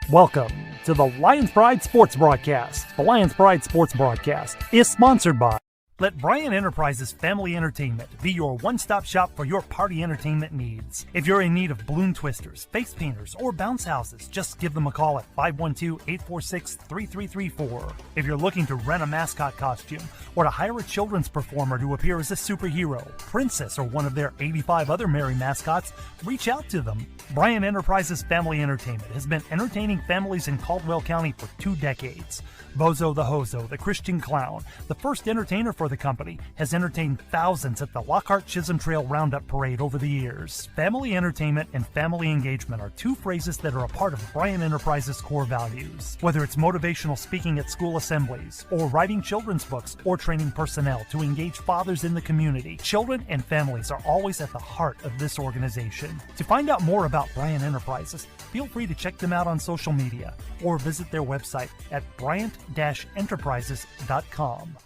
Welcome to the Lions Pride Sports Broadcast. The Lions Pride Sports Broadcast is sponsored by Let Bryan Enterprises Family Entertainment be your one-stop shop for your party entertainment needs. If you're in need of balloon twisters, face painters, or bounce houses, just give them a call at 512-846-3334. If you're looking to rent a mascot costume or to hire a children's performer to appear as a superhero, princess, or one of their 85 other merry mascots, reach out to them. Bryan Enterprises Family Entertainment has been entertaining families in Caldwell County for 2 decades. Bozo the Hozo, the Christian Clown, the first entertainer for the company, has entertained thousands at the Lockhart Chisholm Trail Roundup Parade over the years. Family entertainment and family engagement are 2 phrases that are a part of Bryan Enterprises' core values. Whether it's motivational speaking at school assemblies, or writing children's books, or training personnel to engage fathers in the community, children and families are always at the heart of this organization. To find out more about Bryan Enterprises, feel free to check them out on social media or visit their website at bryant-enterprises.com.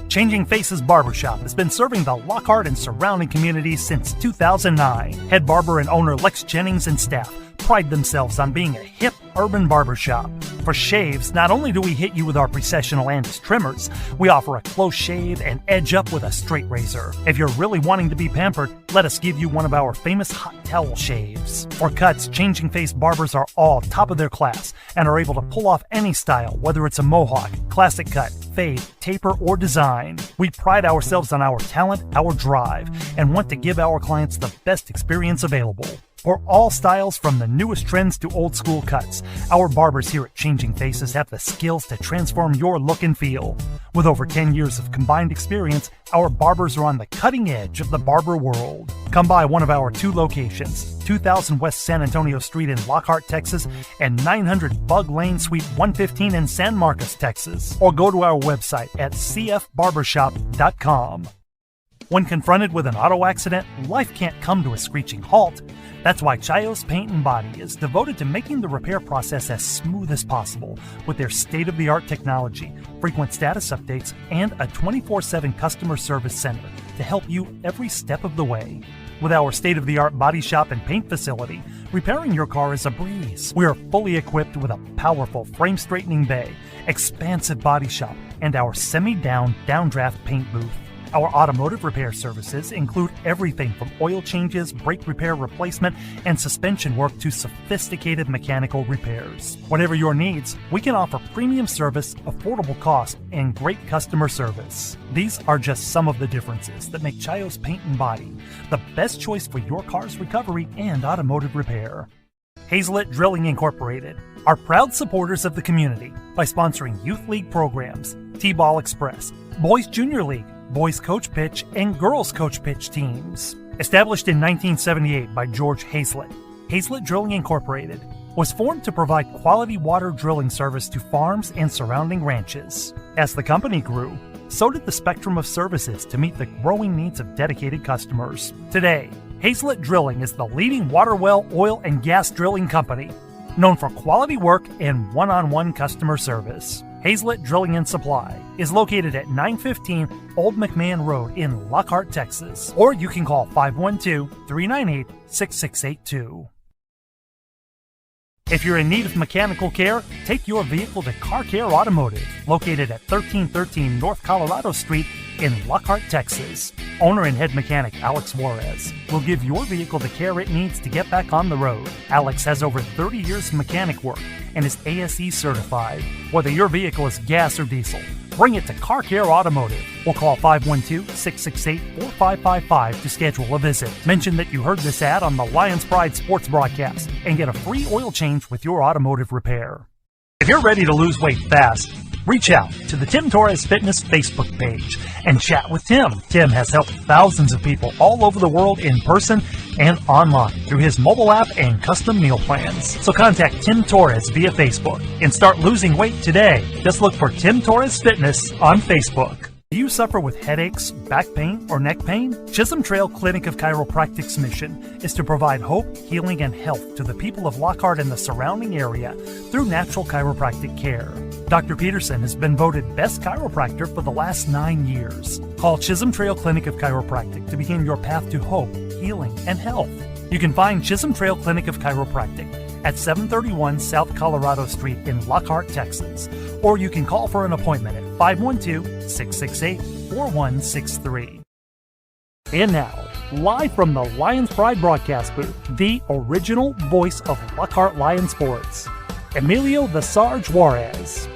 Changing Faces Barbershop has been serving the Lockhart and surrounding communities since 2009. Head barber and owner Lex Jennings and staff pride themselves on being a hip urban barbershop. For shaves, not only do we hit you with our Precessional Andis trimmers, we offer a close shave and edge up with a straight razor. If you're really wanting to be pampered, let us give you one of our famous hot towel shaves. For cuts, Changing Face barbers are all top of their class and are able to pull off any style, whether it's a mohawk, classic cut, fade, taper, or design. We pride ourselves on our talent, our drive, and want to give our clients the best experience available. For all styles, from the newest trends to old school cuts, our barbers here at Changing Faces have the skills to transform your look and feel. With over 10 years of combined experience, our barbers are on the cutting edge of the barber world. Come by one of our 2 locations, 2000 West San Antonio Street in Lockhart, Texas, and 900 Bug Lane, Suite 115 in San Marcos, Texas. Or go to our website at cfbarbershop.com. When confronted with an auto accident, life can't come to a screeching halt. That's why Chios Paint and Body is devoted to making the repair process as smooth as possible with their state-of-the-art technology, frequent status updates, and a 24/7 customer service center to help you every step of the way. With our state-of-the-art body shop and paint facility, repairing your car is a breeze. We are fully equipped with a powerful frame-straightening bay, expansive body shop, and our semi-down downdraft paint booth. Our automotive repair services include everything from oil changes, brake repair replacement, and suspension work to sophisticated mechanical repairs. Whatever your needs, we can offer premium service, affordable cost, and great customer service. These are just some of the differences that make Chios Paint and Body the best choice for your car's recovery and automotive repair. Hazelet Drilling Incorporated are proud supporters of the community by sponsoring Youth League programs, T-Ball Express, Boys Junior League, Boys Coach Pitch, and Girls Coach Pitch teams. Established in 1978 by George Hazelet, Hazelet Drilling Incorporated was formed to provide quality water drilling service to farms and surrounding ranches. As the company grew, so did the spectrum of services to meet the growing needs of dedicated customers. Today, Hazelet Drilling is the leading water well, oil, and gas drilling company, known for quality work and one-on-one customer service. Hazelet Drilling and Supply is located at 915 Old McMahon Road in Lockhart, Texas. Or you can call 512-398-6682. If you're in need of mechanical care, take your vehicle to Car Care Automotive, located at 1313 North Colorado Street in Lockhart, Texas. Owner and head mechanic Alex Juarez will give your vehicle the care it needs to get back on the road. Alex has over 30 years of mechanic work and is ASE certified. Whether your vehicle is gas or diesel, bring it to Car Care Automotive or call 512-668-4555 to schedule a visit. Mention that you heard this ad on the Lions Pride Sports Broadcast and get a free oil change with your automotive repair. If you're ready to lose weight fast, reach out to the Tim Torres Fitness Facebook page and chat with Tim. Tim has helped thousands of people all over the world in person and online through his mobile app and custom meal plans. So contact Tim Torres via Facebook and start losing weight today. Just look for Tim Torres Fitness on Facebook. Do you suffer with headaches, back pain, or neck pain? Chisholm Trail Clinic of Chiropractic's mission is to provide hope, healing, and health to the people of Lockhart and the surrounding area through natural chiropractic care. Dr. Peterson has been voted Best Chiropractor for the last 9 years. Call Chisholm Trail Clinic of Chiropractic to begin your path to hope, healing, and health. You can find Chisholm Trail Clinic of Chiropractic at 731 South Colorado Street in Lockhart, Texas. Or you can call for an appointment at 512-668-4163. And now, live from the Lions Pride broadcast booth, the original voice of Lockhart Lion Sports, Emilio the Sarge Juarez.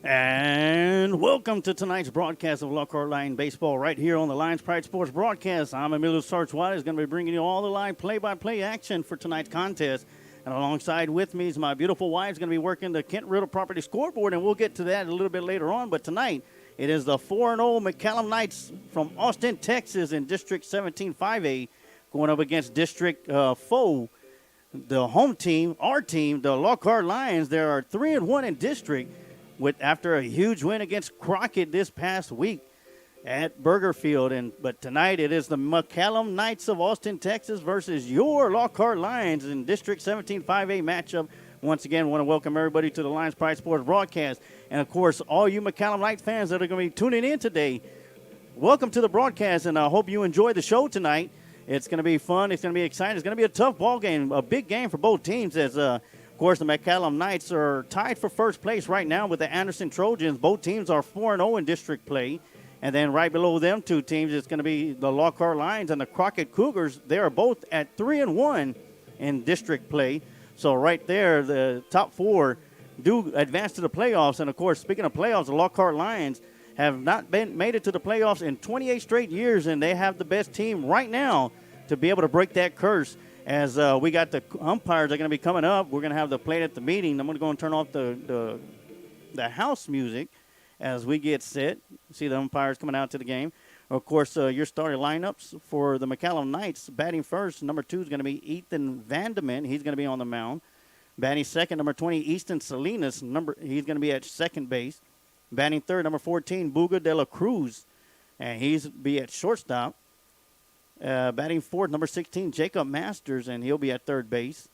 And welcome to tonight's broadcast of Lockhart Lion Baseball right here on the Lions Pride Sports broadcast. I'm Emilio Sarge Juarez, going to be bringing you all the live play-by-play action for tonight's contest. And alongside with me is my beautiful wife, going to be working the Kent Riddle Property scoreboard, and we'll get to that a little bit later on. But tonight, it is the 4-0 McCallum Knights from Austin, Texas in District 17-5A going up against District foe, the home team, our team, the Lockhart Lions. They are 3-1 in district, after a huge win against Crockett this past week at Burger Field. But tonight it is the McCallum Knights of Austin, Texas versus your Lockhart Lions in District 17-5A matchup. Once again, I want to welcome everybody to the Lions Pride Sports broadcast. And, of course, all you McCallum Knights fans that are going to be tuning in today, welcome to the broadcast, and I hope you enjoy the show tonight. It's going to be fun. It's going to be exciting. It's going to be a tough ball game, a big game for both teams as of course, the McCallum Knights are tied for first place right now with the Anderson Trojans. Both teams are 4-0 in district play. And then right below them two teams, it's going to be the Lockhart Lions and the Crockett Cougars. They are both at 3-1 in district play. So right there, the top four do advance to the playoffs. And, of course, speaking of playoffs, the Lockhart Lions have not made it to the playoffs in 28 straight years, and they have the best team right now to be able to break that curse. As we got the umpires that are going to be coming up, we're going to have the plate at the meeting. I'm going to go and turn off the house music as we get set. See the umpires coming out to the game. Of course, your starting lineups for the McCallum Knights. Batting first, number 2 is going to be Ethan Vandeman. He's going to be on the mound. Batting second, number 20, Easton Salinas. He's going to be at second base. Batting third, number 14, Buga de la Cruz. And he's be at shortstop. Batting fourth, number 16, Jacob Masters, and he'll be at third base.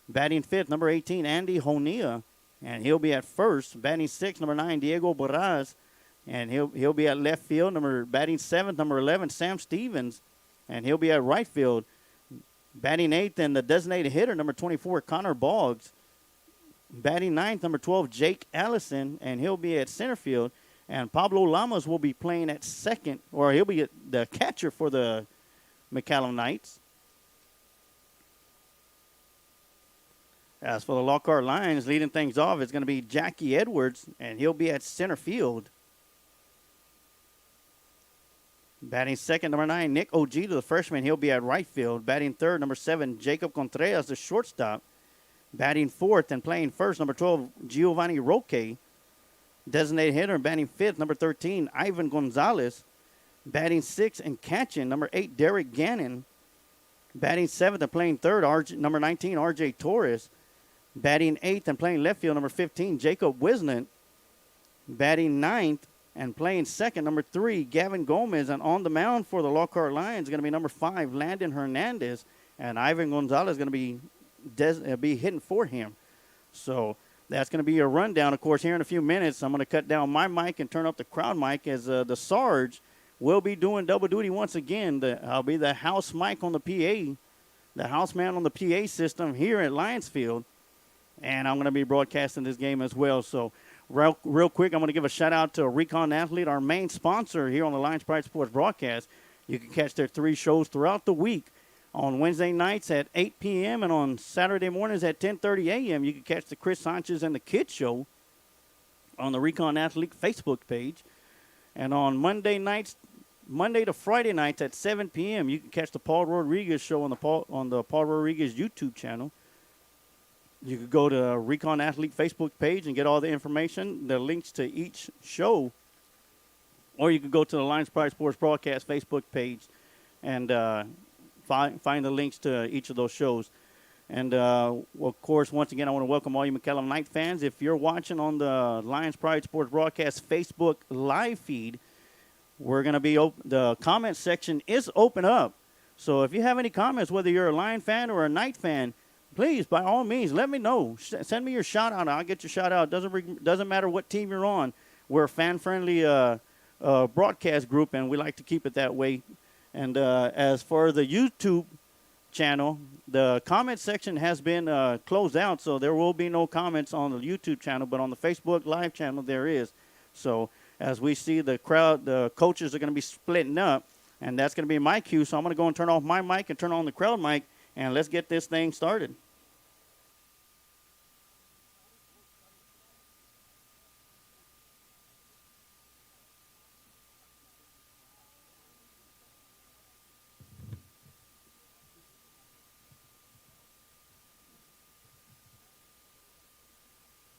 Batting fifth, number 18, Andy Honia, and he'll be at first. Batting sixth, number 9, Diego Barraz, and he'll be at left field. Batting seventh, number 11, Sam Stevens, and he'll be at right field. Batting eighth, and the designated hitter, number 24, Connor Boggs. Batting ninth, number 12, Jake Allison, and he'll be at center field. And Pablo Lamas will be playing at second, or he'll be the catcher for the McCallum Knights. As for the Lockhart Lions, leading things off, it's going to be Jackie Edwards, and he'll be at center field. Batting second, number 9, Nick Ojeda, the freshman, he'll be at right field. Batting third, number 7, Jacob Contreras, the shortstop. Batting fourth and playing first, number 12, Giovanni Roque. Designated hitter and batting fifth, number 13, Ivan Gonzalez. Batting sixth and catching, number 8, Derek Gannon. Batting seventh and playing third, number 19, R.J. Torres. Batting eighth and playing left field, number 15, Jacob Wisnant. Batting ninth and playing second, number 3, Gavin Gomez. And on the mound for the Lockhart Lions is going to be number 5, Landon Hernandez. And Ivan Gonzalez is going to be hitting for him. So that's going to be a rundown. Of course, here in a few minutes, I'm going to cut down my mic and turn up the crowd mic as the Sarge will be doing double duty once again. I'll be the house mic on the PA, the house man on the PA system here at Lions Field, and I'm going to be broadcasting this game as well. So real quick, I'm going to give a shout-out to Recon Athlete, our main sponsor here on the Lions Pride Sports broadcast. You can catch their 3 shows throughout the week on Wednesday nights at 8 p.m. and on Saturday mornings at 10:30 a.m. You can catch the Chris Sanchez and the Kids Show on the Recon Athlete Facebook page. And on Monday to Friday nights at 7 p.m., you can catch the Paul Rodriguez Show on the Paul Rodriguez YouTube channel. You could go to Recon Athlete Facebook page and get all the information, the links to each show. Or you could go to the Lions Pride Sports Broadcast Facebook page and find the links to each of those shows. And, of course, once again, I want to welcome all you McCallum Knight fans. If you're watching on the Lions Pride Sports Broadcast Facebook live feed, we're going to be the comment section is open up. So if you have any comments, whether you're a Lion fan or a Knight fan, please, by all means, let me know. Send me your shout out. I'll get your shout out. Doesn't matter what team you're on. We're a fan-friendly broadcast group, and we like to keep it that way. And as for the YouTube channel, the comment section has been closed out, so there will be no comments on the YouTube channel, but on the Facebook live channel there is. So as we see the crowd, the coaches are going to be splitting up, and that's going to be my cue. So I'm going to go and turn off my mic and turn on the crowd mic, and let's get this thing started.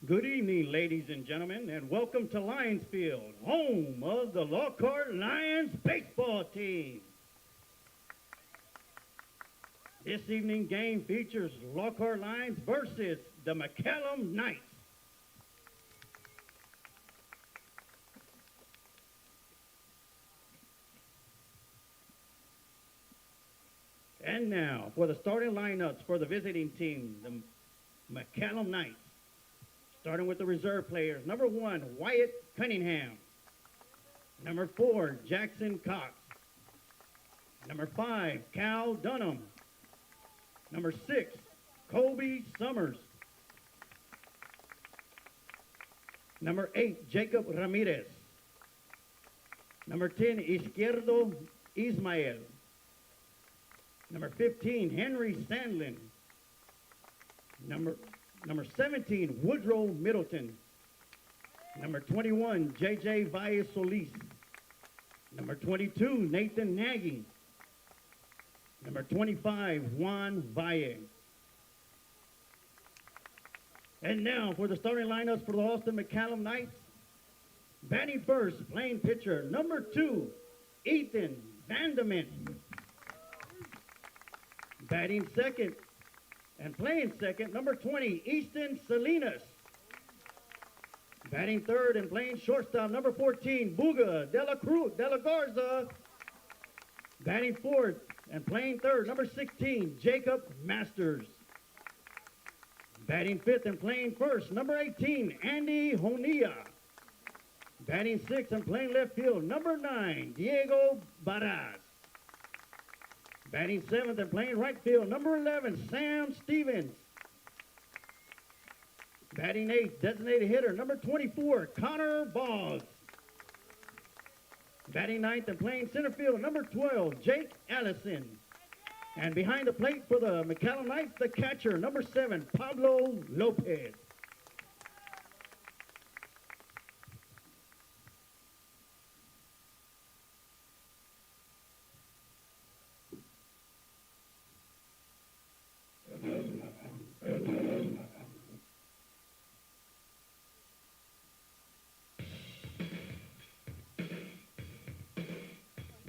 Good evening, ladies and gentlemen, and welcome to Lions Field, home of the Lockhart Lions baseball team. This evening game features Lockhart Lions versus the McCallum Knights. And now for the starting lineups for the visiting team, the McCallum Knights. Starting with the reserve players. Number 1, Wyatt Cunningham. Number 4, Jackson Cox. Number 5, Cal Dunham. Number 6, Colby Summers. Number 8, Jacob Ramirez. Number 10, Izquierdo Ismael. Number 15, Henry Sandlin. Number 17, Woodrow Middleton. Number 21, J.J. Valle Solis. Number 22, Nathan Nagy. Number 25, Juan Valle. And now for the starting lineups for the Austin McCallum Knights. Batting first, playing pitcher, number 2, Ethan Vandermint. Batting second, and playing second, number 20, Easton Salinas. Batting third and playing shortstop, number 14, Buga de la Garza. Batting fourth and playing third, number 16, Jacob Masters. Batting fifth and playing first, number 18, Andy Honilla. Batting sixth and playing left field, number 9, Diego Barras. Batting seventh and playing right field, number 11, Sam Stevens. Batting eighth, designated hitter, number 24, Connor Boggs. Batting ninth and playing center field, number 12, Jake Allison. And behind the plate for the McCallum Knights, the catcher, number 7, Pablo Lopez.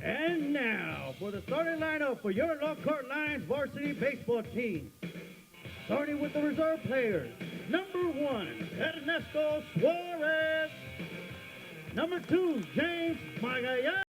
And now for the starting lineup for your Lockhart Lions varsity baseball team. Starting with the reserve players. Number 1, Ernesto Suarez. Number 2, James Magallanes.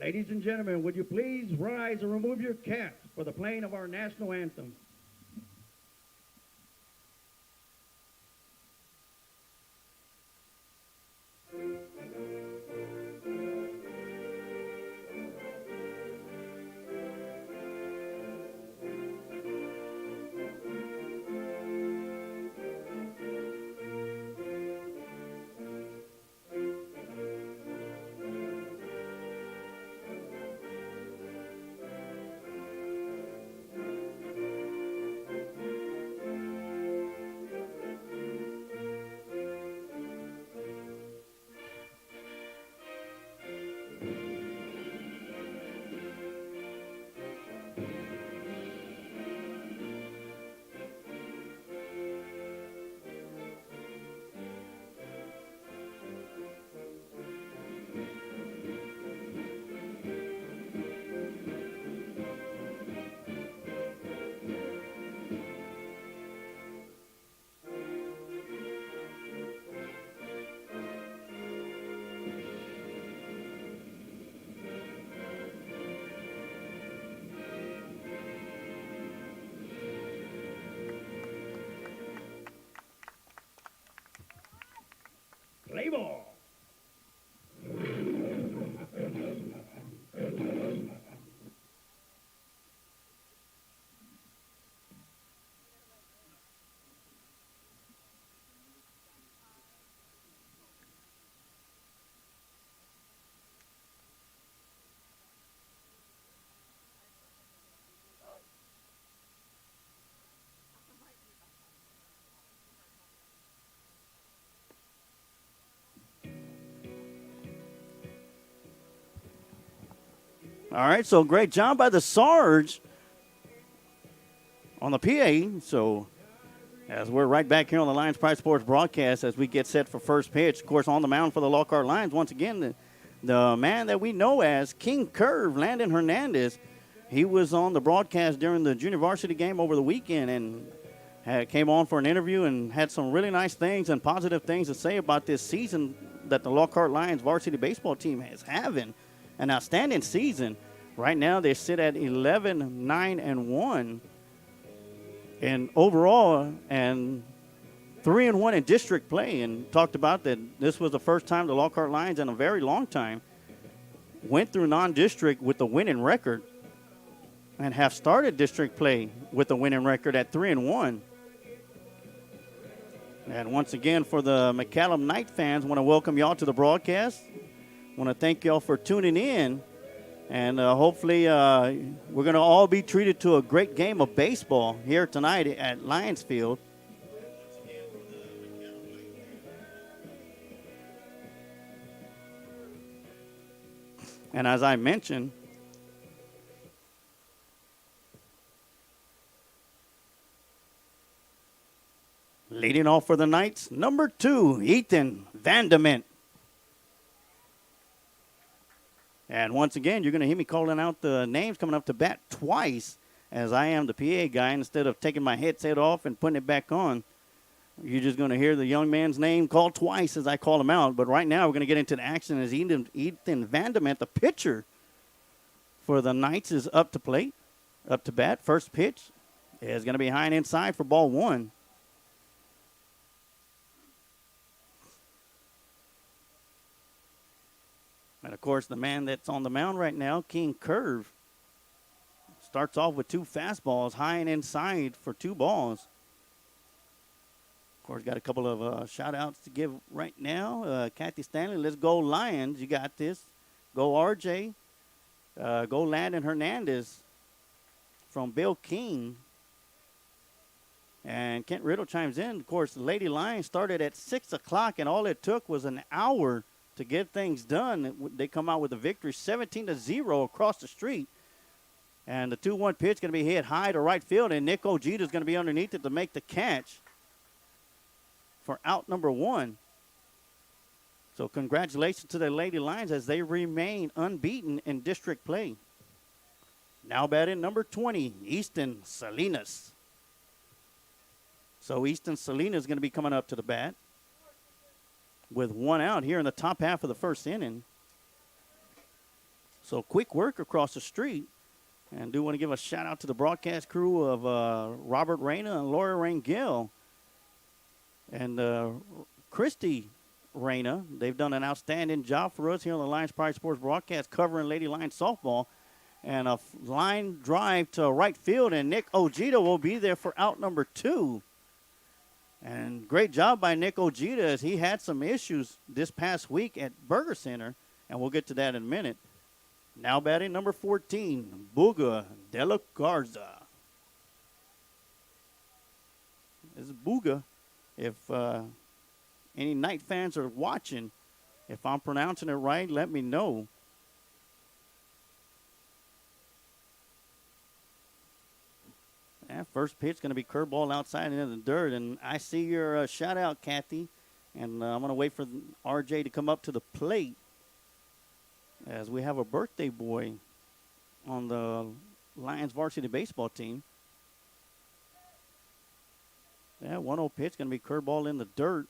Ladies and gentlemen, would you please rise and remove your caps for the playing of our national anthem? Play ball. All right, so great job by the Sarge on the PA. So as we're right back here on the Lions Pride Sports broadcast as we get set for first pitch, of course, on the mound for the Lockhart Lions, once again, the man that we know as King Curve, Landon Hernandez, he was on the broadcast during the junior varsity game over the weekend and came on for an interview and had some really nice things and positive things to say about this season that the Lockhart Lions varsity baseball team is having. An outstanding season. Right now they sit at 11-9-1 in overall and 3-1 in district play, and talked about that this was the first time the Lockhart Lions in a very long time went through non-district with a winning record and have started district play with a winning record at 3-1. And once again, for the McCallum Knight fans, I want to welcome y'all to the broadcast. I want to thank y'all for tuning in, and hopefully we're going to all be treated to a great game of baseball here tonight at Lions Field. And as I mentioned, leading off for the Knights, number 2, Ethan Vandement. And once again, you're going to hear me calling out the names coming up to bat twice, as I am the PA guy. Instead of taking my headset off and putting it back on, you're just going to hear the young man's name called twice as I call him out. But right now, we're going to get into the action as Ethan Vandement, the pitcher for the Knights, is up to plate, up to bat. First pitch is going to be high and inside for ball 1. And, of course, the man that's on the mound right now, King Curve, starts off with 2 fastballs, high and inside for 2 balls. Of course, got a couple of shout-outs to give right now. Kathy Stanley, let's go Lions. You got this. Go RJ. Go Landon Hernandez from Bill King. And Kent Riddle chimes in. Of course, the Lady Lions started at 6 o'clock, and all it took was an hour to get things done. They come out with a victory 17-0 across the street. And the 2-1 pitch going to be hit high to right field, and Nick Ojeda is going to be underneath it to make the catch for out number 1. So congratulations to the Lady Lions as they remain unbeaten in district play. Now batting number 20, Easton Salinas. So Easton Salinas is going to be coming up to the bat with 1 out here in the top half of the first inning. So quick work across the street. And do want to give a shout out to the broadcast crew of Robert Reyna and Laura Rangel and Christy Reyna. They've done an outstanding job for us here on the Lions Pride Sports broadcast covering Lady Lions softball. And a line drive to right field, and Nick Ojeda will be there for out number 2. And great job by Nick Ojeda as he had some issues this past week at Burger Center, and we'll get to that in a minute. Now batting number 14, Buga de la Garza. This is Buga. If any Knight fans are watching, if I'm pronouncing it right, let me know. And first pitch going to be curveball outside into the dirt. And I see your shout out, Kathy. And I'm going to wait for RJ to come up to the plate as we have a birthday boy on the Lions varsity baseball team. Yeah, 1-0 pitch going to be curveball in the dirt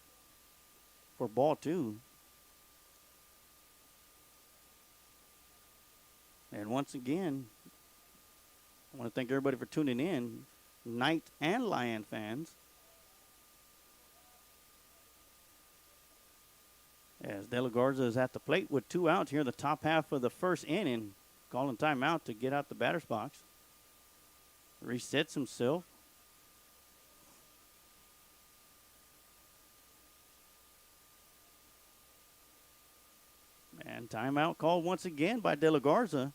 for ball 2. And once again, I want to thank everybody for tuning in, Knight and Lion fans. As De La Garza is at the plate with 2 outs here in the top half of the first inning, calling timeout to get out the batter's box. Resets himself. And timeout called once again by De La Garza,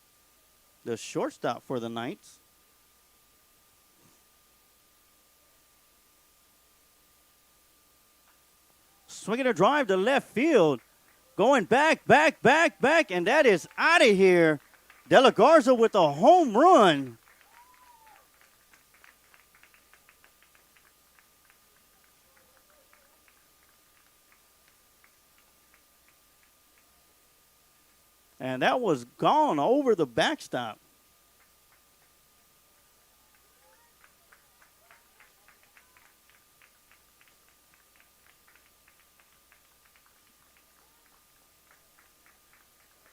the shortstop for the Knights. Swinging a drive to left field. Going back, and that is out of here. De La Garza with a home run. And that was gone over the backstop.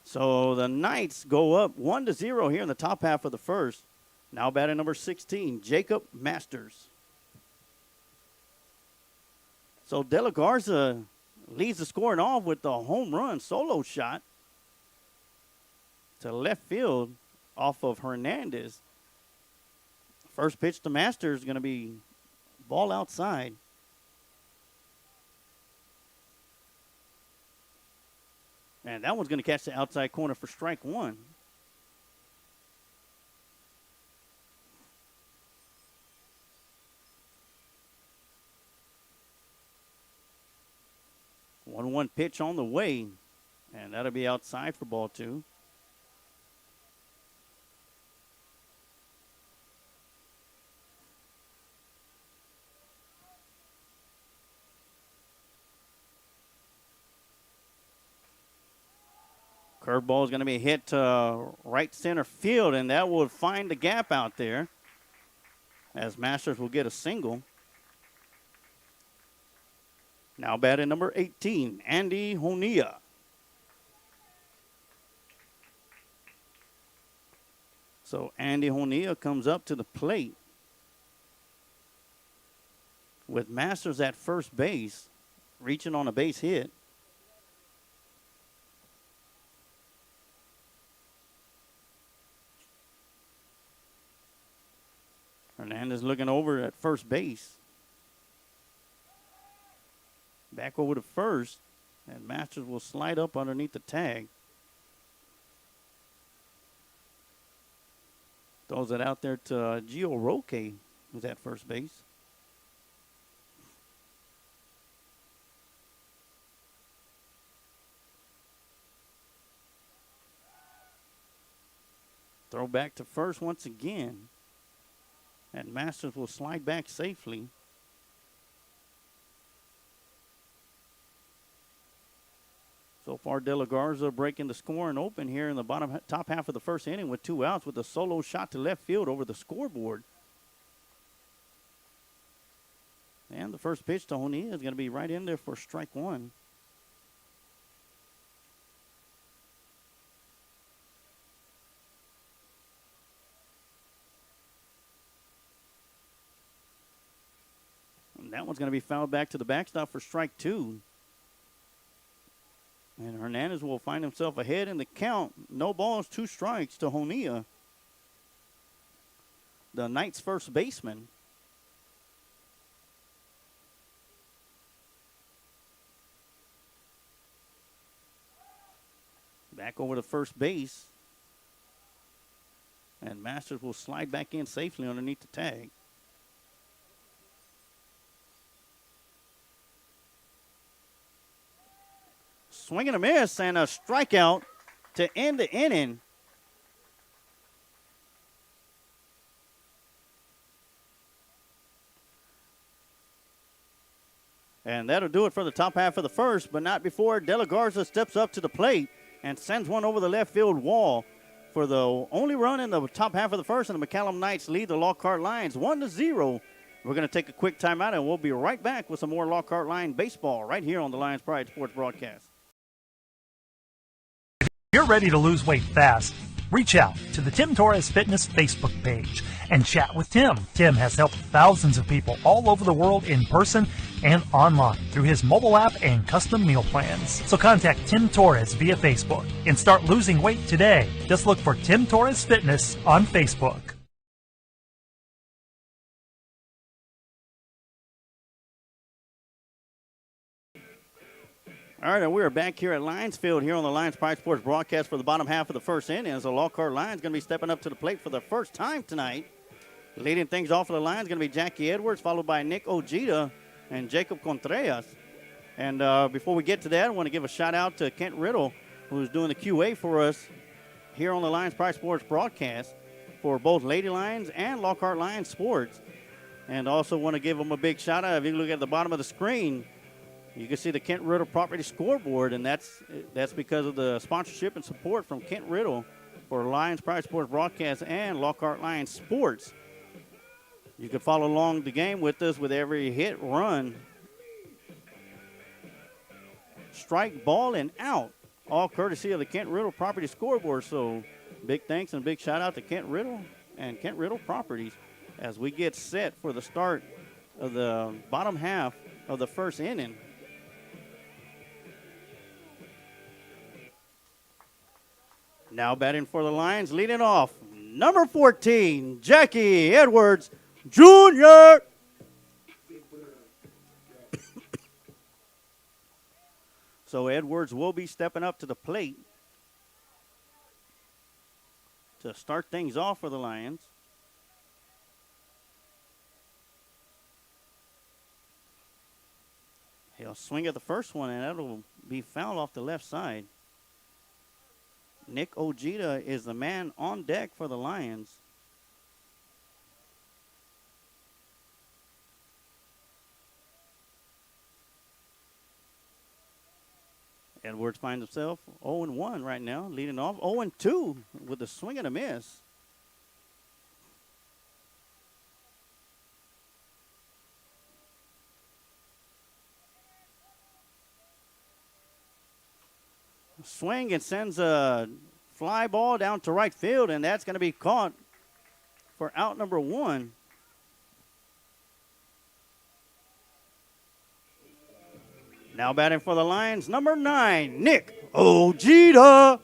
So the Knights go up 1-0 here in the top half of the first. Now batting number 16, Jacob Masters. So De La Garza leads the scoring off with the home run solo shot to left field off of Hernandez. First pitch to Masters is going to be ball outside. And that one's going to catch the outside corner for strike 1. One pitch on the way, and that'll be outside for ball 2. Curveball is going to be hit to right center field, and that will find the gap out there as Masters will get a single. Now batting number 18, Andy Honea. So Andy Honea comes up to the plate with Masters at first base, reaching on a base hit. Hernandez looking over at first base. Back over to first, and Masters will slide up underneath the tag. Throws it out there to Gio Roque, who's at first base. Throw back to first once again. And Masters will slide back safely. So far, De La Garza breaking the scoring open here in the top half of the first inning with 2 outs with a solo shot to left field over the scoreboard. And the first pitch to Honea is going to be right in there for strike 1. That one's going to be fouled back to the backstop for strike 2. And Hernandez will find himself ahead in the count. No balls, 2 strikes to Honea, the Knights' first baseman. Back over to first base. And Masters will slide back in safely underneath the tag. Swing and a miss and a strikeout to end the inning. And that'll do it for the top half of the first, but not before De La Garza steps up to the plate and sends one over the left field wall for the only run in the top half of the first, and the McCallum Knights lead the Lockhart Lions 1-0. We're going to take a quick timeout, and we'll be right back with some more Lockhart Lion baseball right here on the Lions Pride Sports broadcast. If you're ready to lose weight fast, reach out to the Tim Torres Fitness Facebook page and chat with Tim. Tim has helped thousands of people all over the world in person and online through his mobile app and custom meal plans. So contact Tim Torres via Facebook and start losing weight today. Just look for Tim Torres Fitness on Facebook. All right, and we are back here at Lions Field here on the Lions Pride Sports broadcast for the bottom half of the first inning as the Lockhart Lions going to be stepping up to the plate for the first time tonight. Leading things off for the Lions going to be Jackie Edwards, followed by Nick Ojeda and Jacob Contreras. And before we get to that, I want to give a shout-out to Kent Riddle, who's doing the QA for us here on the Lions Pride Sports broadcast for both Lady Lions and Lockhart Lions Sports. And also want to give them a big shout-out. If you look at the bottom of the screen, you can see the Kent Riddle Property Scoreboard, and that's because of the sponsorship and support from Kent Riddle for Lions Pride Sports broadcast and Lockhart Lions Sports. You can follow along the game with us with every hit, run, strike, ball, and out, all courtesy of the Kent Riddle Property Scoreboard. So big thanks and big shout-out to Kent Riddle and Kent Riddle Properties as we get set for the start of the bottom half of the first inning. Now batting for the Lions, leading off, number 14, Jackie Edwards, Jr. So Edwards will be stepping up to the plate to start things off for the Lions. He'll swing at the first one, and that'll be fouled off the left side. Nick Ojeda is the man on deck for the Lions. Edwards finds himself 0-1 right now, leading off 0-2 with a swing and a miss. Swing and sends a fly ball down to right field, and that's going to be caught for out number 1. Now batting for the Lions, number 9, Nick Ojeda.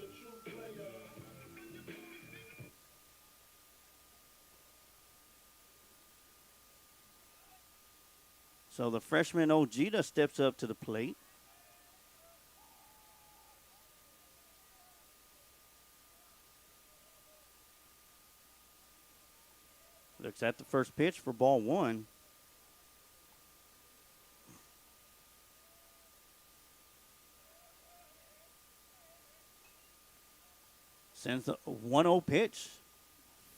So the freshman Ojeda steps up to the plate. Looks at the first pitch for ball 1. Sends the 1-0 pitch,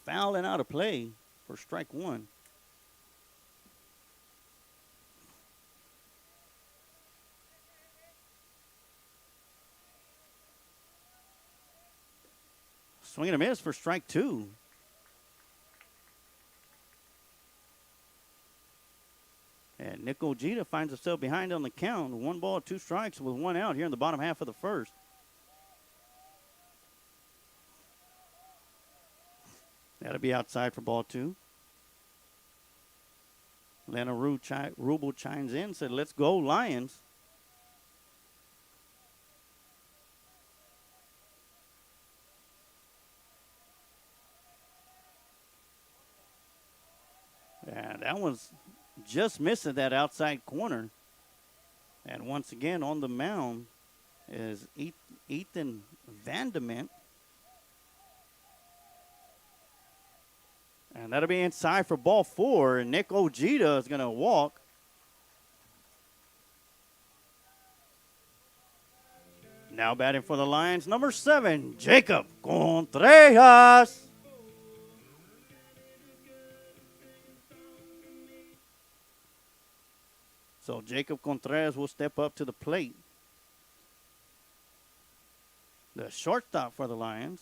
foul and out of play for strike 1. Swing and a miss for strike 2. And Nick Ojeda finds himself behind on the count. 1 ball, 2 strikes with 1 out here in the bottom half of the first. That'll be outside for ball 2. Lena Rubel chimes in, said, let's go, Lions. Yeah, that one's just missing that outside corner. And once again on the mound is Ethan Vandement. And that'll be inside for ball 4. And Nick Ojeda is going to walk. Now batting for the Lions, number 7, Jacob Contreras. So Jacob Contreras will step up to the plate. The shortstop for the Lions.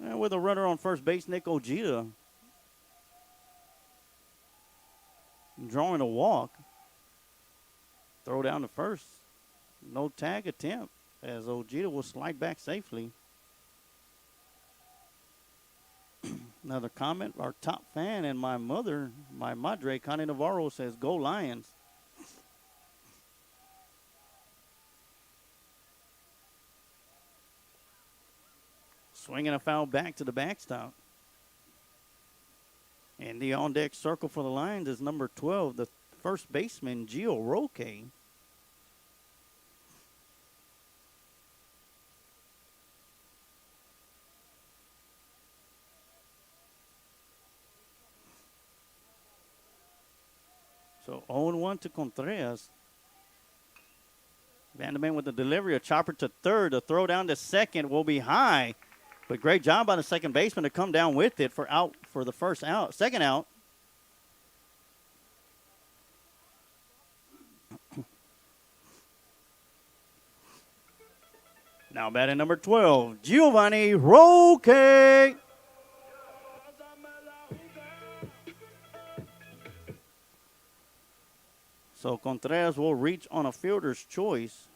And with a runner on first base, Nick Ojeda drawing a walk. Throw down to first. No tag attempt as Ojeda will slide back safely. Another comment, our top fan and my mother, my madre, Connie Navarro, says, go Lions. Swinging a foul back to the backstop. And the on-deck circle for the Lions is number 12, the first baseman, Gio Roque. So 0-1 to Contreras. Vanderman with the delivery, a chopper to third, a throw down to second will be high. But great job by the second baseman to come down with it for the first out, second out. Now batting number 12, Giovanni Roque. So Contreras will reach on a fielder's choice.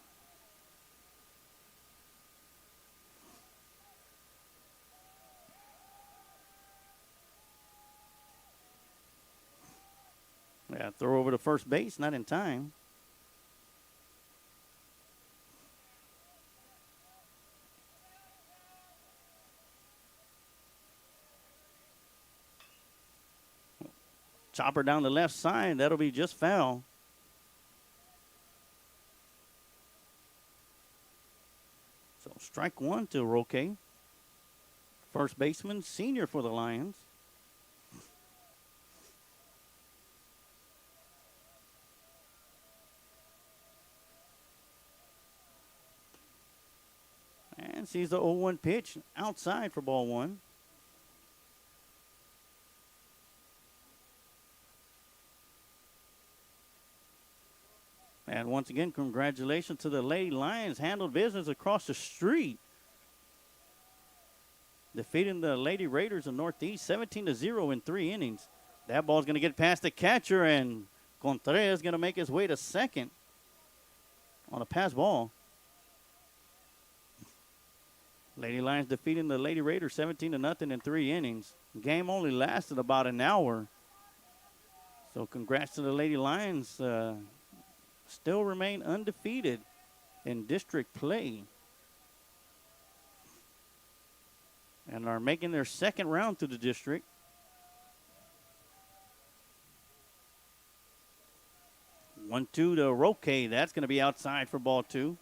Yeah, throw over to first base, not in time. Chopper down the left side, that'll be just foul. So strike one to Roque. First baseman, senior for the Lions. And sees the 0-1 pitch outside for ball 1. And once again, congratulations to the Lady Lions. Handled business across the street. Defeating the Lady Raiders of Northeast 17-0 in 3 innings. That ball's going to get past the catcher, and Contreras is going to make his way to second on a pass ball. Lady Lions defeating the Lady Raiders 17-0 in 3 innings. Game only lasted about an hour. So congrats to the Lady Lions. Still remain undefeated in district play. And are making their second round to the district. One, 2 to Roque. That's going to be outside for ball 2.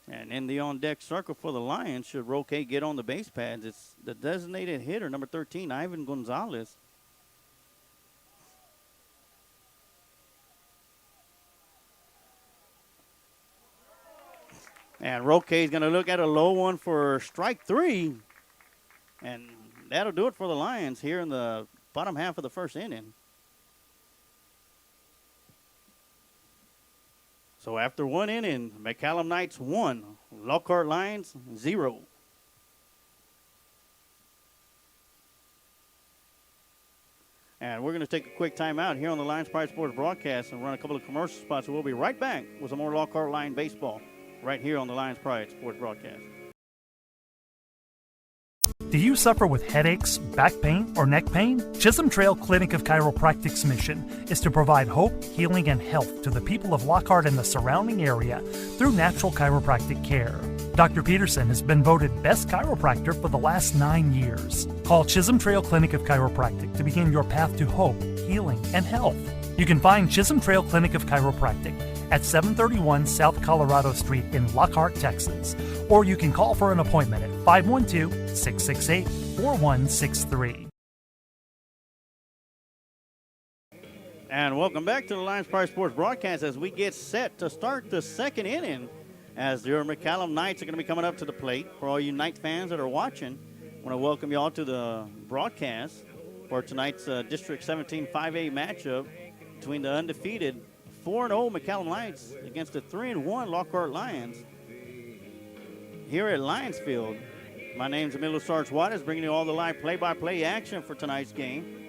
And in the on-deck circle for the Lions, should Roque get on the base pads, it's the designated hitter, number 13, Ivan Gonzalez. And Roque is going to look at a low one for strike 3. And that'll do it for the Lions here in the bottom half of the first inning. So after 1 inning, McCallum Knights 1, Lockhart Lions 0. And And we're going to take a quick time out here on the Lions Pride Sports broadcast and run a couple of commercial spots. We'll be right back with some more Lockhart Lion baseball right here on the Lions Pride Sports broadcast. Do you suffer with headaches, back pain, or neck pain? Chisholm Trail Clinic of Chiropractic's mission is to provide hope, healing, and health to the people of Lockhart and the surrounding area through natural chiropractic care. Dr. Peterson has been voted Best Chiropractor for the last 9 years. Call Chisholm Trail Clinic of Chiropractic to begin your path to hope, healing, and health. You can find Chisholm Trail Clinic of Chiropractic at 731 South Colorado Street in Lockhart, Texas. Or you can call for an appointment at 512-668-4163. And welcome back to the Lions Pride Sports broadcast as we get set to start the second inning as your McCallum Knights are going to be coming up to the plate. For all you Knights fans that are watching, I want to welcome you all to the broadcast for tonight's District 17 5A matchup between the undefeated 4-0 McCallum Knights against the 3-1 Lockhart Lions here at Lions Field. My name's Emilio Sarge Juarez, bringing you all the live play-by-play action for tonight's game.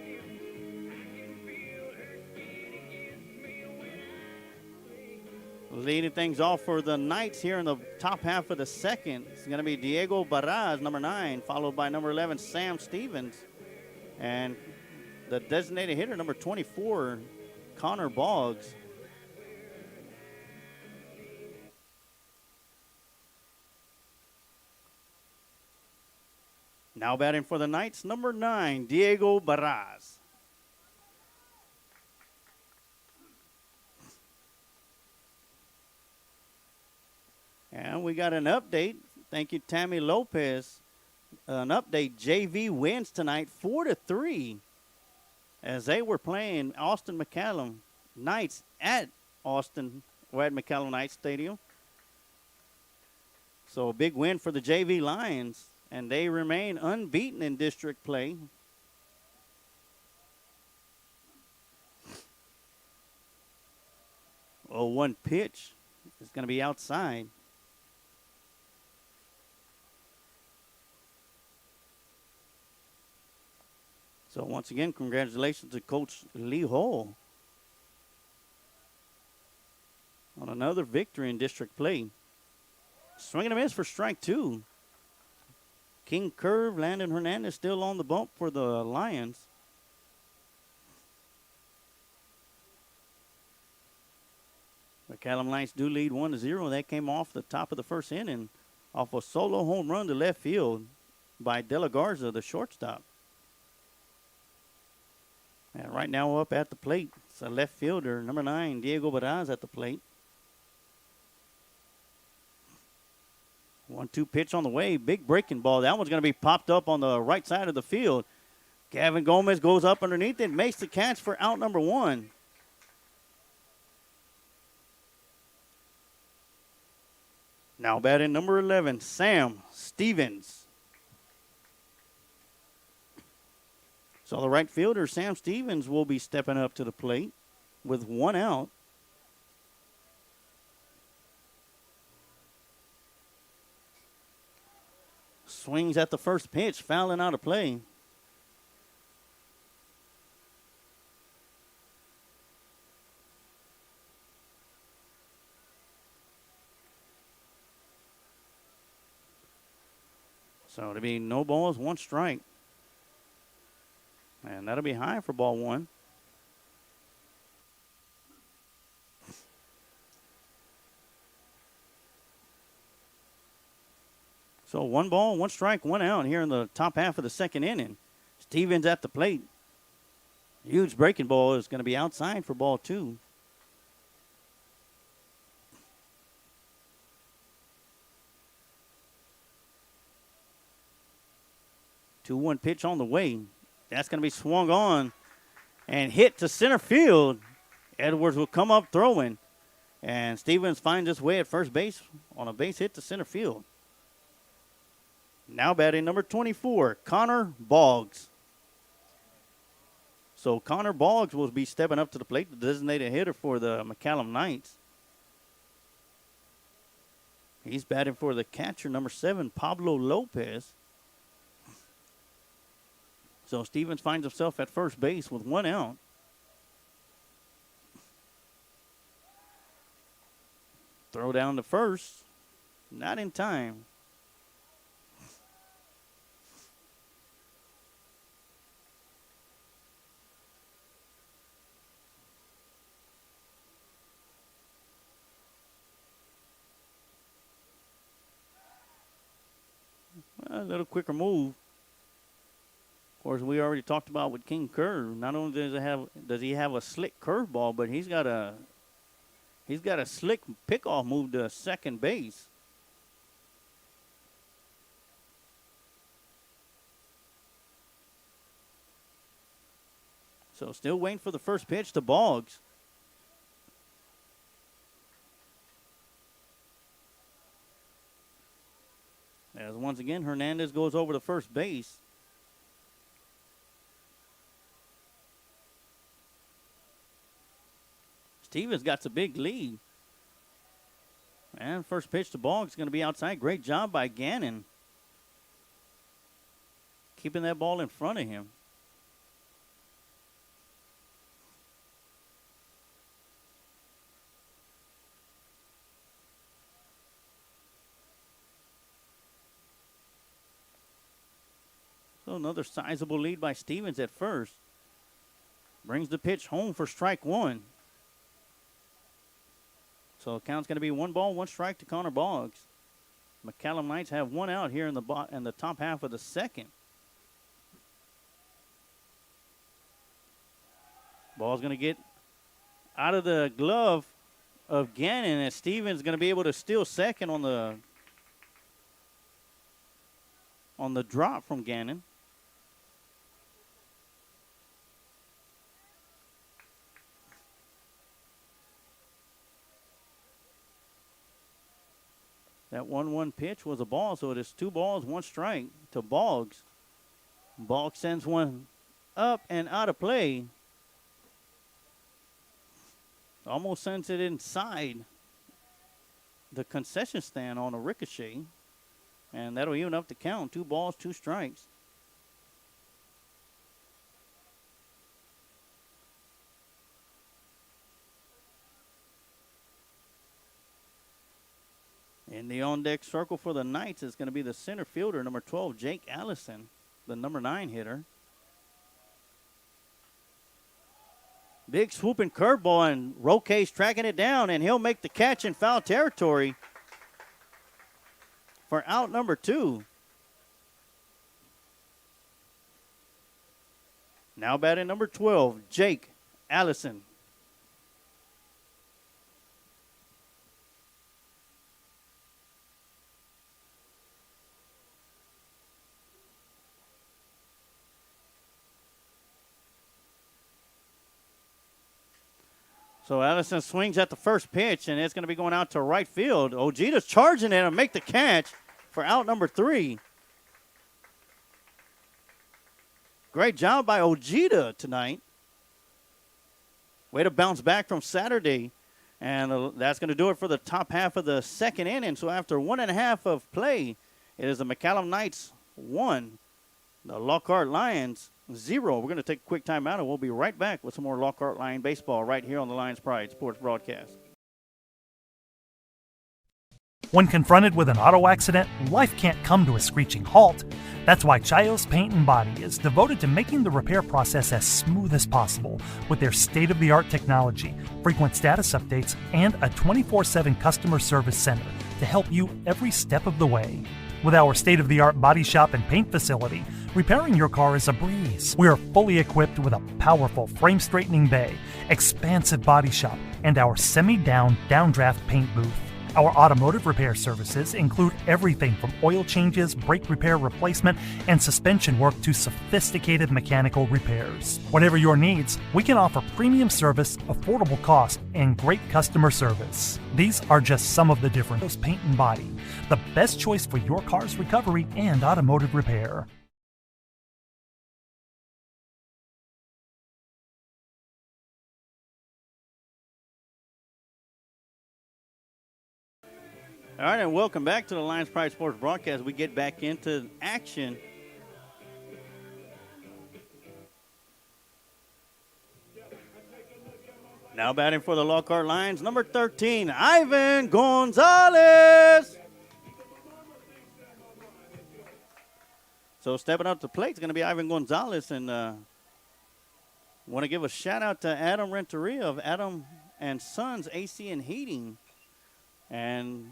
Leading things off for the Knights here in the top half of the second, it's going to be Diego Barraz, number 9, followed by number 11, Sam Stevens. And the designated hitter, number 24, Connor Boggs. Now batting for the Knights, number 9, Diego Barraz. And we got an update. Thank you, Tammy Lopez. An update, JV wins tonight 4-3 as they were playing Austin McCallum Knights at McCallum Knights Stadium. So a big win for the JV Lions, and they remain unbeaten in district play. Oh, one pitch is going to be outside. So once again, congratulations to Coach Lee Hall on another victory in district play. Swing and a miss for strike 2. King curve, Landon Hernandez still on the bump for the Lions. McCallum Knights do lead 1-0. That came off the top of the first inning off a solo home run to left field by De La Garza, the shortstop. And right now up at the plate, it's a left fielder, number 9, Diego Barraz at the plate. 1-2 pitch on the way, big breaking ball. That one's going to be popped up on the right side of the field. Gavin Gomez goes up underneath it, makes the catch for out number 1. Now batting number 11, Sam Stevens. So the right fielder, Sam Stevens, will be stepping up to the plate with 1 out. Swings at the first pitch, fouling out of play. So it'll be no balls, 1 strike. And that'll be high for ball 1. So 1 ball, 1 strike, 1 out here in the top half of the second inning. Stevens at the plate. Huge breaking ball is going to be outside for ball 2. Two-one pitch on the way. That's going to be swung on and hit to center field. Edwards will come up throwing. And Stevens finds his way at first base on a base hit to center field. Now batting number 24, Connor Boggs. So Connor Boggs will be stepping up to the plate, the designated hitter for the McCallum Knights. He's batting for the catcher, number 7, Pablo Lopez. So Stevens finds himself at first base with 1 out. Throw down to first. Not in time. A little quicker move. Of course, we already talked about with King Curve. Not only does he have a slick curveball, but he's got a slick pickoff move to second base. So still waiting for the first pitch to Boggs. As once again, Hernandez goes over to first base. Stevens got a big lead. And first pitch to Boggs is going to be outside. Great job by Gannon. Keeping that ball in front of him. So another sizable lead by Stevens at first. Brings the pitch home for strike 1. So the count's going to be 1 ball, 1 strike to Connor Boggs. McCallum Knights have 1 out here in the top half of the second. Ball's going to get out of the glove of Gannon, and Stevens going to be able to steal second on the drop from Gannon. That 1-1 pitch was a ball, so it is 2 balls, 1 strike to Boggs. Boggs sends one up and out of play. Almost sends it inside the concession stand on a ricochet. And that'll even up the count. 2 balls, 2 strikes. In the on-deck circle for the Knights is going to be the center fielder, number 12, Jake Allison, the number 9 hitter. Big swooping curveball, and Roque's tracking it down, and he'll make the catch in foul territory for out number 2. Now batting number 12, Jake Allison. So Allison swings at the first pitch, and it's going to be going out to right field. Ojita's charging it and make the catch for out number 3. Great job by Ojita tonight. Way to bounce back from Saturday. And that's going to do it for the top half of the second inning. So after 1.5 of play, it is the McCallum Knights 1, the Lockhart Lions 0. We're going to take a quick timeout, and we'll be right back with some more Lockhart Lion baseball right here on the Lions Pride Sports Broadcast. When confronted with an auto accident, life can't come to a screeching halt. That's why Chios Paint and Body is devoted to making the repair process as smooth as possible with their state-of-the-art technology, frequent status updates, and a 24/7 customer service center to help you every step of the way. With our state-of-the-art body shop and paint facility, repairing your car is a breeze. We are fully equipped with a powerful frame-straightening bay, expansive body shop, and our semi-down, downdraft paint booth. Our automotive repair services include everything from oil changes, brake repair replacement, and suspension work to sophisticated mechanical repairs. Whatever your needs, we can offer premium service, affordable cost, and great customer service. These are just some of the different Paint and Body, the best choice for your car's recovery and automotive repair. All right, and welcome back to the Lions Pride Sports Broadcast. We get back into action Now batting for the Lockhart Lions, number 13, Ivan Gonzalez. So stepping up to the plate is going to be Ivan Gonzalez, and want to give a shout out to Adam Renteria of Adam and Sons AC and Heating. And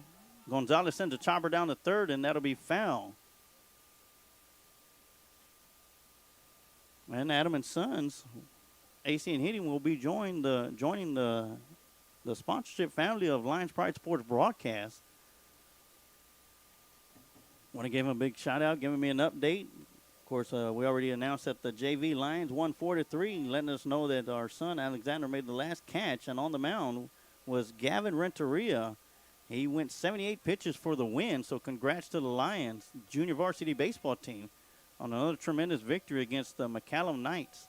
Gonzalez sends a chopper down the third, and that'll be foul. And Adam and Sons AC and Heating will be joining the sponsorship family of Lions Pride Sports Broadcast. Want to give him a big shout out, giving me an update. Of course, we already announced that the JV Lions won 4-3, letting us know that our son Alexander made the last catch, and on the mound was Gavin Renteria. He went 78 pitches for the win, so congrats to the Lions junior varsity baseball team on another tremendous victory against the McCallum Knights.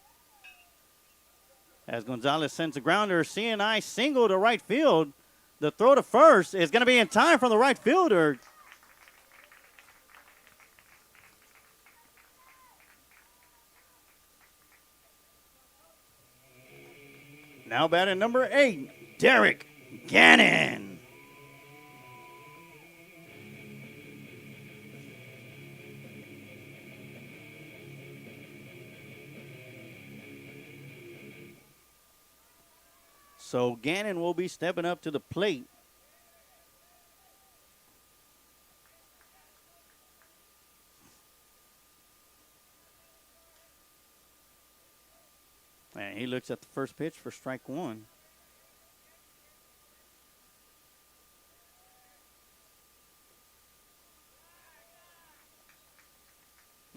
As Gonzalez sends a grounder, CNI single to right field. The throw to first is going to be in time from the right fielder. Now batting number 8, Derek Gannon. So Gannon will be stepping up to the plate. And he looks at the first pitch for strike one.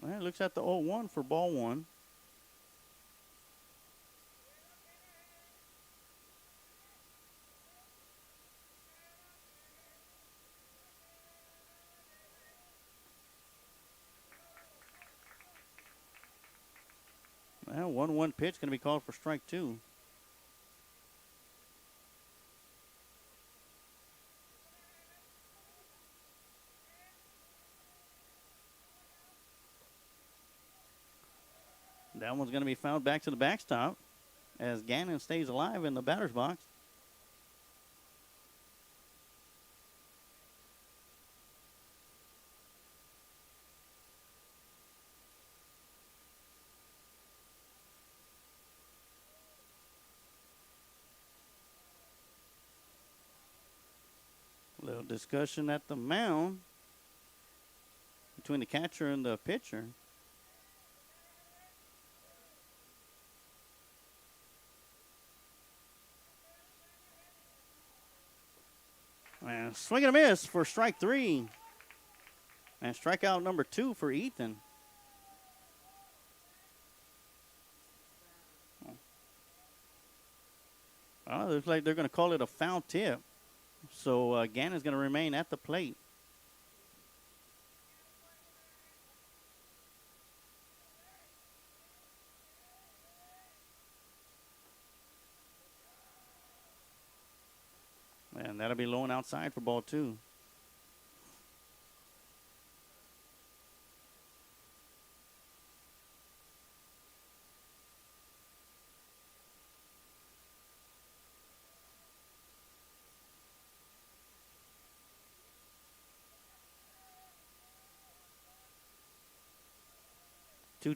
Well, looks at the 0-1 for ball one. Well, 1-1 pitch going to be called for strike two. That one's going to be fouled back to the backstop as Gannon stays alive in the batter's box. Little discussion at the mound between the catcher and the pitcher. And swing and a miss for strike three. And strikeout number 2 for Ethan. Well, looks like they're going to call it a foul tip. So Gannon's going to remain at the plate. And that'll be low and outside for ball 2.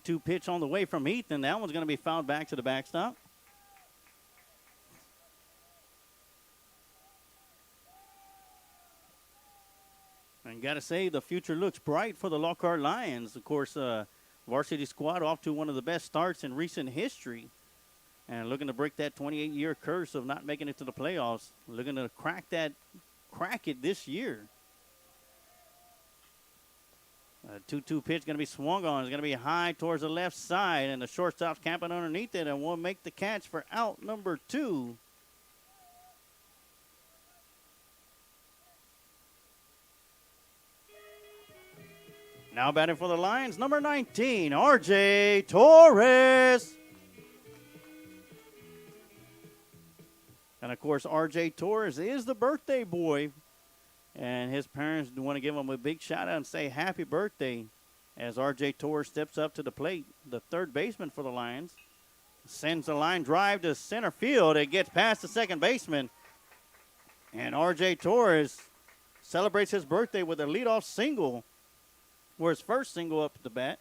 Two pitch on the way from Ethan. That one's going to be fouled back to the backstop. And got to say, the future looks bright for the Lockhart Lions. Of course, varsity squad off to one of the best starts in recent history. And looking to break that 28-year curse of not making it to the playoffs. Looking to crack it this year. 2-2 pitch going to be swung on. It's going to be high towards the left side. And the shortstop's camping underneath it and will make the catch for out number 2. Now batting for the Lions, number 19, R.J. Torres. And, of course, R.J. Torres is the birthday boy. And his parents want to give him a big shout-out and say happy birthday as R.J. Torres steps up to the plate, the third baseman for the Lions. sends a line drive to center field. It gets past the second baseman. And R.J. Torres celebrates his birthday with a leadoff single, or his first single up at the bat.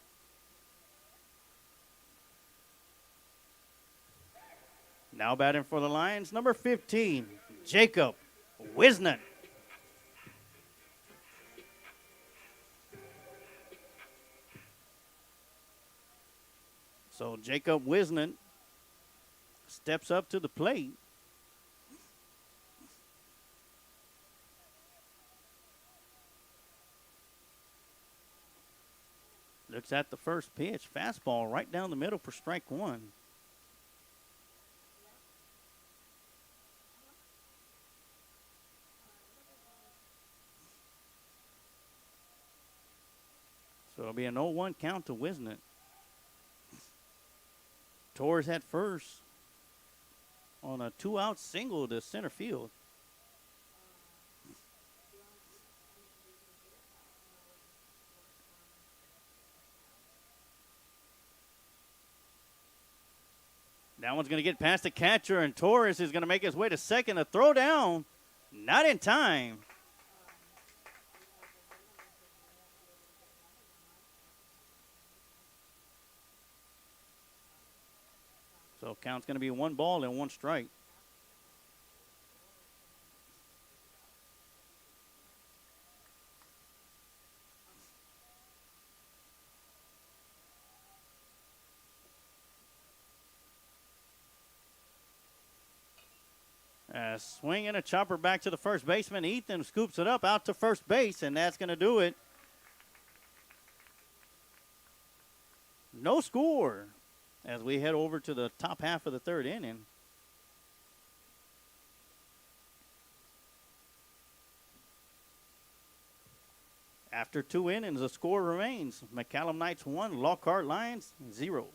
Now batting for the Lions, number 15, Jacob Wisnant. So Jacob Wisnant steps up to the plate. Looks at the first pitch. Fastball right down the middle for strike one. So it'll be an 0-1 count to Wisnant. Torres at first on a 2-out single to center field. That one's going to get past the catcher, and Torres is going to make his way to second. A throw down, not in time. So count's going to be 1 ball and 1 strike. Swing and a chopper back to the first baseman. Ethan scoops it up out to first base, and that's going to do it. No score as we head over to the top half of the third inning. After 2 innings, the score remains McCallum Knights 1, Lockhart Lions 0.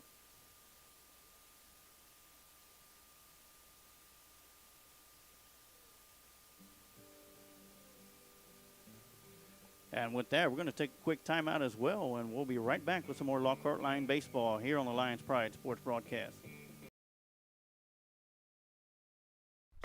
And with that, we're going to take a quick timeout as well, and we'll be right back with some more Lockhart Lion baseball here on the Lions Pride Sports Broadcast.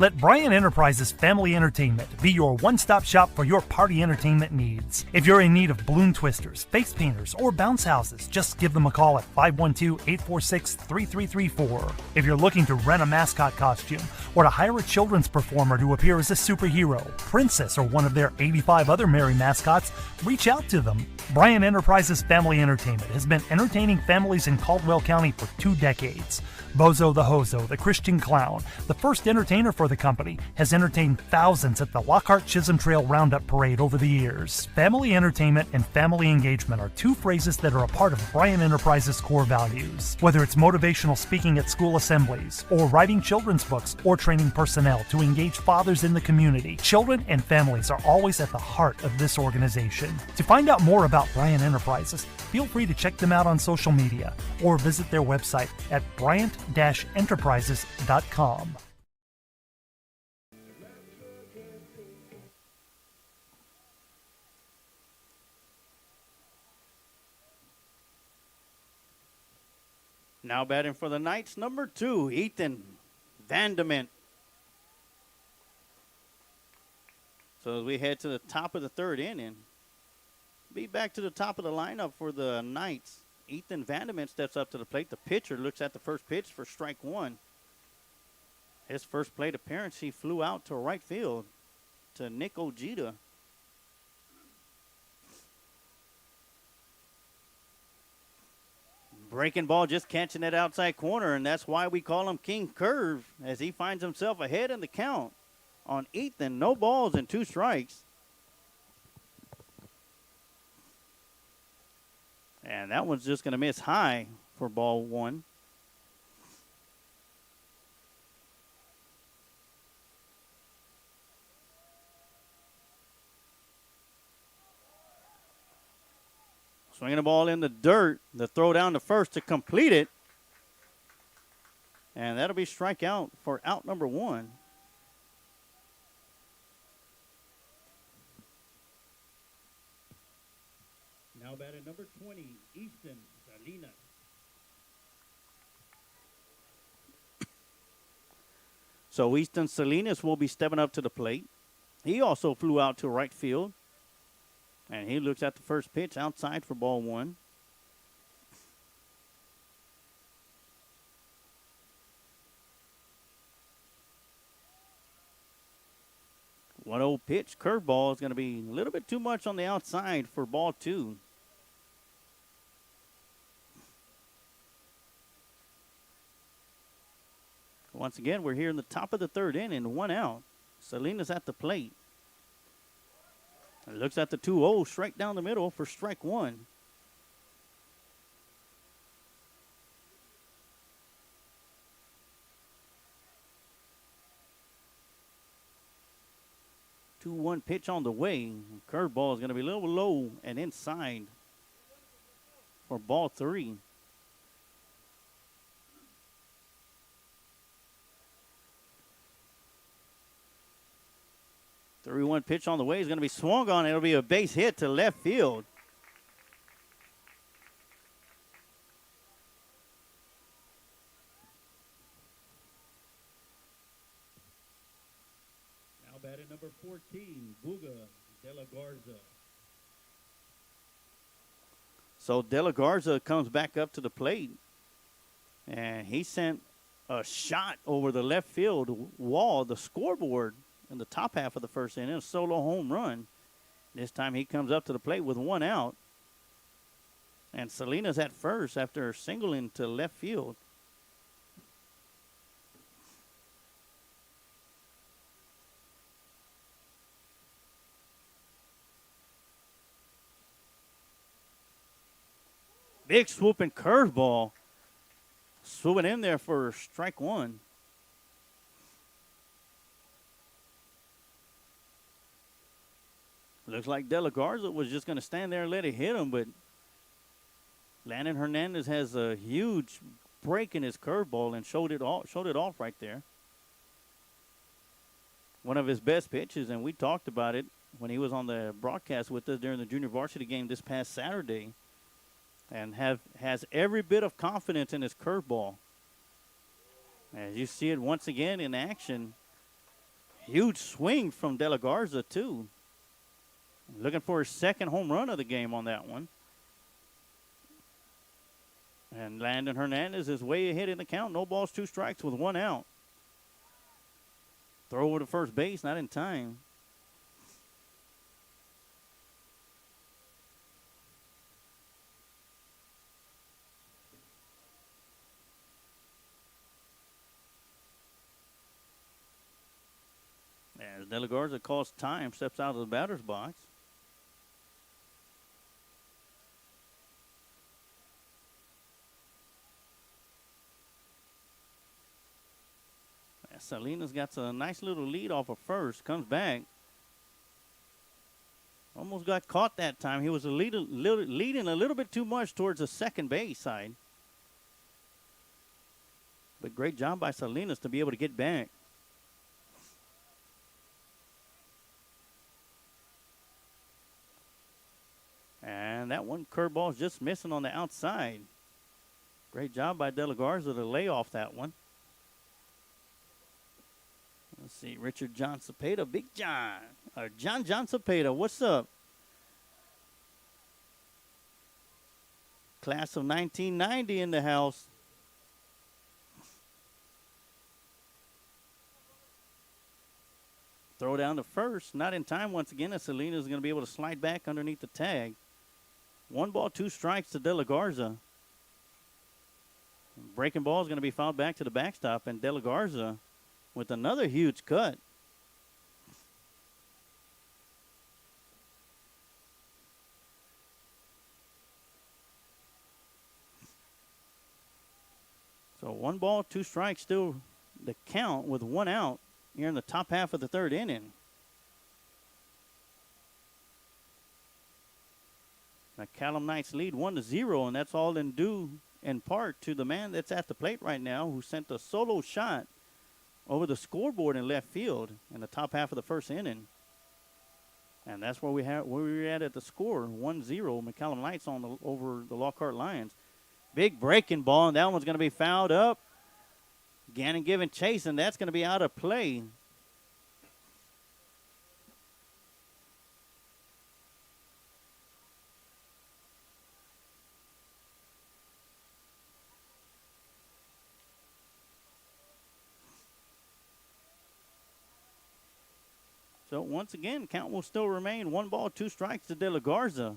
Let Bryan Enterprises Family Entertainment be your one-stop shop for your party entertainment needs. If you're in need of balloon twisters, face painters, or bounce houses, just give them a call at 512-846-3334. If you're looking to rent a mascot costume or to hire a children's performer to appear as a superhero, princess, or one of their 85 other merry mascots, reach out to them. Bryan Enterprises Family Entertainment has been entertaining families in Caldwell County for 2 decades. Bozo the Hozo, the Christian Clown, the first entertainer for the company, has entertained thousands at the Lockhart Chisholm Trail Roundup Parade over the years. Family entertainment and family engagement are 2 phrases that are a part of Bryan Enterprises' core values. Whether it's motivational speaking at school assemblies, or writing children's books, or training personnel to engage fathers in the community, children and families are always at the heart of this organization. To find out more about Bryan Enterprises, feel free to check them out on social media or visit their website at bryant-enterprises.com. Now batting for the Knights, number 2, Ethan Vandement. So as we head to the top of the third inning, be back to the top of the lineup for the Knights. Ethan Vandement steps up to the plate. The pitcher looks at the first pitch for strike 1. His first plate appearance, he flew out to right field to Nick Ojeda. Breaking ball, just catching that outside corner, and that's why we call him King Curve, as he finds himself ahead in the count on Ethan. No balls and 2 strikes. And that one's just going to miss high for ball 1. Swinging the ball in the dirt. The throw down to first to complete it. And that'll be strikeout for out number 1. Now batting number 20, Easton Salinas. So Easton Salinas will be stepping up to the plate. He also flew out to right field. And he looks at the first pitch outside for ball one. One old pitch, curveball is going to be a little bit too much on the outside for ball two. Once again, we're here in the top of the third inning, 1 out. Salinas at the plate. Looks at the 2-0 straight down the middle for strike one. Two 2-1 pitch on the way. Curveball is going to be a little low and inside for ball three. The 3-1 pitch on the way is going to be swung on. It'll be a base hit to left field. Now batting number 14, Buga de la Garza. So De La Garza comes back up to the plate, and he sent a shot over the left field wall, the scoreboard, in the top half of the first inning, a solo home run. This time he comes up to the plate with 1 out. And Salinas at first after singling to left field. Big swooping curveball. Swooping in there for strike one. Looks like De La Garza was just going to stand there and let it hit him, but Landon Hernandez has a huge break in his curveball and showed it off right there. One of his best pitches, and we talked about it when he was on the broadcast with us during the junior varsity game this past Saturday, and has every bit of confidence in his curveball. As you see it once again in action, huge swing from De La Garza too. Looking for his second home run of the game on that one. And Landon Hernandez is way ahead in the count. No balls, 2 strikes with 1 out. Throw over to first base, not in time. As De La Garza calls time, steps out of the batter's box. Salinas got a nice little lead off of first. Comes back. Almost got caught that time. He was leading a little bit too much towards the second base side. But great job by Salinas to be able to get back. And that one curveball is just missing on the outside. Great job by De La Garza to lay off that one. Let's see, Richard John Cepeda, Big John, or John Cepeda, what's up? Class of 1990 in the house. Throw down to first, not in time once again, as Salinas is going to be able to slide back underneath the tag. 1 ball, 2 strikes to De La Garza. Breaking ball is going to be fouled back to the backstop, and De La Garza with another huge cut. So 1 ball, 2 strikes, still the count with 1 out here in the top half of the third inning. McCallum Knights lead 1-0, and that's all due in part to the man that's at the plate right now who sent a solo shot over the scoreboard in left field in the top half of the first inning. And that's where we're at the score, 1-0, McCallum Knights over the Lockhart Lions. Big breaking ball, and that one's going to be fouled up. Gannon giving chase, and that's going to be out of play. So once again, count will still remain 1 ball, 2 strikes to De La Garza.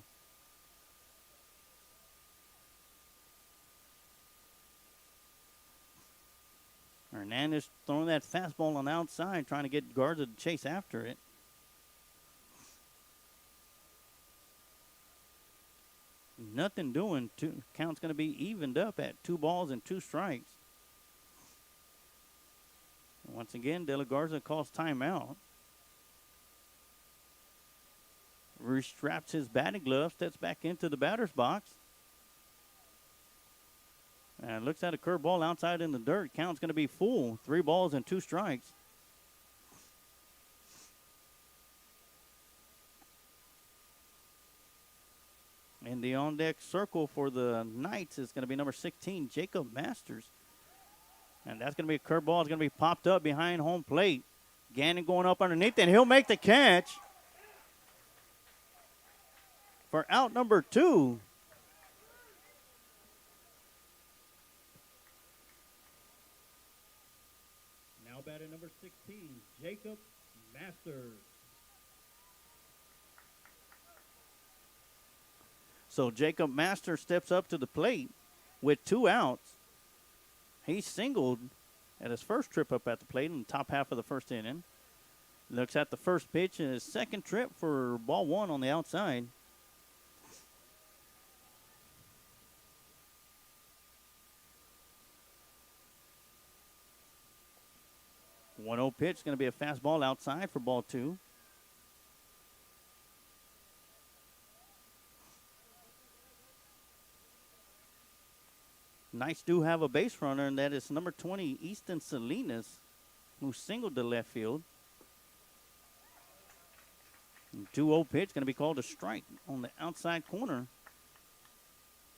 Hernandez throwing that fastball on the outside, trying to get Garza to chase after it. Nothing doing. Count's going to be evened up at 2 balls and 2 strikes. Once again, De La Garza calls timeout. Restraps his batting glove, steps back into the batter's box. And looks at a curveball outside in the dirt. Count's going to be full. 3 balls and 2 strikes. In the on-deck circle for the Knights is going to be number 16, Jacob Masters. And that's going to be a curveball. It's going to be popped up behind home plate. Gannon going up underneath, and he'll make the catch for out number 2. Now batting number 16, Jacob Masters. So Jacob Masters steps up to the plate with 2 outs. He singled at his first trip up at the plate in the top half of the first inning. Looks at the first pitch in his second trip for ball 1 on the outside. One 1-0 pitch, going to be a fastball outside for ball 2. Knights do have a base runner, and that is number 20, Easton Salinas, who singled to left field. 2-0 pitch, going to be called a strike on the outside corner.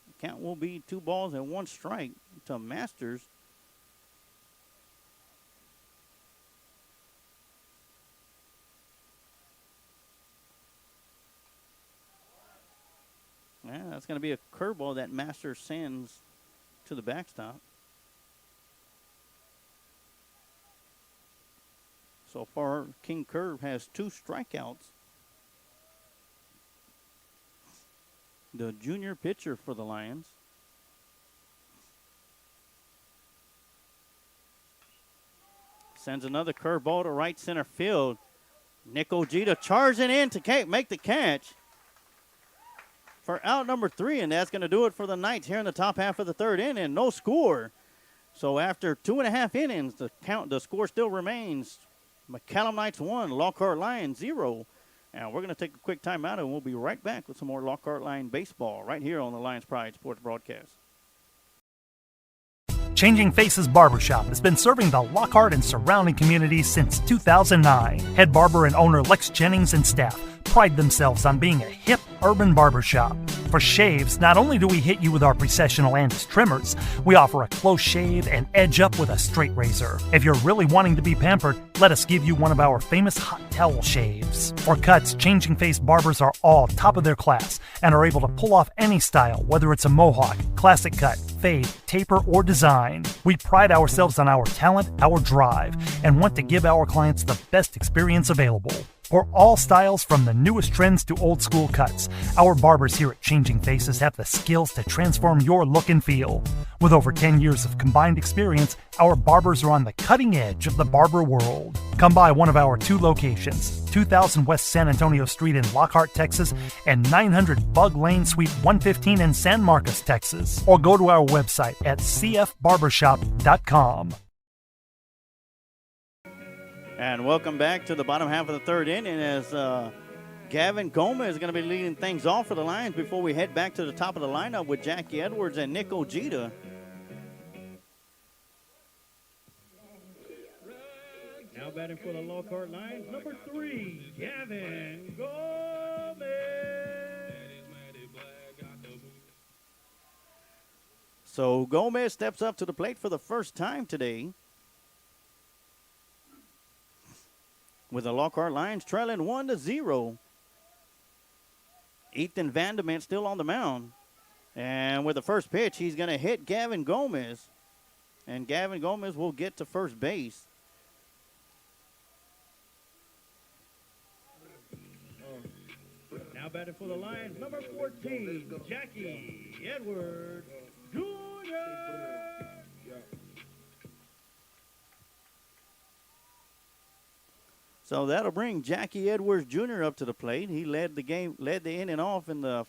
The count will be 2 balls and 1 strike to Masters. Yeah, that's going to be a curveball that Masters sends to the backstop. So far, King Curve has 2 strikeouts. The junior pitcher for the Lions. Sends another curveball to right center field. Nick Ojeda charging in to make the catch for out number 3, and that's going to do it for the Knights here in the top half of the 3rd inning. No score. So after 2.5 innings, the score still remains McCallum Knights 1, Lockhart Lions 0. And we're going to take a quick timeout, and we'll be right back with some more Lockhart Lion baseball right here on the Lions Pride Sports Broadcast. Changing Faces Barbershop has been serving the Lockhart and surrounding communities since 2009. Head barber and owner Lex Jennings and staff pride themselves on being a hip urban barbershop. For shaves, not only do we hit you with our Precessional Andis trimmers, we offer a close shave and edge up with a straight razor. If you're really wanting to be pampered, let us give you one of our famous hot towel shaves. For cuts, Changing Face barbers are all top of their class and are able to pull off any style, whether it's a mohawk, classic cut, fade, taper, or design. We pride ourselves on our talent, our drive, and want to give our clients the best experience available. For all styles from the newest trends to old school cuts, our barbers here at Changing Faces have the skills to transform your look and feel. With over 10 years of combined experience, our barbers are on the cutting edge of the barber world. Come by one of our 2 locations, 2000 West San Antonio Street in Lockhart, Texas, and 900 Bug Lane, Suite 115 in San Marcos, Texas. Or go to our website at cfbarbershop.com. And welcome back to the bottom half of the 3rd inning as Gavin Gomez is going to be leading things off for the Lions before we head back to the top of the lineup with Jackie Edwards and Nick Ojeda. Now batting for the Lockhart Lions, number 3, Gavin Gomez. So Gomez steps up to the plate for the first time today. with the Lockhart Lions trailing 1-0. Ethan Vanderment still on the mound. And with the first pitch, he's going to hit Gavin Gomez. And Gavin Gomez will get to first base. Now batting for the Lions, number 14, Jackie Edwards Jr. So that'll bring Jackie Edwards Jr. up to the plate. He led the inning off in the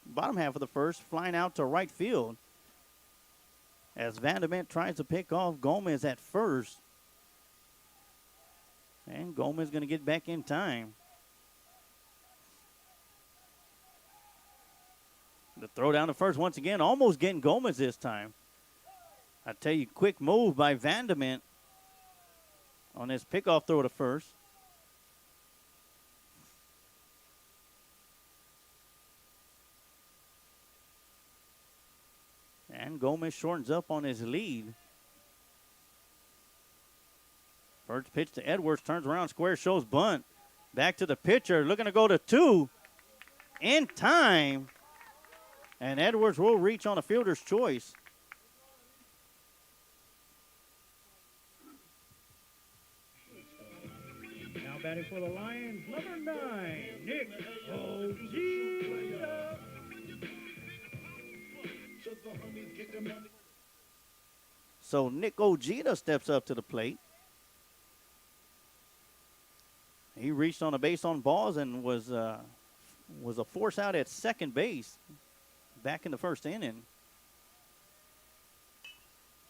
bottom half of the first, flying out to right field. As Vanderment tries to pick off Gomez at first. And Gomez going to get back in time. The throw down to first once again, almost getting Gomez this time. I tell you, quick move by Vanderment on his pickoff throw to first. And Gomez shortens up on his lead. First pitch to Edwards, turns around, square, shows bunt. Back to the pitcher, looking to go to 2. In time. And Edwards will reach on a fielder's choice. Now batting for the Lions, number 9, Nick Ojeda. So Nick Ojeda steps up to the plate. He reached on a base on balls and was a force out at second base back in the first inning.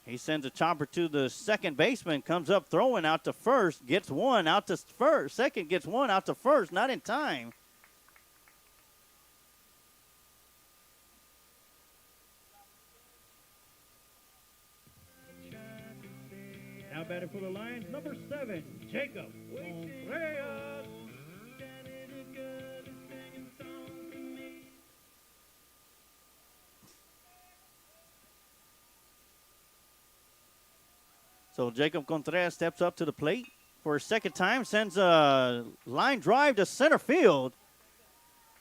He sends a chopper to the second baseman, comes up throwing out to first, gets one out to first, second gets one out to first, not in time. Now batting for the Lions, number 7, Jacob Contreras. So Jacob Contreras steps up to the plate for a second time, sends a line drive to center field.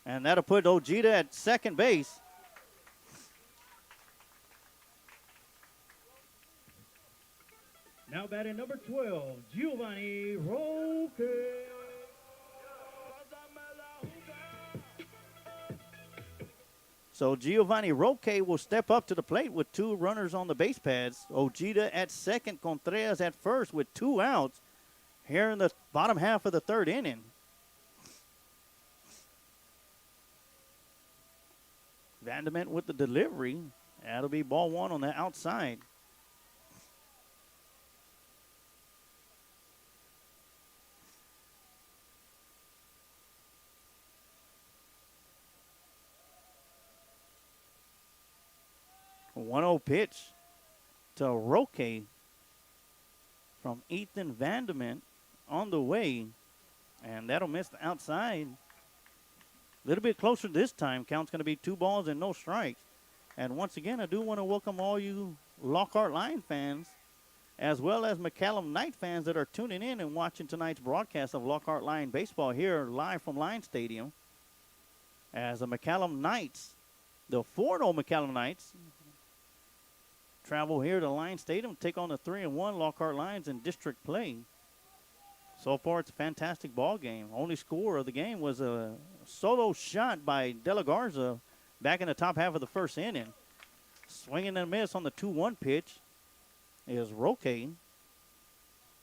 And that'll put Ojeda at second base. Now batting number 12, Giovanni Roque. So Giovanni Roque will step up to the plate with 2 runners on the base pads. Ojeda at second, Contreras at first with 2 outs here in the bottom half of the third inning. Vanderment with the delivery. That'll be ball 1 on the outside. A 1-0 pitch to Roque from Ethan Vanderment on the way. And that'll miss the outside. A little bit closer this time. Count's going to be 2 balls and no strikes. And once again, I do want to welcome all you Lockhart Lion fans, as well as McCallum Knight fans that are tuning in and watching tonight's broadcast of Lockhart Lion Baseball here live from Lion Stadium. As the McCallum Knights, the 4-0 McCallum Knights, travel here to Lion Stadium to take on the 3-1 Lockhart Lions in district play. So far, it's a fantastic ball game. Only score of the game was a solo shot by De La Garza back in the top half of the first inning. Swinging and a miss on the 2-1 pitch is Roque.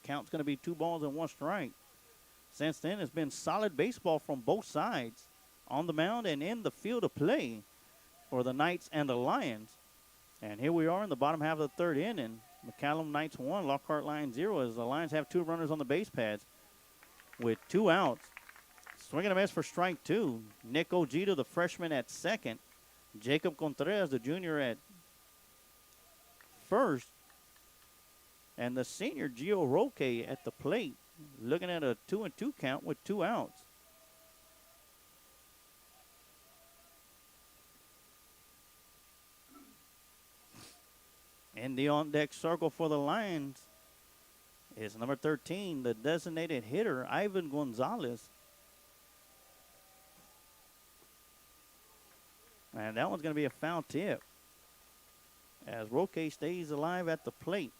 Count's going to be 2 balls and 1 strike. Since then, it's been solid baseball from both sides on the mound and in the field of play for the Knights and the Lions. And here we are in the bottom half of the third inning. McCallum Knights 1, Lockhart Lions 0, as the Lions have 2 runners on the base pads with 2 outs. Swinging a miss for strike 2. Nick Ojeda, the freshman, at second. Jacob Contreras, the junior, at first. And the senior, Gio Roque, at the plate, looking at a 2-2 count with 2 outs. In the on-deck circle for the Lions is number 13, the designated hitter, Ivan Gonzalez. And that one's going to be a foul tip as Roque stays alive at the plate.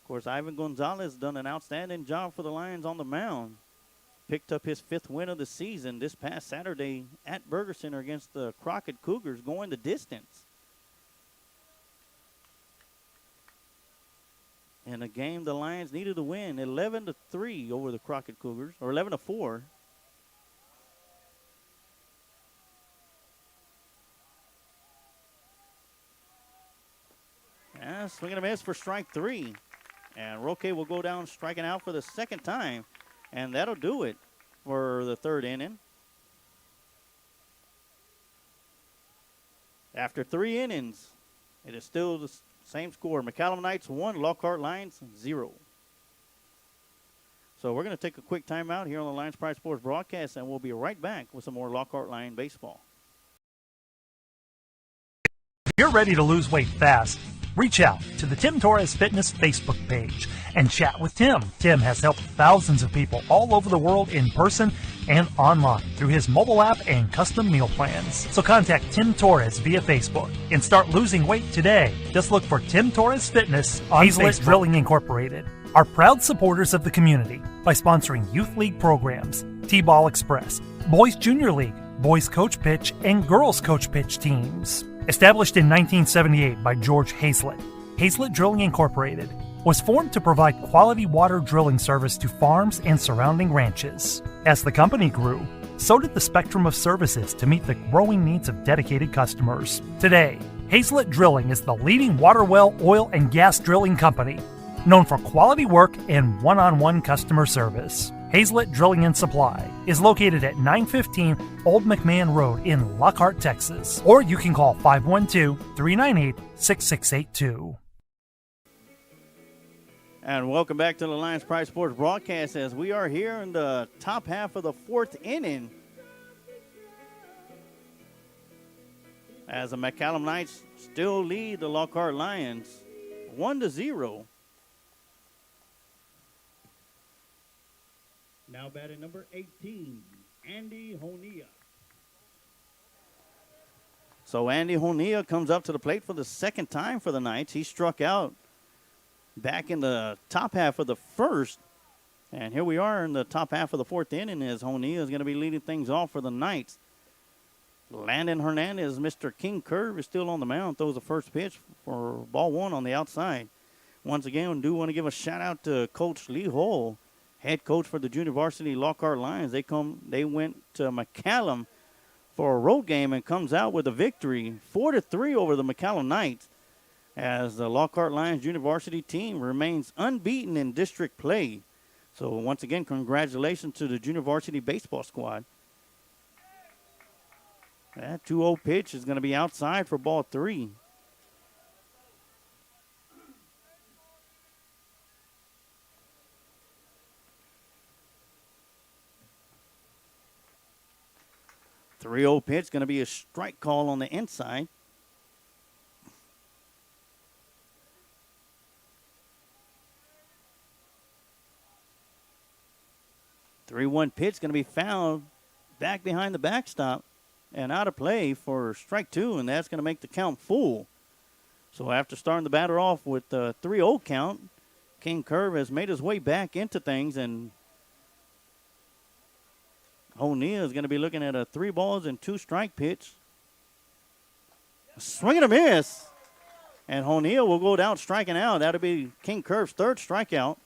Of course, Ivan Gonzalez done an outstanding job for the Lions on the mound. Picked up his 5th win of the season this past Saturday at Burger Center against the Crockett Cougars, going the distance. In a game the Lions needed to win 11-3 over the Crockett Cougars, or 11-4. Swing and a miss for strike 3. And Roque will go down striking out for the 2nd time. And that'll do it for the 3rd inning. After 3 innings, it is still the same score. McCallum Knights 1, Lockhart Lions 0. So we're going to take a quick timeout here on the Lions Pride Sports broadcast, and we'll be right back with some more Lockhart Lion baseball. If you're ready to lose weight fast, reach out to the Tim Torres Fitness Facebook page and chat with Tim. Tim has helped thousands of people all over the world in person and online through his mobile app and custom meal plans. So contact Tim Torres via Facebook and start losing weight today. Just look for Tim Torres Fitness on Hazlet Facebook. Drilling Incorporated are proud supporters of the community by sponsoring youth league programs, T-Ball Express, Boys Junior League, Boys Coach Pitch, and Girls Coach Pitch teams. Established in 1978 by George Hazlet, Hazlet Drilling Incorporated was formed to provide quality water drilling service to farms and surrounding ranches. As the company grew, so did the spectrum of services to meet the growing needs of dedicated customers. Today, Hazlet Drilling is the leading water well, oil, and gas drilling company, known for quality work and one-on-one customer service. Hazlet Drilling and Supply is located at 915 Old McMahon Road in Lockhart, Texas. Or you can call 512-398-6682. And welcome back to the Lions Pride Sports broadcast as we are here in the top half of the 4th inning. As the McCallum Knights still lead the Lockhart Lions 1-0. Now batting number 18, Andy Honea. So Andy Honea comes up to the plate for the 2nd time for the Knights. He struck out back in the top half of the 1st. And here we are in the top half of the 4th inning as Honea is going to be leading things off for the Knights. Landon Hernandez, Mr. King Curve, is still on the mound. Throws the first pitch for ball 1 on the outside. Once again, I do want to give a shout out to Coach Lee Hull, head coach for the junior varsity Lockhart Lions. They went to McCallum for a road game and comes out with a victory, 4-3 over the McCallum Knights, as the Lockhart Lions junior varsity team remains unbeaten in district play. So once again, congratulations to the junior varsity baseball squad. That 2-0 pitch is going to be outside for ball 3. The 3-0 pitch going to be a strike call on the inside. The 3-1 pitch going to be fouled back behind the backstop and out of play for strike 2, and that's going to make the count full. So after starting the batter off with the 3-0 count, King Curve has made his way back into things, and Honea is going to be looking at a 3-2 pitch. Swing and a miss. And Honea will go down striking out. That'll be King Curve's 3rd strikeout.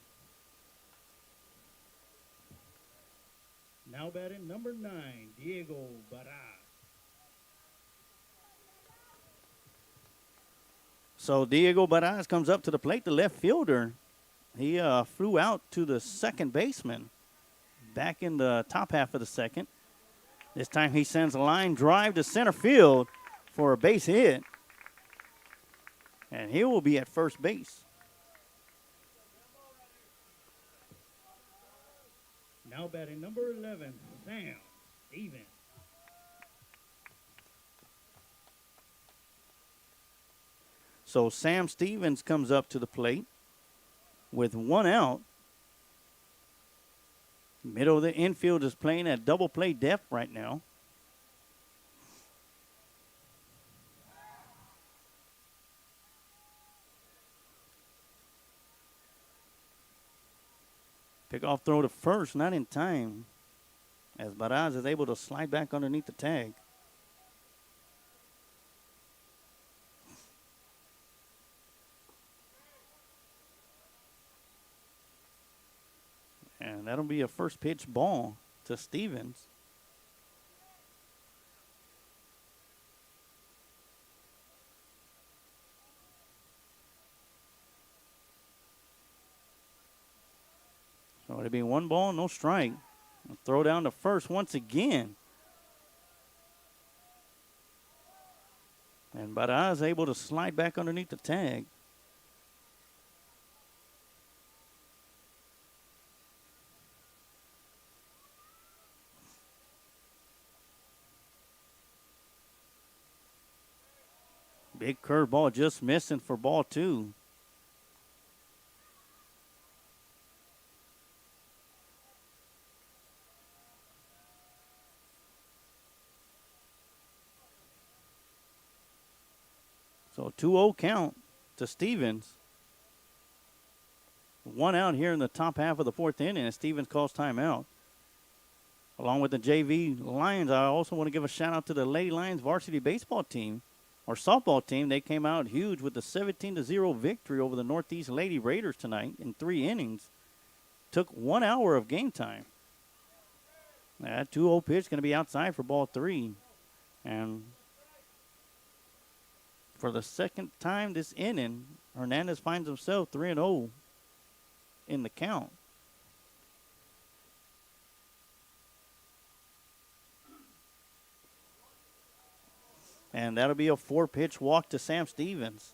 Now batting number 9, Diego Barras. So Diego Barras comes up to the plate, the left fielder. He flew out to the second baseman back in the top half of the 2nd. This time he sends a line drive to center field for a base hit. And he will be at first base. Now batting number 11, Sam Stevens. So Sam Stevens comes up to the plate. with one out. Middle of the infield is playing at double play depth right now. Pickoff throw to first, not in time, as Baraz is able to slide back underneath the tag. And that'll be a first pitch ball to Stevens. So it'll be one ball, no strike. Throw down to first once again. And Baraz able to slide back underneath the tag. Big curveball just missing for ball two. So 2-0 count to Stevens. One out here in the top half of the fourth inning, and Stevens calls timeout. Along with the JV Lions, I also want to give a shout out to the Lady Lions varsity baseball team, or softball team. They came out huge with the 17-0 victory over the Northeast Lady Raiders tonight in 3 innings. Took 1 hour of game time. That 2-0 pitch going to be outside for ball 3. And for the second time this inning, Hernandez finds himself 3-0 in the count. And that'll be a 4-pitch walk to Sam Stevens.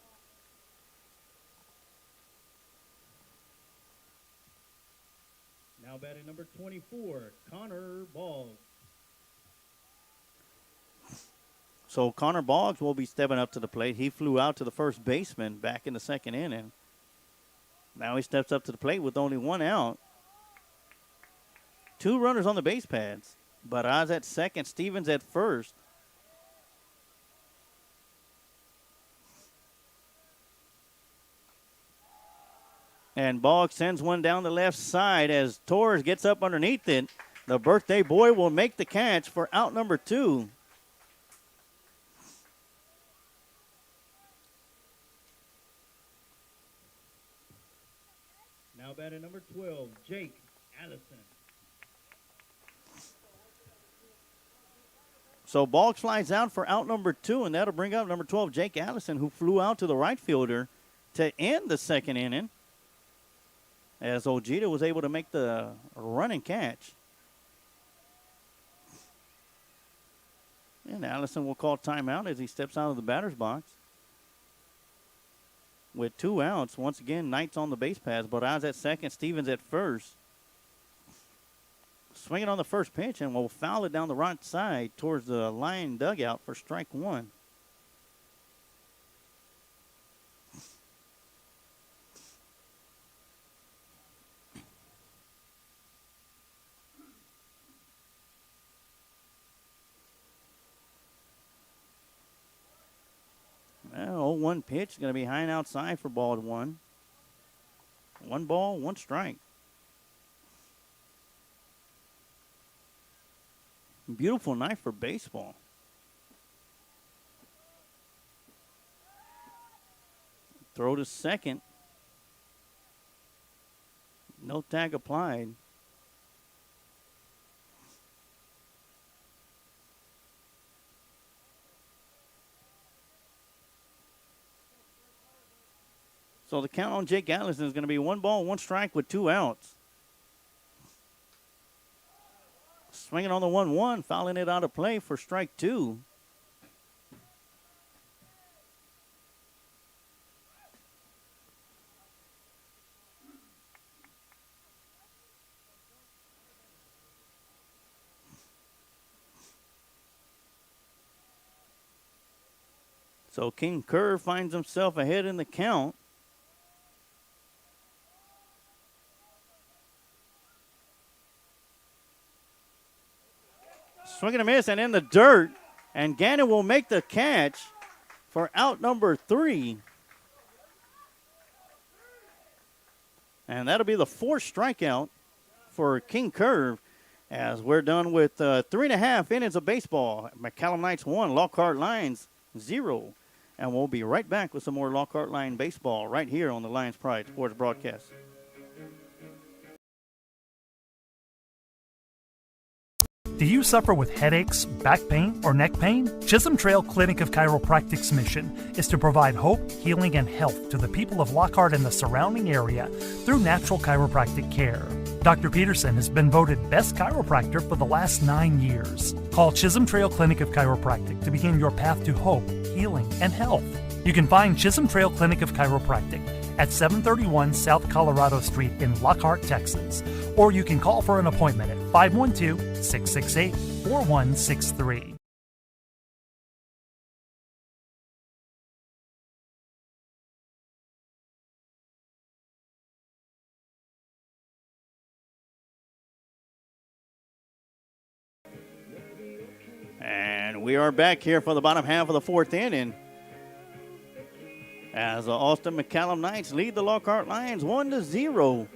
Now batting number 24, Connor Boggs. So Connor Boggs will be stepping up to the plate. He flew out to the first baseman back in the second inning. Now he steps up to the plate with only 1 out. 2 runners on the base pads. Baraz at second, Stevens at first. And Boggs sends one down the left side as Torres gets up underneath it. The birthday boy will make the catch for out number 2. Now batting number 12, Jake Allison. So Boggs flies out for out number 2, and that'll bring up number 12, Jake Allison, who flew out to the right fielder to end the second inning, as Ojeda was able to make the running catch. And Allison will call timeout as he steps out of the batter's box. With 2 outs, once again, Knights on the base paths. Baraz at second, Stevens at first. Swinging on the first pitch, and will foul it down the right side towards the line dugout for strike 1. Well, 0-1 pitch. Going to be high and outside for ball 1. 1 ball, 1 strike. Beautiful night for baseball. Throw to second. No tag applied. So the count on Jake Allison is going to be 1 ball, 1 strike with 2 outs. Swinging on the 1-1, fouling it out of play for strike 2. So King Kerr finds himself ahead in the count. Swing and a miss and in the dirt. And Gannon will make the catch for out number 3. And that'll be the 4th strikeout for King Curve as we're done with 3.5 innings of baseball. McCallum Knights 1, Lockhart Lions 0. And we'll be right back with some more Lockhart Lion baseball right here on the Lions Pride Sports Broadcast. Do you suffer with headaches, back pain, or neck pain? Chisholm Trail Clinic of Chiropractic's mission is to provide hope, healing, and health to the people of Lockhart and the surrounding area through natural chiropractic care. Dr. Peterson has been voted Best Chiropractor for the last 9 years. Call Chisholm Trail Clinic of Chiropractic to begin your path to hope, healing, and health. You can find Chisholm Trail Clinic of Chiropractic at 731 South Colorado Street in Lockhart, Texas. Or you can call for an appointment at 512-668-4163. And we are back here for the bottom half of the 4th inning as the Austin McCallum Knights lead the Lockhart Lions 1-0.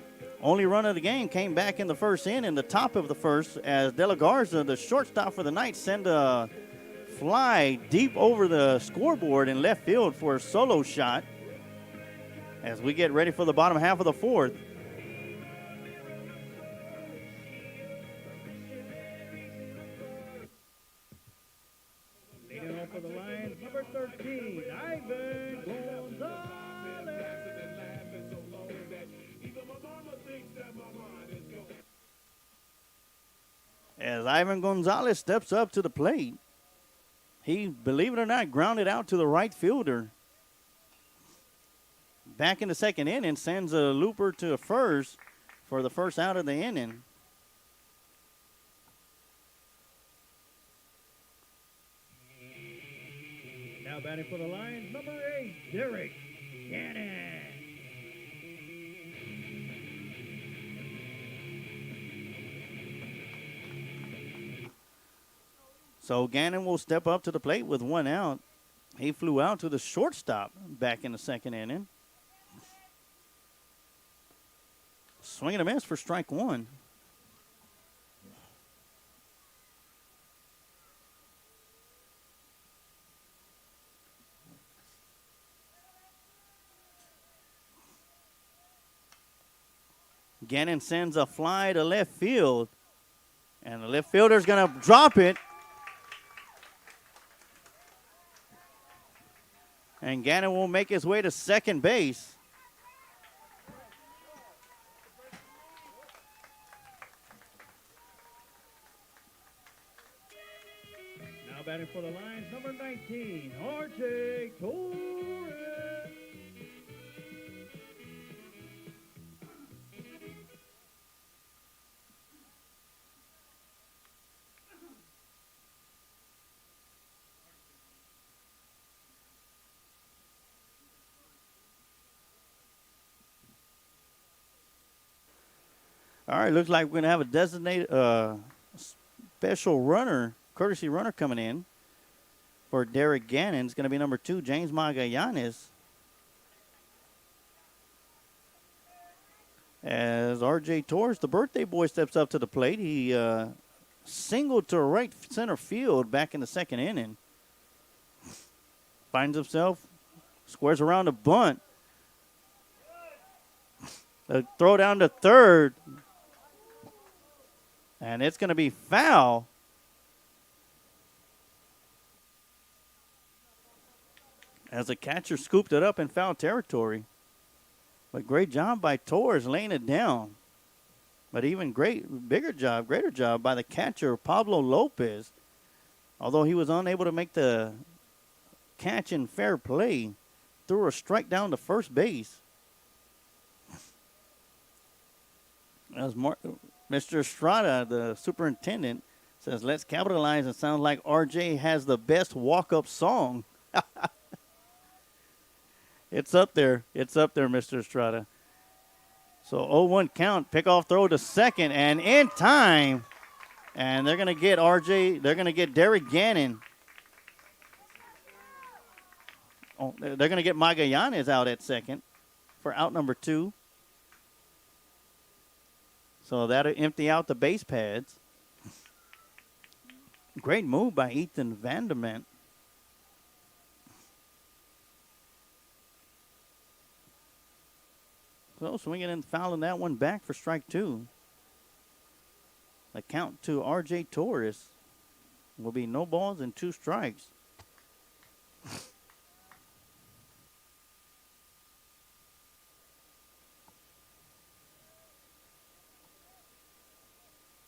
Only run of the game came back in the first inning, the top of the first, as De La Garza, the shortstop for the Knights, sent a fly deep over the scoreboard in left field for a solo shot as we get ready for the bottom half of the 4th. Leading off for the Lions, number 13, Ivan Gonzalez. As Ivan Gonzalez steps up to the plate, he, believe it or not, grounded out to the right fielder. Back in the second inning, sends a looper to first for the first out of the inning. Now batting for the Lions, number 8, Derek Gannon. So Gannon will step up to the plate with 1 out. He flew out to the shortstop back in the second inning. Swing and a miss for strike 1. Gannon sends a fly to left field, and the left fielder's going to drop it. And Gannon will make his way to second base. Now batting for the Lions, number 19, R.J. Torres. All right, looks like we're going to have a designated special runner, courtesy runner coming in for Derek Gannon. It's going to be number 2, James Magallanes. As R.J. Torres, the birthday boy, steps up to the plate. He singled to right center field back in the second inning. Finds himself, squares around a bunt. A throw down to third. And it's going to be foul. As the catcher scooped it up in foul territory. But great job by Torres laying it down. But even greater job by the catcher, Pablo Lopez. Although he was unable to make the catch in fair play, threw a strike down to first base. As Mr. Estrada, the superintendent, says, let's capitalize. It sounds like RJ has the best walk-up song. It's up there. It's up there, Mr. Estrada. So 0-1 count, pickoff throw to second, and in time, And they're going to get they're going to get Derek Gannon. Oh, they're going to get Magallanes out at second for out number 2. So that'll empty out the base pads. Great move by Ethan Vanderment. So swinging and fouling that one back for strike 2. The count to R.J. Torres will be no balls and 2 strikes.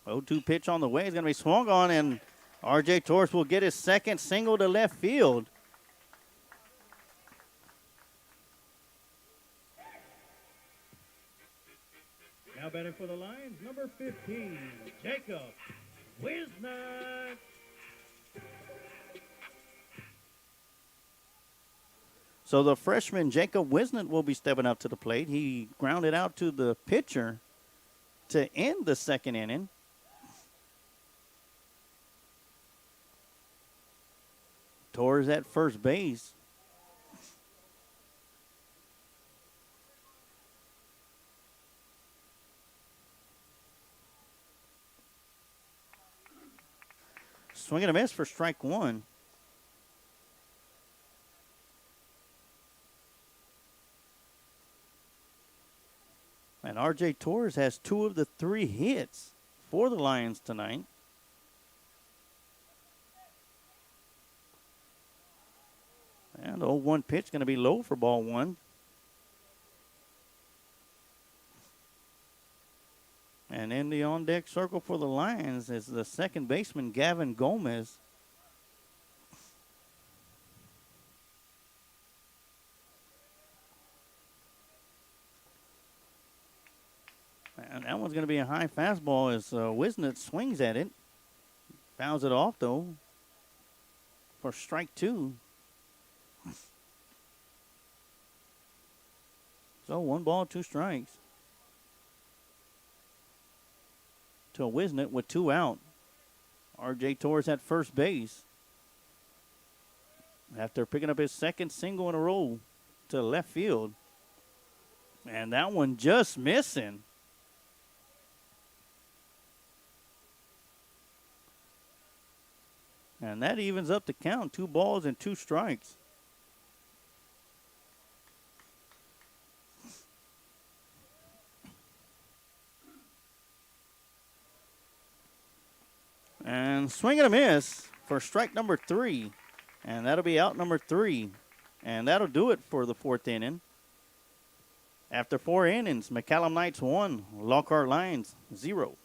0-2 pitch on the way is going to be swung on, and R.J. Torres will get his second single to left field. Now batting for the Lions, number 15, Jacob Wisnut. So the freshman Jacob Wisnut will be stepping up to the plate. He grounded out to the pitcher to end the second inning. Torres at first base. Swing and a miss for strike 1. And R.J. Torres has 2 of the 3 hits for the Lions tonight. And the 0-1 pitch going to be low for ball 1. And in the on-deck circle for the Lions is the second baseman, Gavin Gomez. And that one's going to be a high fastball as Wisnut swings at it. Fouls it off, though, for strike 2. So 1 ball, 2 strikes. To Wisnut with 2 out. R.J. Torres at first base. After picking up his second single in a row to left field. And that one just missing. And that evens up the count. 2 balls and 2 strikes. And swing and a miss for strike number 3. And that'll be out number 3. And that'll do it for the 4th inning. After 4 innings, McCallum Knights 1, Lockhart Lions 0.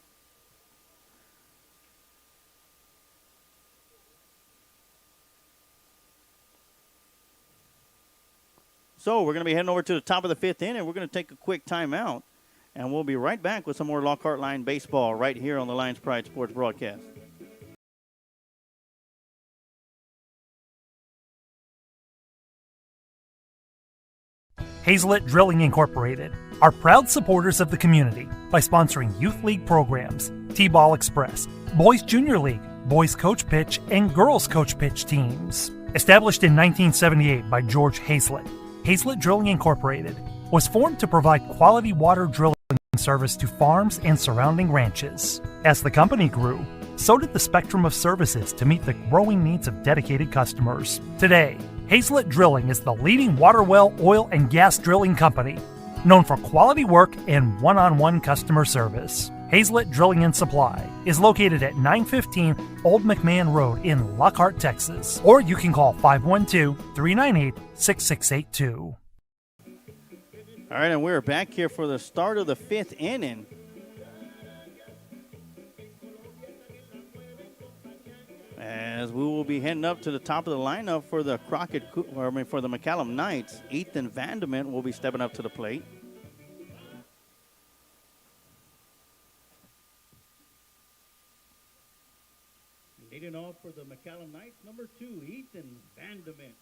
So we're going to be heading over to the top of the 5th inning. We're going to take a quick timeout. And we'll be right back with some more Lockhart Line baseball right here on the Lions Pride Sports broadcast. Hazelet Drilling Incorporated are proud supporters of the community by sponsoring Youth League programs, T-Ball Express, Boys Junior League, Boys Coach Pitch, and Girls Coach Pitch teams. Established in 1978 by George Hazelet, Hazelet Drilling Incorporated was formed to provide quality water drilling service to farms and surrounding ranches. As the company grew, so did the spectrum of services to meet the growing needs of dedicated customers. Today, Hazelet Drilling is the leading water well, oil, and gas drilling company, known for quality work and one-on-one customer service. Hazelet Drilling and Supply is located at 915 Old McMahon Road in Lockhart, Texas, or you can call 512-398-6682. All right, and we're back here for the start of the 5th inning. As we will be heading up to the top of the lineup for the for the McCallum Knights, Ethan Vanderment will be stepping up to the plate. Leading off for the McCallum Knights, number 2, Ethan Vanderment.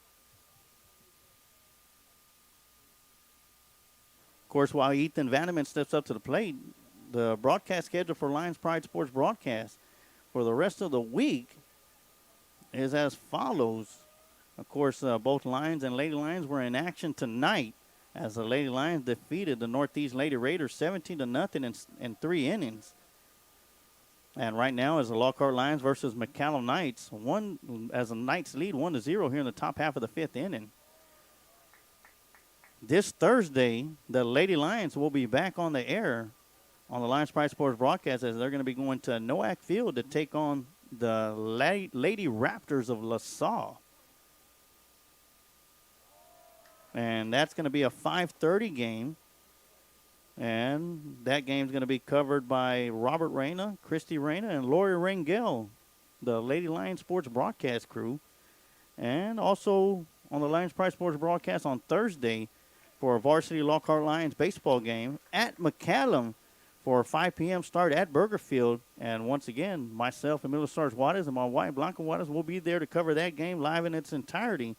Of course, while Ethan Vanderment steps up to the plate, the broadcast schedule for Lions Pride Sports broadcast for the rest of the week is as follows. Of course, both Lions and Lady Lions were in action tonight as the Lady Lions defeated the Northeast Lady Raiders 17-0 in 3 innings. And right now is the Lockhart Lions versus McCallum Knights. As the Knights lead 1-0 here in the top half of the 5th inning. This Thursday, the Lady Lions will be back on the air on the Lions Pride Sports broadcast as they're going to be going to Nowak Field to take on the Lady Raptors of LaSalle. And that's going to be a 5:30 game. And that game's going to be covered by Robert Reyna, Christy Reyna, and Lori Rangel, the Lady Lions Sports broadcast crew. And also on the Lions Pride Sports broadcast on Thursday for a varsity Lockhart Lions baseball game at McCallum for a 5 p.m. start at Burger Field. And once again, myself and Miller Sarge Juarez and my wife Blanca Juarez will be there to cover that game live in its entirety.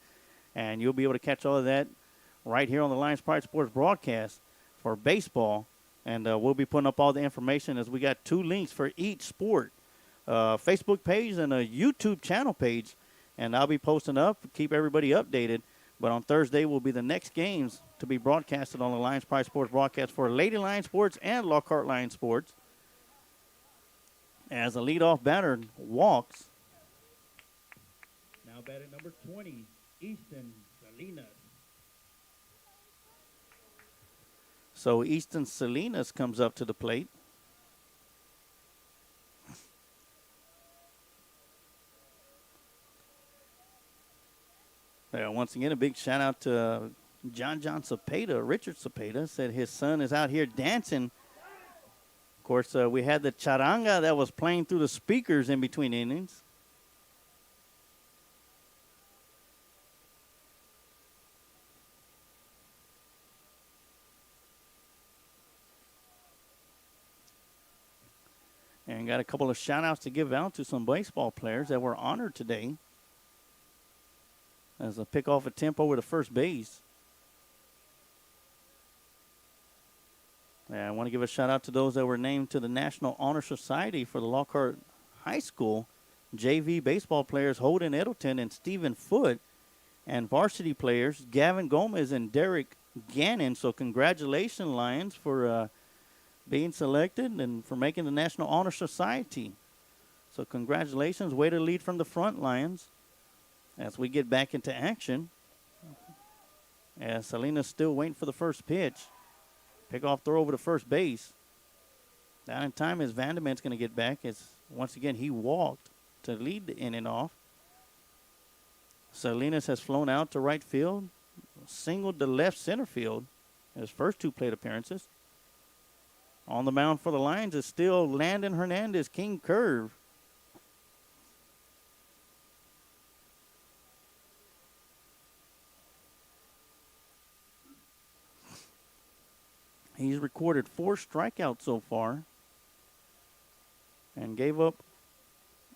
And you'll be able to catch all of that right here on the Lions Pride Sports broadcast for baseball, and we'll be putting up all the information as we got 2 links for each sport, Facebook page and a YouTube channel page, and I'll be posting up, keep everybody updated. But on Thursday will be the next games to be broadcasted on the Lions Pride Sports broadcast for Lady Lions Sports and Lockhart Lions Sports. As the leadoff batter walks. Now batting number 20, Easton Salinas. So Easton Salinas comes up to the plate. Once again, a big shout out to John Cepeda. Richard Cepeda said his son is out here dancing. Of course, we had the charanga that was playing through the speakers in between innings. And got a couple of shout-outs to give out to some baseball players that were honored today as a pick-off attempt over to first base. And I want to give a shout-out to those that were named to the National Honor Society for the Lockhart High School. JV baseball players Holden Edelton and Stephen Foote, and varsity players Gavin Gomez and Derek Gannon. So congratulations, Lions, for being selected and for making the National Honor Society. So congratulations. Way to lead from the front, Lions, as we get back into action. As Salinas still waiting for the first pitch. Pick-off throw over to first base. Down in time as Vanderman's going to get back. As once again, he walked to lead the inning off. Salinas has flown out to right field. Singled to left center field in his first 2 plate appearances. On the mound for the Lions is still Landon Hernandez, King Curve. He's recorded 4 strikeouts so far and gave up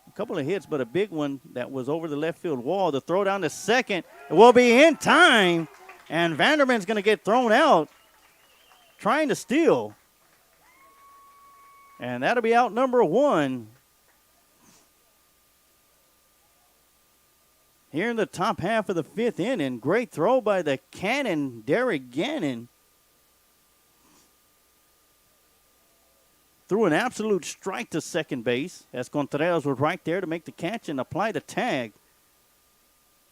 a couple of hits, but a big one that was over the left field wall. The throw down to second will be in time, and Vanderman's going to get thrown out trying to steal. And that'll be out number 1. Here in the top half of the 5th inning, great throw by the cannon, Derek Gannon. Threw an absolute strike to second base as Contreras was right there to make the catch and apply the tag.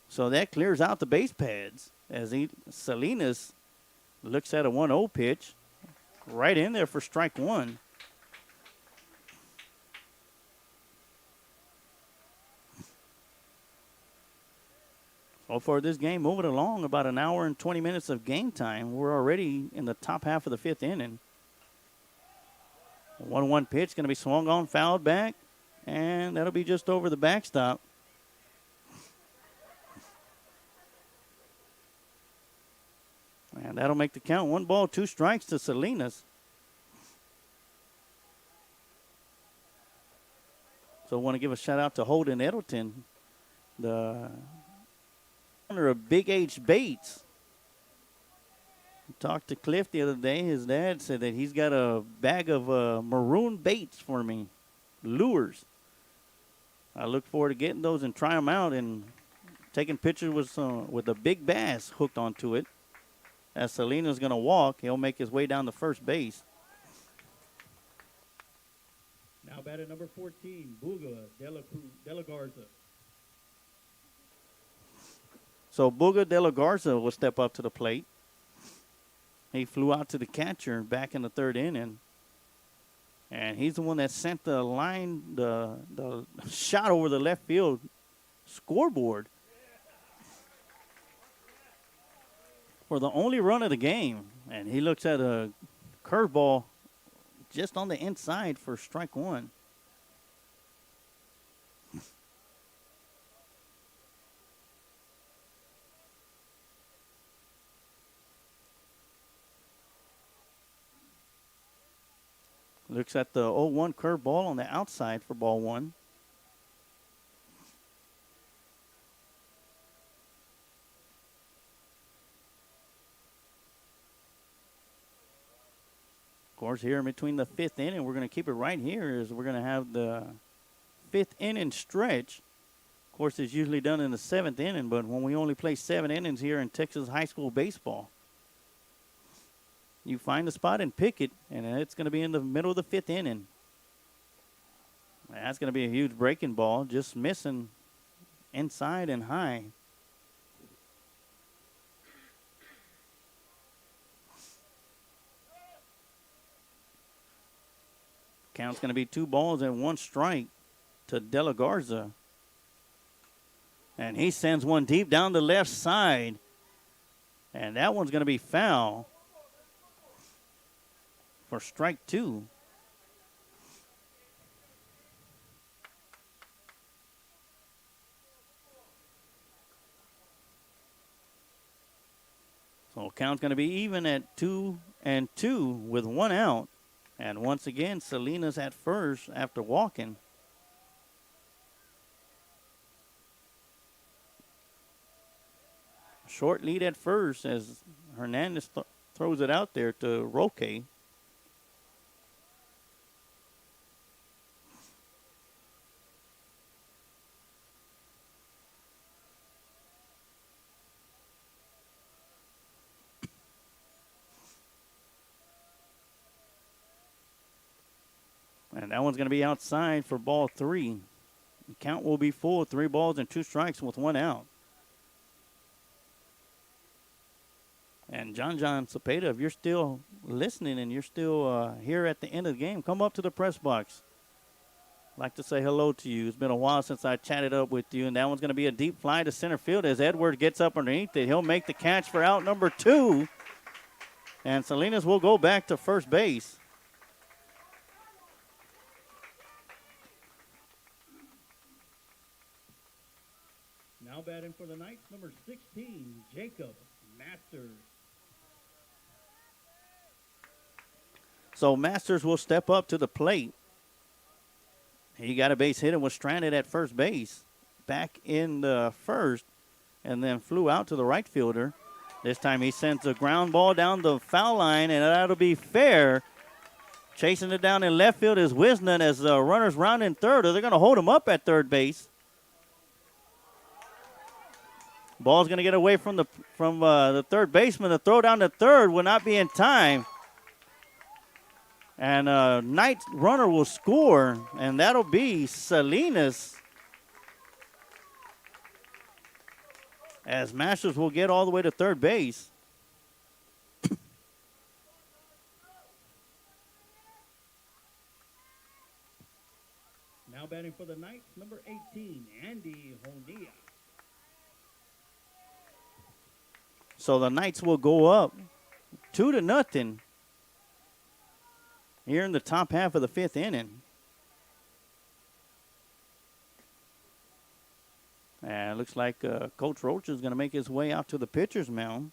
So that clears out the base pads as Salinas looks at a 1-0 pitch. Right in there for strike 1. So far this game moving along, about an hour and 20 minutes of game time. We're already in the top half of the 5th inning. 1-1 pitch going to be swung on, fouled back, and that'll be just over the backstop. And that'll make the count. 1 ball, 2 strikes to Salinas. So I want to give a shout out to Holden Edelton, the owner of Big H Baits. Talked to Cliff the other day. His dad said that he's got a bag of maroon baits for me, lures. I look forward to getting those and try them out and taking pictures with a big bass hooked onto it. As Salinas going to walk, he'll make his way down to first base. Now batting number 14, Buga de la Garza. So Buga de la Garza will step up to the plate. He flew out to the catcher back in the third inning. And he's the one that sent the shot over the left field scoreboard for the only run of the game. And he looks at a curveball just on the inside for strike one. Looks at the 0-1 curveball on the outside for ball one. Of course, here in between the fifth inning, we're going to keep it right here, is we're going to have the fifth inning stretch. Of course, it's usually done in the seventh inning, but when we only play 7 innings here in Texas high school baseball, you find the spot and pick it, and it's going to be in the middle of the fifth inning. That's going to be a huge breaking ball, just missing inside and high. Count's going to be 2 balls and 1 strike to De La Garza. And he sends one deep down the left side. And that one's going to be foul for strike 2. So count's going to be even at 2-2 with 1 out. And once again, Salinas at first after walking. Short lead at first as Hernandez throws it out there to Roque. And that one's going to be outside for ball 3. The count will be full, 3 balls and 2 strikes with 1 out. And John Cepeda, if you're still listening and you're still here at the end of the game, come up to the press box. I'd like to say hello to you. It's been a while since I chatted up with you. And that one's going to be a deep fly to center field as Edward gets up underneath it. He'll make the catch for out number 2. And Salinas will go back to first base. Now batting for the Knights, number 16, Jacob Masters. So Masters will step up to the plate. He got a base hit and was stranded at first base. Back in the first and then flew out to the right fielder. This time he sends a ground ball down the foul line, and that'll be fair. Chasing it down in left field is Wisnan as the runners round in third. They're going to hold him up at third base. Ball's going to get away from the third baseman. The throw down to third will not be in time. And Knights runner will score, and that'll be Salinas. As Masters will get all the way to third base. Now batting for the Knights, number 18, Andy Hondia. So the Knights will go up 2-0 here in the top half of the 5th inning. And it looks like Coach Roach is going to make his way out to the pitcher's mound.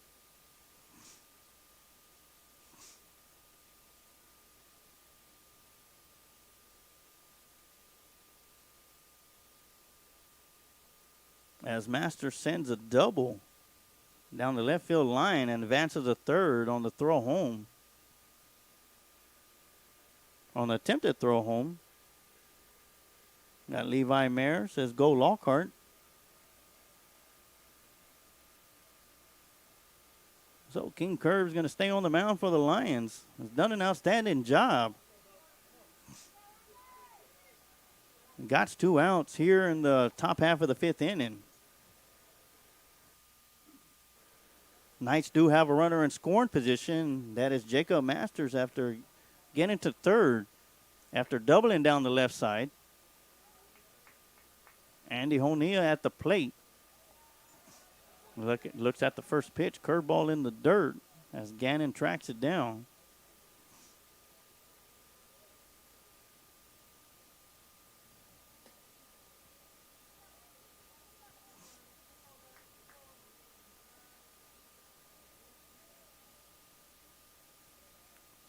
As Masters sends a double down the left field line and advances a third on the throw home. On the attempted throw home. Got Levi Mayer says go Lockhart. So King Curve's going to stay on the mound for the Lions. Has done an outstanding job. Got 2 outs here in the top half of the 5th inning. Knights do have a runner in scoring position. That is Jacob Masters after getting to third after doubling down the left side. Andy Honea at the plate. Looks at the first pitch. Curveball in the dirt as Gannon tracks it down.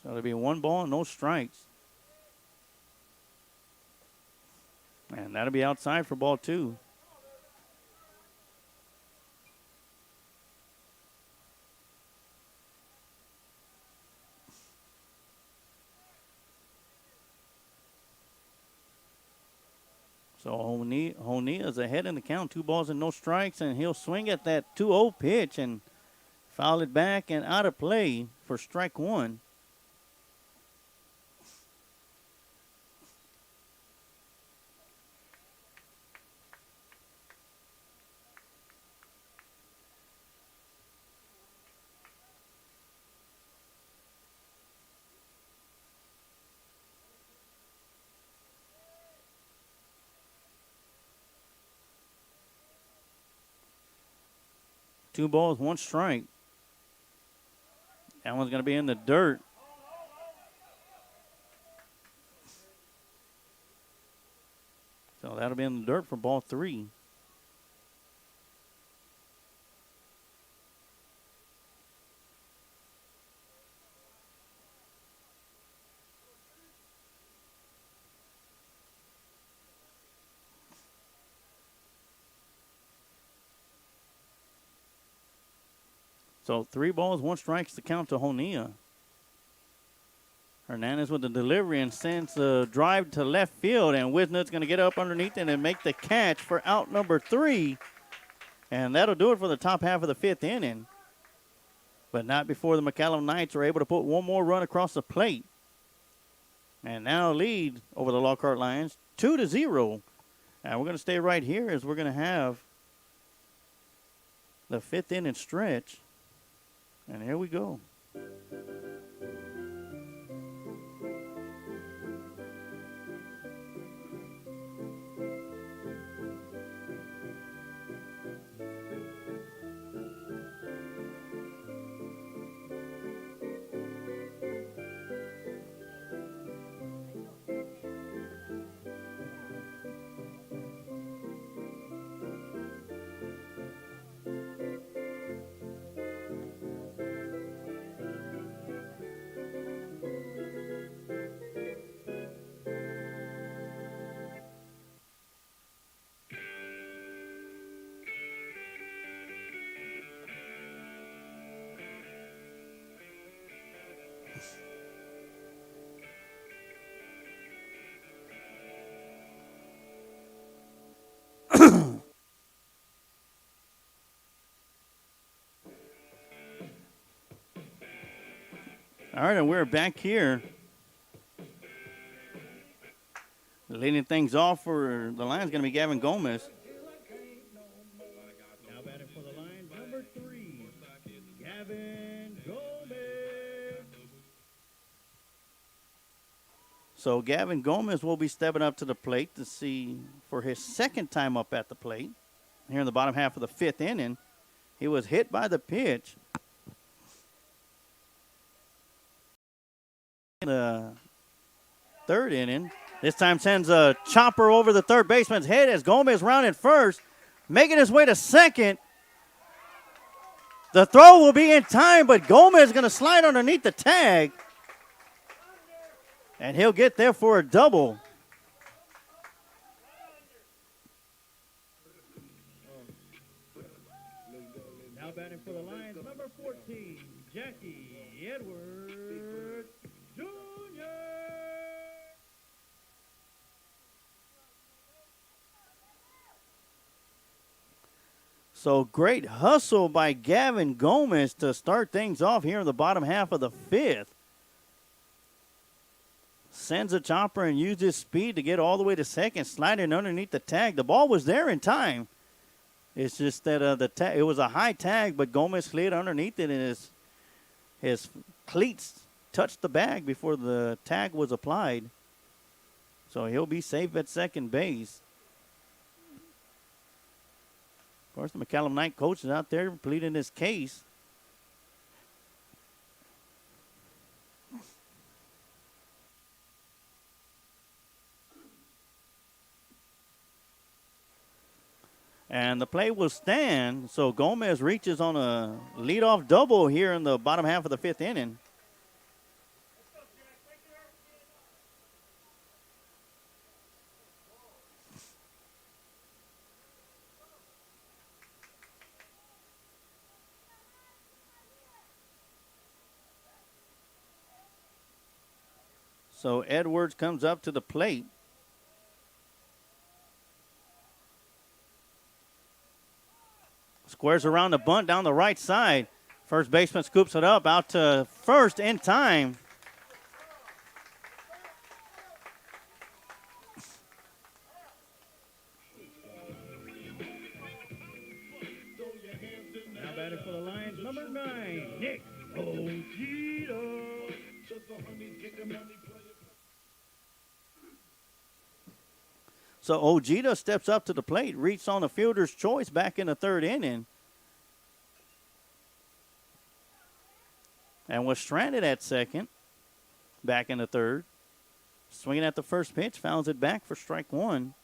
So it'll be 1 ball, no strikes. And that'll be outside for ball 2. So Honea is ahead in the count, 2 balls and no strikes, and he'll swing at that 2-0 pitch and foul it back and out of play for strike 1. Two balls, 1 strike. That one's going to be in the dirt. So that'll be in the dirt for ball 3. So 3 balls, 1 strike to count to Honea. Hernandez with the delivery and sends a drive to left field, and Wisnut's going to get up underneath it and make the catch for out number 3. And that'll do it for the top half of the 5th inning. But not before the McCallum Knights are able to put 1 more run across the plate. And now lead over the Lockhart Lions 2-0. And we're going to stay right here as we're going to have the 5th inning stretch. And here we go. All right, and we're back here. Leading things off for the Lions is going to be Gavin Gomez. Now batting for the Lions, number 3, Gavin Gomez. So Gavin Gomez will be stepping up to the plate to see for his 2nd time up at the plate. Here in the bottom half of the 5th inning, he was hit by the pitch. The 3rd inning. This time sends a chopper over the third baseman's head as Gomez rounded first, making his way to 2nd. The throw will be in time, but Gomez is going to slide underneath the tag. And he'll get there for a double. Now batting for the Lions, number 14, Jackie Edwards Jr. So great hustle by Gavin Gomez to start things off here in the bottom half of the fifth. Sends a chopper and uses speed to get all the way to second, sliding underneath the tag. The ball was there in time. It's just that it was a high tag, but Gomez slid underneath it, and his cleats touched the bag before the tag was applied. So he'll be safe at second base. Of course, the McCallum Knight coach is out there pleading his case. And the play will stand, so Gomez reaches on a leadoff double here in the bottom half of the fifth inning. So Edwards comes up to the plate. Squares around the bunt down the right side. First baseman scoops it up out to first in time. Now batting for the Lions, number 9, Nick Ojeda. So Ojeda steps up to the plate, reached on the fielder's choice back in the third inning, and was stranded at second back in the third. Swinging at the first pitch, fouls it back for strike one.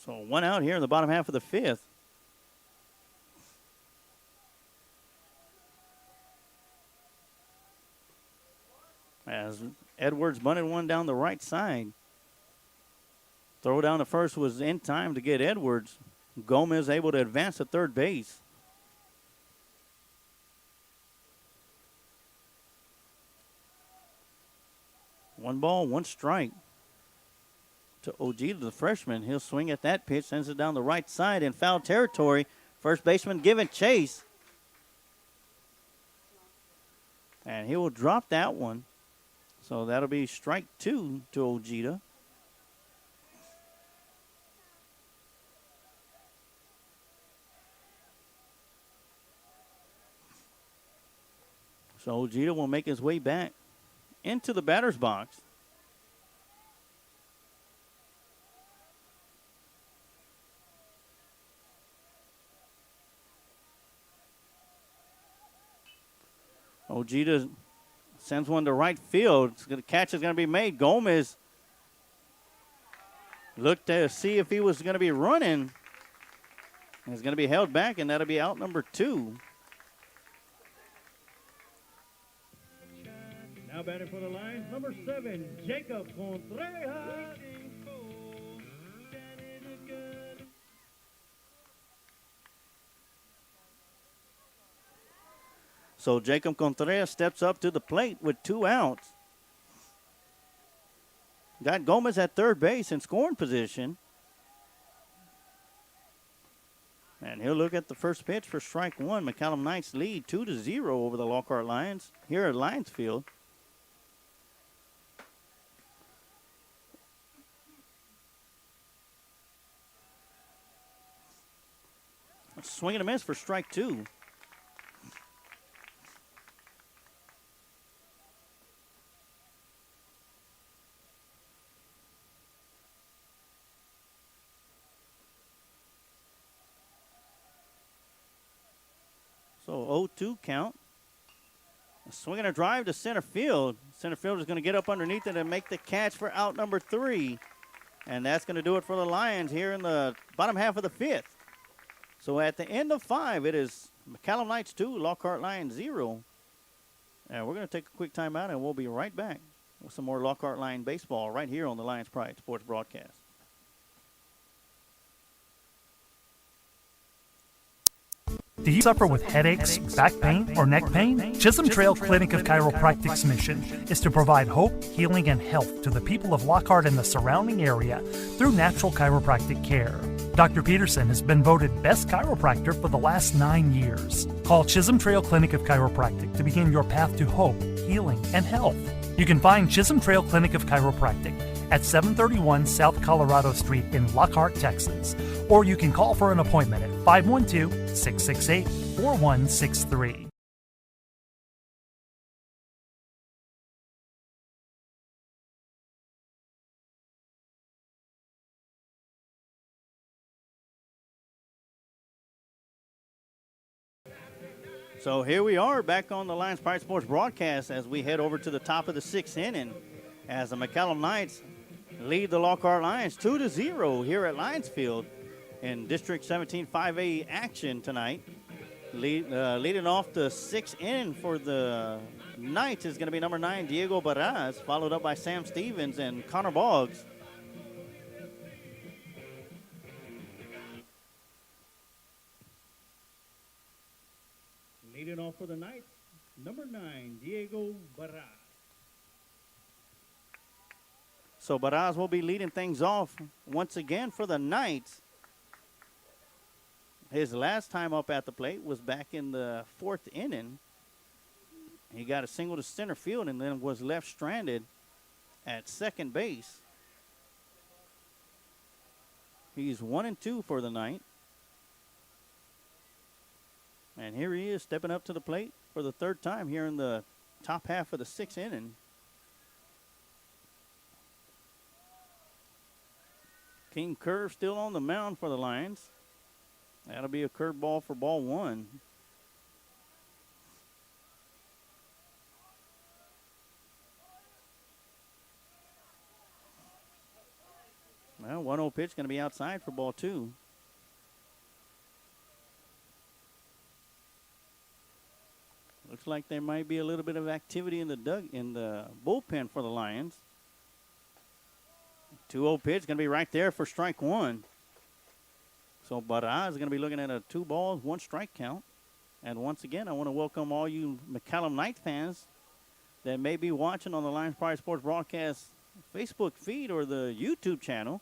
So one out here in the bottom half of the fifth. As Edwards bunted one down the right side. Throw down the first was in time to get Edwards. Gomez able to advance to third base. One ball, one strike to Ojeda, the freshman. He'll swing at that pitch, sends it down the right side in foul territory. First baseman giving chase. And he will drop that one. So that'll be strike two to Ojeda. So Ojeda will make his way back into the batter's box. Ojeda sends one to right field. The catch is going to be made. Gomez looked to see if he was going to be running. He's going to be held back, and that'll be out number 2. Now batting for the Lions, number 7, Jacob Contreras. So Jacob Contreras steps up to the plate with 2 outs. Got Gomez at third base in scoring position. And he'll look at the first pitch for strike one. McCallum Knights lead 2-0 over the Lockhart Lions here at Lions Field. Swing and a miss for strike two. So 0-2 count. A swing and a drive to center field. Center field is going to get up underneath it and make the catch for out number 3. And that's going to do it for the Lions here in the bottom half of the fifth. So at the end of 5, it is McCallum Knights 2, Lockhart Lions 0. And we're going to take a quick timeout, and we'll be right back with some more Lockhart Lion baseball right here on the Lions Pride Sports Broadcast. Do you suffer with headaches, back pain, or neck pain? Chisholm Trail Clinic of Chiropractic's mission is to provide hope, healing, and health to the people of Lockhart and the surrounding area through natural chiropractic care. Dr. Peterson has been voted Best Chiropractor for the last 9 years. Call Chisholm Trail Clinic of Chiropractic to begin your path to hope, healing, and health. You can find Chisholm Trail Clinic of Chiropractic at 731 South Colorado Street in Lockhart, Texas. Or you can call for an appointment at 512-668-4163. So here we are back on the Lions Pride Sports broadcast as we head over to the top of the 6th inning as the McCallum Knights lead the Lockhart Lions 2-0 here at Lions Field in District 17 5A action tonight. Leading off the 6th inning for the Knights is going to be number 9, Diego Barras, followed up by Sam Stevens and Connor Boggs. Leading off for the Knights, number 9, Diego Barras. So Barras will be leading things off once again for the Knights. His last time up at the plate was back in the 4th inning. He got a single to center field and then was left stranded at second base. He's 1-2 for the night. And here he is stepping up to the plate for the 3rd time here in the top half of the 6th inning. King Curve still on the mound for the Lions. That'll be a curveball for ball 1. Well, 1-0 pitch going to be outside for ball 2. Looks like there might be a little bit of activity in the bullpen for the Lions. 2-0 pitch going to be right there for strike 1. So Barras is going to be looking at a 2 balls, 1 strike count. And once again, I want to welcome all you McCallum Knight fans that may be watching on the Lions Pride Sports broadcast Facebook feed or the YouTube channel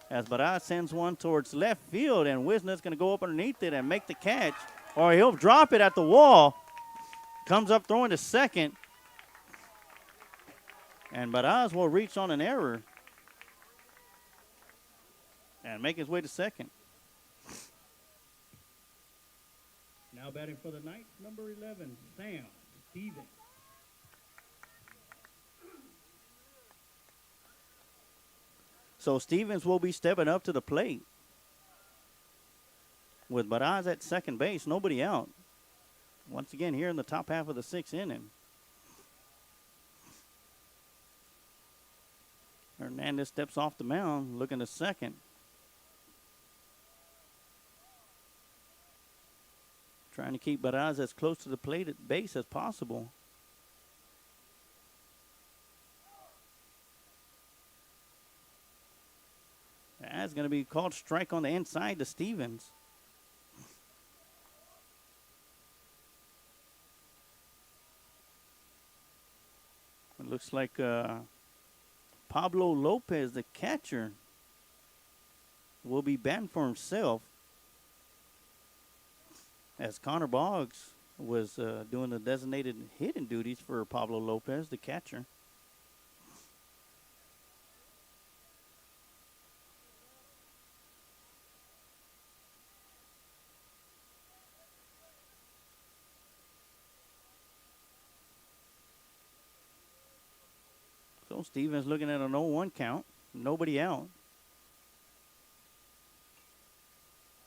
as Barras sends one towards left field, and Wisner's going to go up underneath it and make the catch, or he'll drop it at the wall. Comes up throwing to second, and Barras will reach on an error and make his way to second. Now batting for the Knights, number 11, Sam Stevens. So Stevens will be stepping up to the plate with Barras at second base, nobody out. Once again, here in the top half of the 6th inning. Hernandez steps off the mound, looking to second. Trying to keep Barras as close to the plate at base as possible. That's going to be called strike on the inside to Stevens. It looks like Pablo Lopez, the catcher, will be batting for himself, as Connor Boggs was doing the designated hitting duties for Pablo Lopez, the catcher. So Stevens looking at an 0-1 count, nobody out.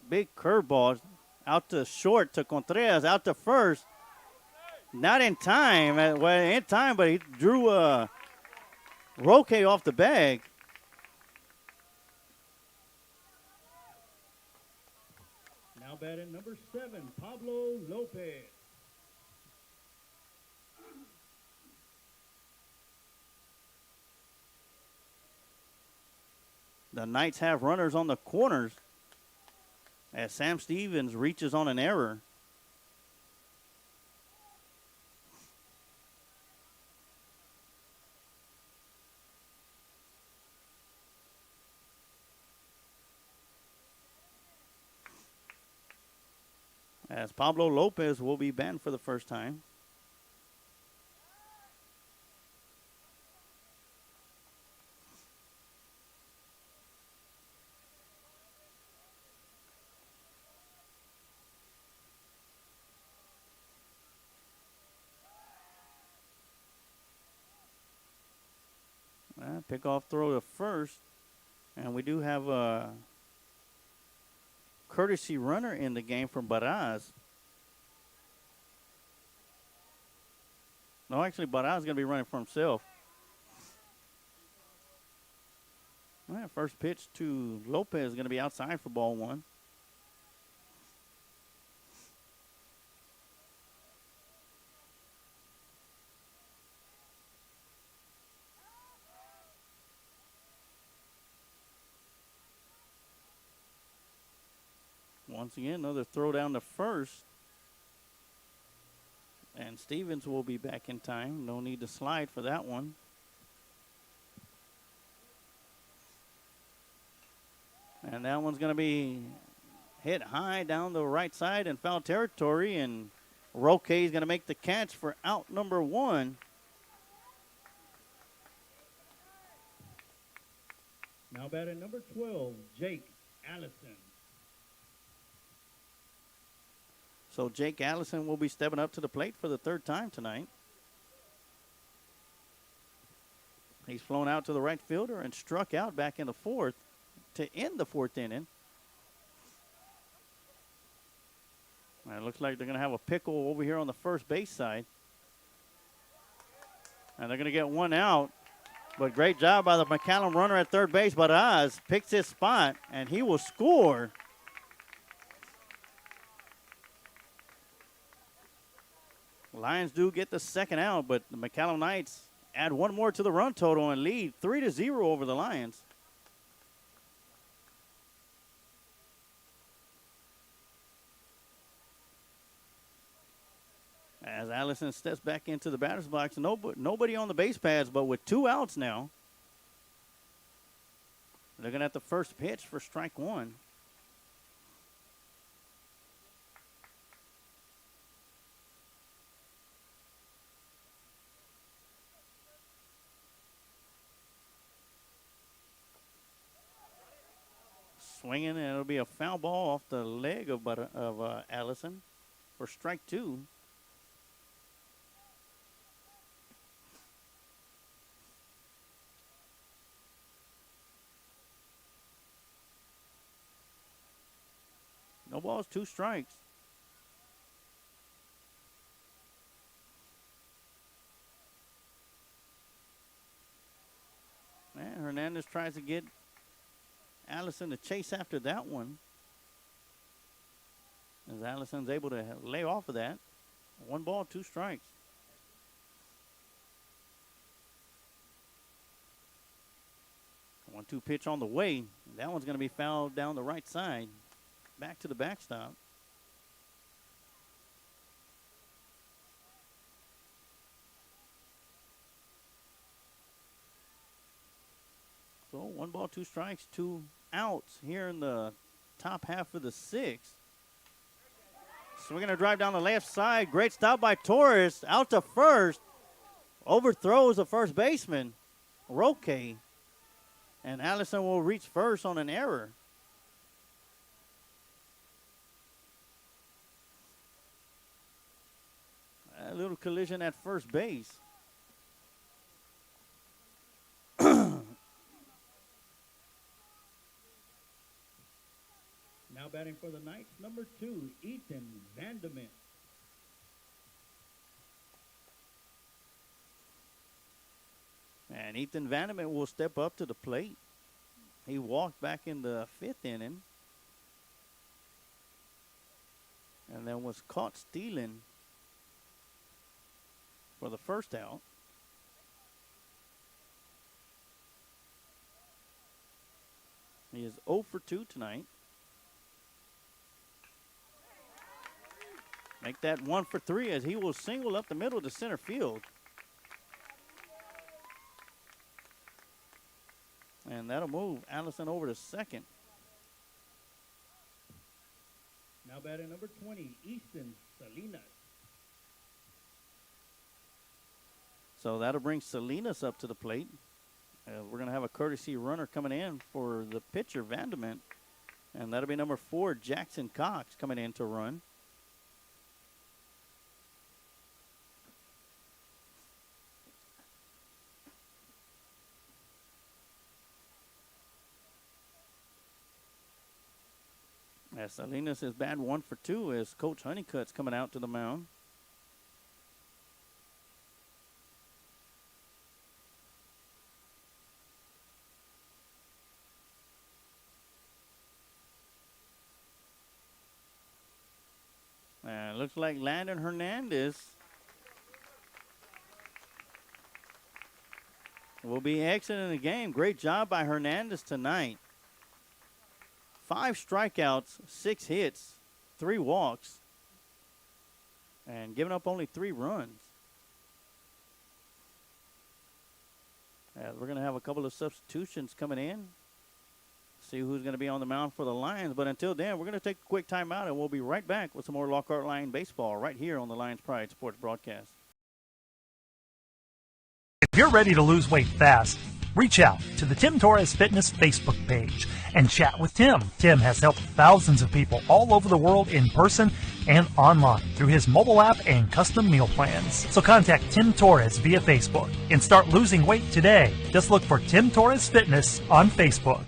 Big curveball out to short to Contreras, out to first. Not in time. Well, in time, but he drew Roque off the bag. Now batting number 7, Pablo Lopez. The Knights have runners on the corners as Sam Stevens reaches on an error. as Pablo Lopez will be banned for the first time. Pickoff throw to first, and we do have a courtesy runner in the game from Baraz. No, actually, Baraz is going to be running for himself. All right, first pitch to Lopez is going to be outside for ball one. Once again, another throw down to first. And Stevens will be back in time. No need to slide for that one. And that one's going to be hit high down the right side in foul territory. And Roque is going to make the catch for out number one. Now batting number 12, Jake Allison. So Jake Allison will be stepping up to the plate for the third time tonight. He's flown out to the right fielder and struck out back in the fourth to end the fourth inning. And it looks like they're going to have a pickle over here on the first base side. And they're going to get one out. But great job by the McCallum runner at third base. But Oz picks his spot, and he will score. Lions do get the second out, but the McCallum Knights add one more to the run total and lead 3-0 over the Lions. As Allison steps back into the batter's box, nobody on the base pads, but with two outs now. Looking at the first pitch for strike one. Swinging, and it'll be a foul ball off the leg of Allison for strike two. No balls, two strikes. And Hernandez tries to get Allison to chase after that one. As Allison's able to lay off of that. One ball, two strikes. One-two pitch on the way. That one's going to be fouled down the right side. Back to the backstop. So one ball, two strikes, two outs here in the top half of the sixth. Swinging a drive down the left side. Great stop by Torres. Out to first. Overthrows the first baseman, Roque. And Allison will reach first on an error. A little collision at first base. Now batting for the Knights, number 2, Ethan Vandermeer. And Ethan Vandermeer will step up to the plate. He walked back in the fifth inning. And then was caught stealing for the first out. He is 0 for 2 tonight. Make that 1 for 3 as he will single up the middle to center field. And that'll move Allison over to second. Now Now batting number 20, Easton Salinas. So that'll bring Salinas up to the plate. We're going to have a courtesy runner coming in for the pitcher, Vandement. And that'll be number 4, Jackson Cox, coming in to run. As Salinas is bad 1 for 2 as Coach Honeycutt's coming out to the mound. And it looks like Landon Hernandez will be exiting the game. Great job by Hernandez tonight. 5 strikeouts, 6 hits, 3 walks, and giving up only 3 runs. We're going to have a couple of substitutions coming in. See who's going to be on the mound for the Lions. But until then, we're going to take a quick timeout, and we'll be right back with some more Lockhart Lion baseball right here on the Lions Pride Sports Broadcast. If you're ready to lose weight fast, reach out to the Tim Torres Fitness Facebook page and chat with Tim. Tim has helped thousands of people all over the world in person and online through his mobile app and custom meal plans. So contact Tim Torres via Facebook and start losing weight today. Just look for Tim Torres Fitness on Facebook.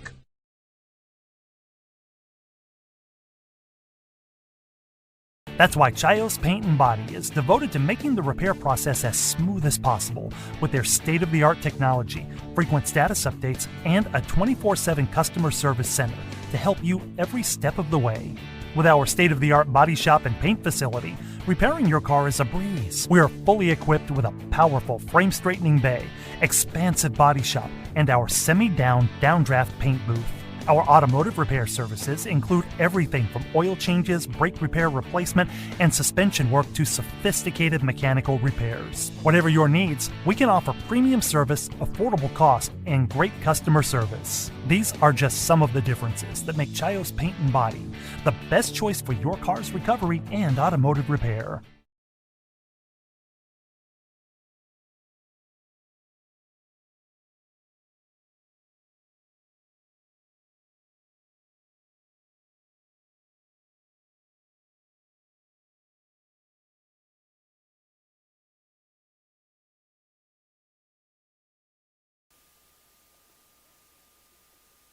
That's why Chios Paint and Body is devoted to making the repair process as smooth as possible with their state-of-the-art technology, frequent status updates, and a 24/7 customer service center to help you every step of the way. With our state-of-the-art body shop and paint facility, repairing your car is a breeze. We are fully equipped with a powerful frame straightening bay, expansive body shop, and our semi-down downdraft paint booth. Our automotive repair services include everything from oil changes, brake repair replacement, and suspension work to sophisticated mechanical repairs. Whatever your needs, we can offer premium service, affordable cost, and great customer service. These are just some of the differences that make Chios Paint and Body the best choice for your car's recovery and automotive repair.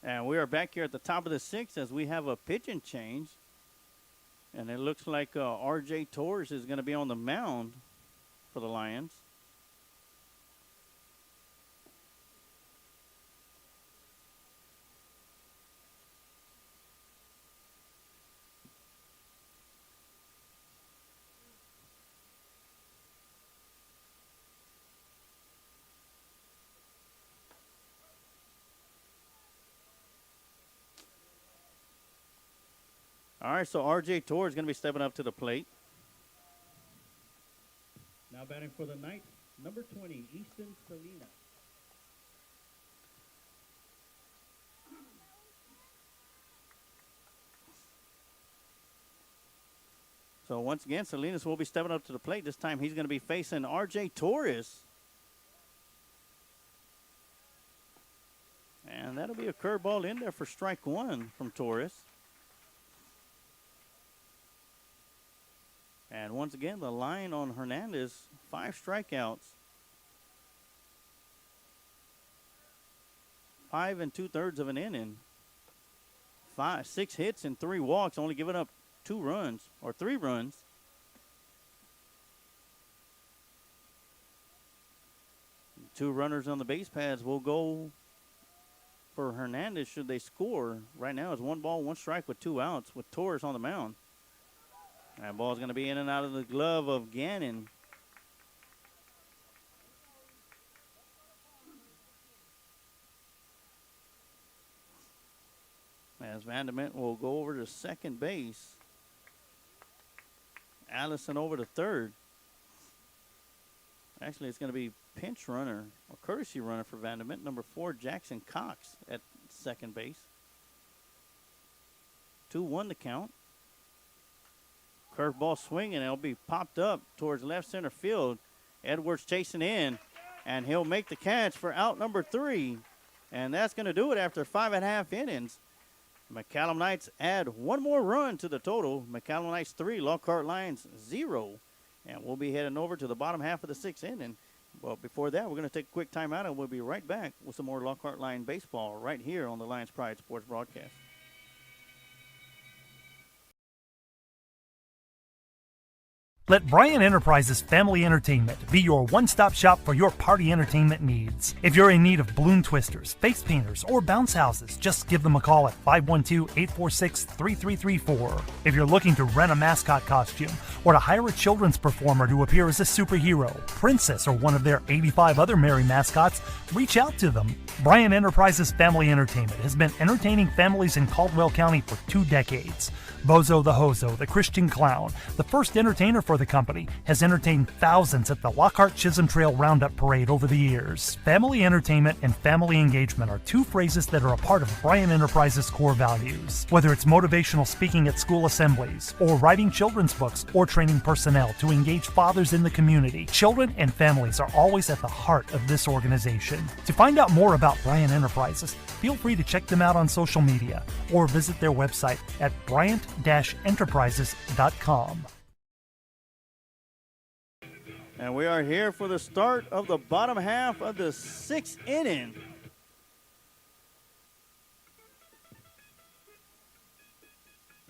And we are back here at the top of the 6th as we have a pitching change. And it looks like R.J. Torres is going to be on the mound for the Lions. All right, so R.J. Torres is going to be stepping up to the plate. Now batting for the Knights, number 20, Easton Salinas. So once again, Salinas will be stepping up to the plate. This time he's going to be facing R.J. Torres. And that'll be a curveball in there for strike 1 from Torres. And once again, the line on Hernandez, 5 strikeouts. 5 2/3 of an inning. 6 hits and 3 walks, only giving up 2 runs, or 3 runs. Two runners on the base paths will go for Hernandez should they score. Right now it's 1 ball, 1 strike with 2 outs with Torres on the mound. That ball's going to be in and out of the glove of Gannon. As Vandement will go over to second base. Allison over to third. Actually, it's going to be pinch runner or courtesy runner for Vandement. Number 4, Jackson Cox at second base. 2-1 to count. Curveball swinging. It'll be popped up towards left center field. Edwards chasing in, and he'll make the catch for out number 3. And that's going to do it after 5.5 innings. McCallum Knights add one more run to the total. McCallum Knights 3, Lockhart Lions 0. And we'll be heading over to the bottom half of the 6th inning. Well, before that, we're going to take a quick timeout, and we'll be right back with some more Lockhart Lion baseball right here on the Lions Pride Sports Broadcast. Let Bryan Enterprises Family Entertainment be your one-stop shop for your party entertainment needs. If you're in need of balloon twisters, face painters, or bounce houses, just give them a call at 512-846-3334. If you're looking to rent a mascot costume or to hire a children's performer to appear as a superhero, princess, or one of their 85 other merry mascots, reach out to them. Bryan Enterprises Family Entertainment has been entertaining families in Caldwell County for 2 decades. Bozo the Hozo, the Christian Clown, the first entertainer for the company, has entertained thousands at the Lockhart Chisholm Trail Roundup Parade over the years. Family entertainment and family engagement are 2 phrases that are a part of Bryan Enterprises' core values. Whether it's motivational speaking at school assemblies, or writing children's books, or training personnel to engage fathers in the community, children and families are always at the heart of this organization. To find out more about Bryan Enterprises, feel free to check them out on social media or visit their website at bryant-enterprises.com. And we are here for the start of the bottom half of the 6th inning.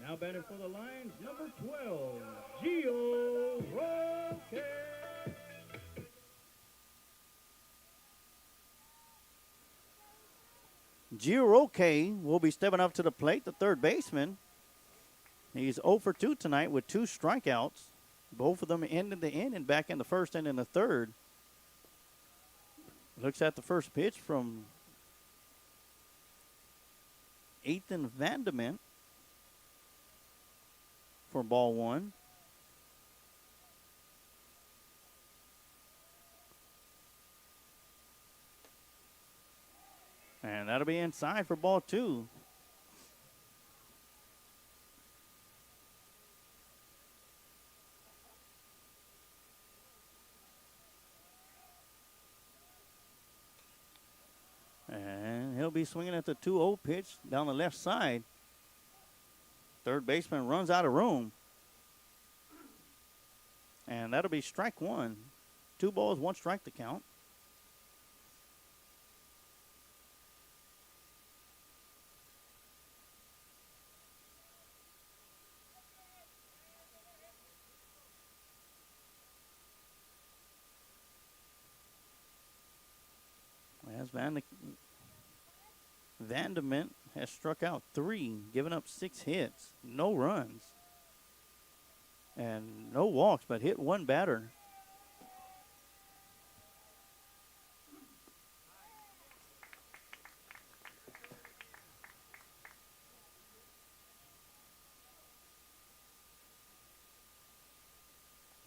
Now batting for the Lions, number 12, Gio Roque. Gio Roque will be stepping up to the plate, the third baseman. He's 0 for 2 tonight with 2 strikeouts. Both of them ended the inning back in the first and in the third. Looks at the first pitch from Ethan Vanderment for ball 1. And that'll be inside for ball 2. And he'll be swinging at the 2-0 pitch down the left side. Third baseman runs out of room. And that'll be strike 1. 2 balls, 1 strike to count. As Vanderment has struck out 3, given up 6 hits, no runs, and no walks, but hit 1 batter.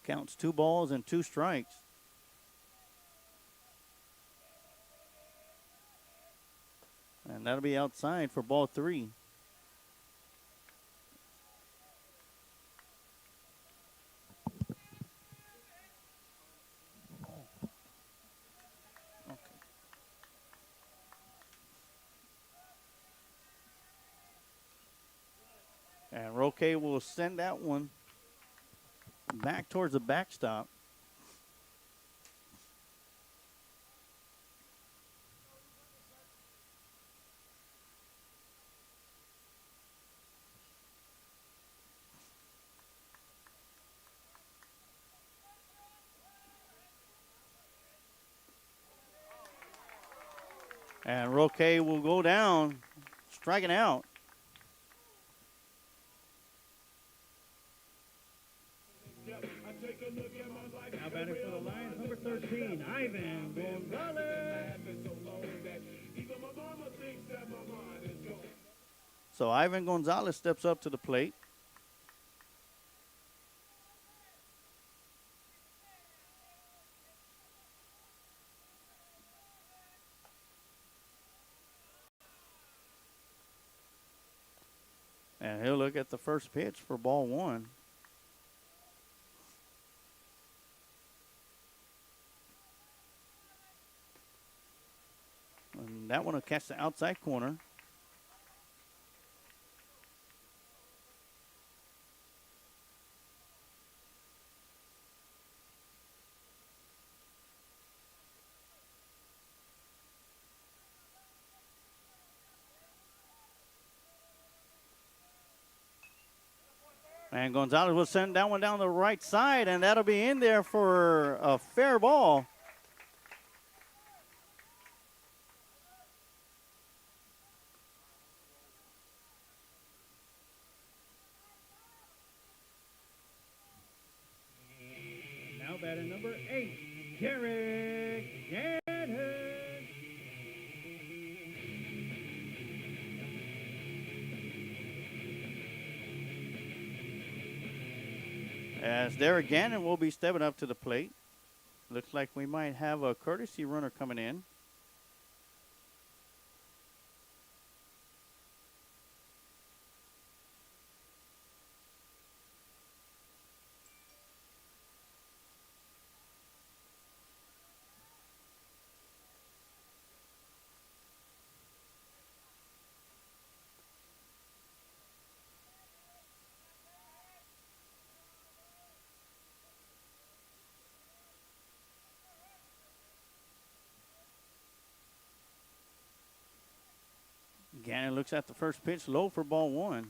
Counts 2 balls and 2 strikes. And that'll be outside for ball 3. Okay. And Roque will send that one back towards the backstop. And Roque will go down, striking out. Now batting for the Lions, number 13, Ivan Gonzalez. So Ivan Gonzalez steps up to the plate. And he'll look at the first pitch for ball 1. And that one will catch the outside corner. And Gonzalez will send that one down the right side, and that'll be in there for a fair ball. Now batting number 8, Derek Gannon. As Derek Gannon will be stepping up to the plate. Looks like we might have a courtesy runner coming in. Gannon looks at the first pitch, low for ball 1.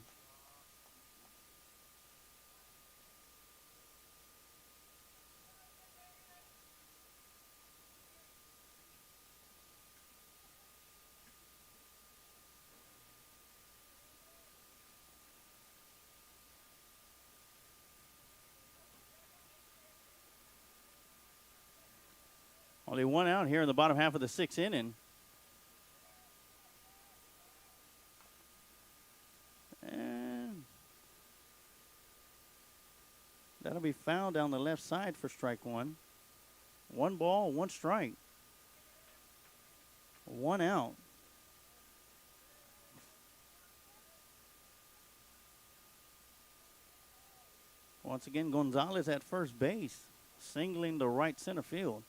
Only one out here in the bottom half of the 6th inning. And that'll be fouled down the left side for strike 1. 1 ball, 1 strike. 1 out. Once again, Gonzalez at first base, singling to right center field.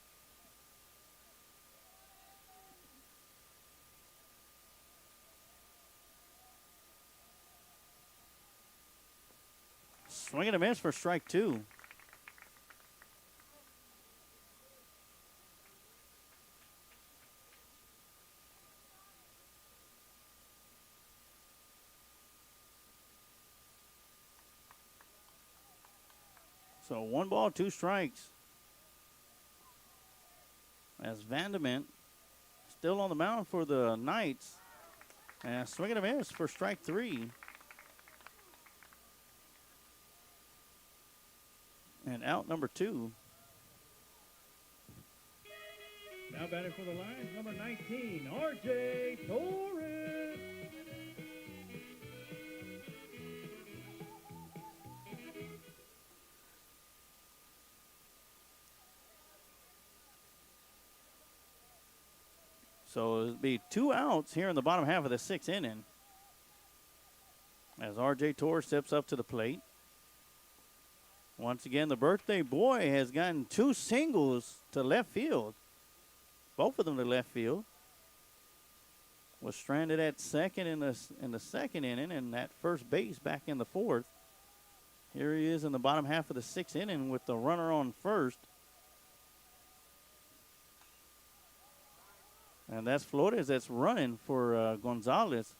Swing and a miss for strike 2. So 1 ball, 2 strikes. As Vandement still on the mound for the Knights. And swing and a miss for strike 3. And out number 2. Now batting for the Lions, number 19, R.J. Torres. So it'll be 2 outs here in the bottom half of the 6th inning. As R.J. Torres steps up to the plate. Once again, the birthday boy has gotten 2 singles to left field. Both of them to left field. Was stranded at second in the second inning, and at first base back in the 4th. Here he is in the bottom half of the 6th inning with the runner on first. And that's Flores that's running for Gonzalez.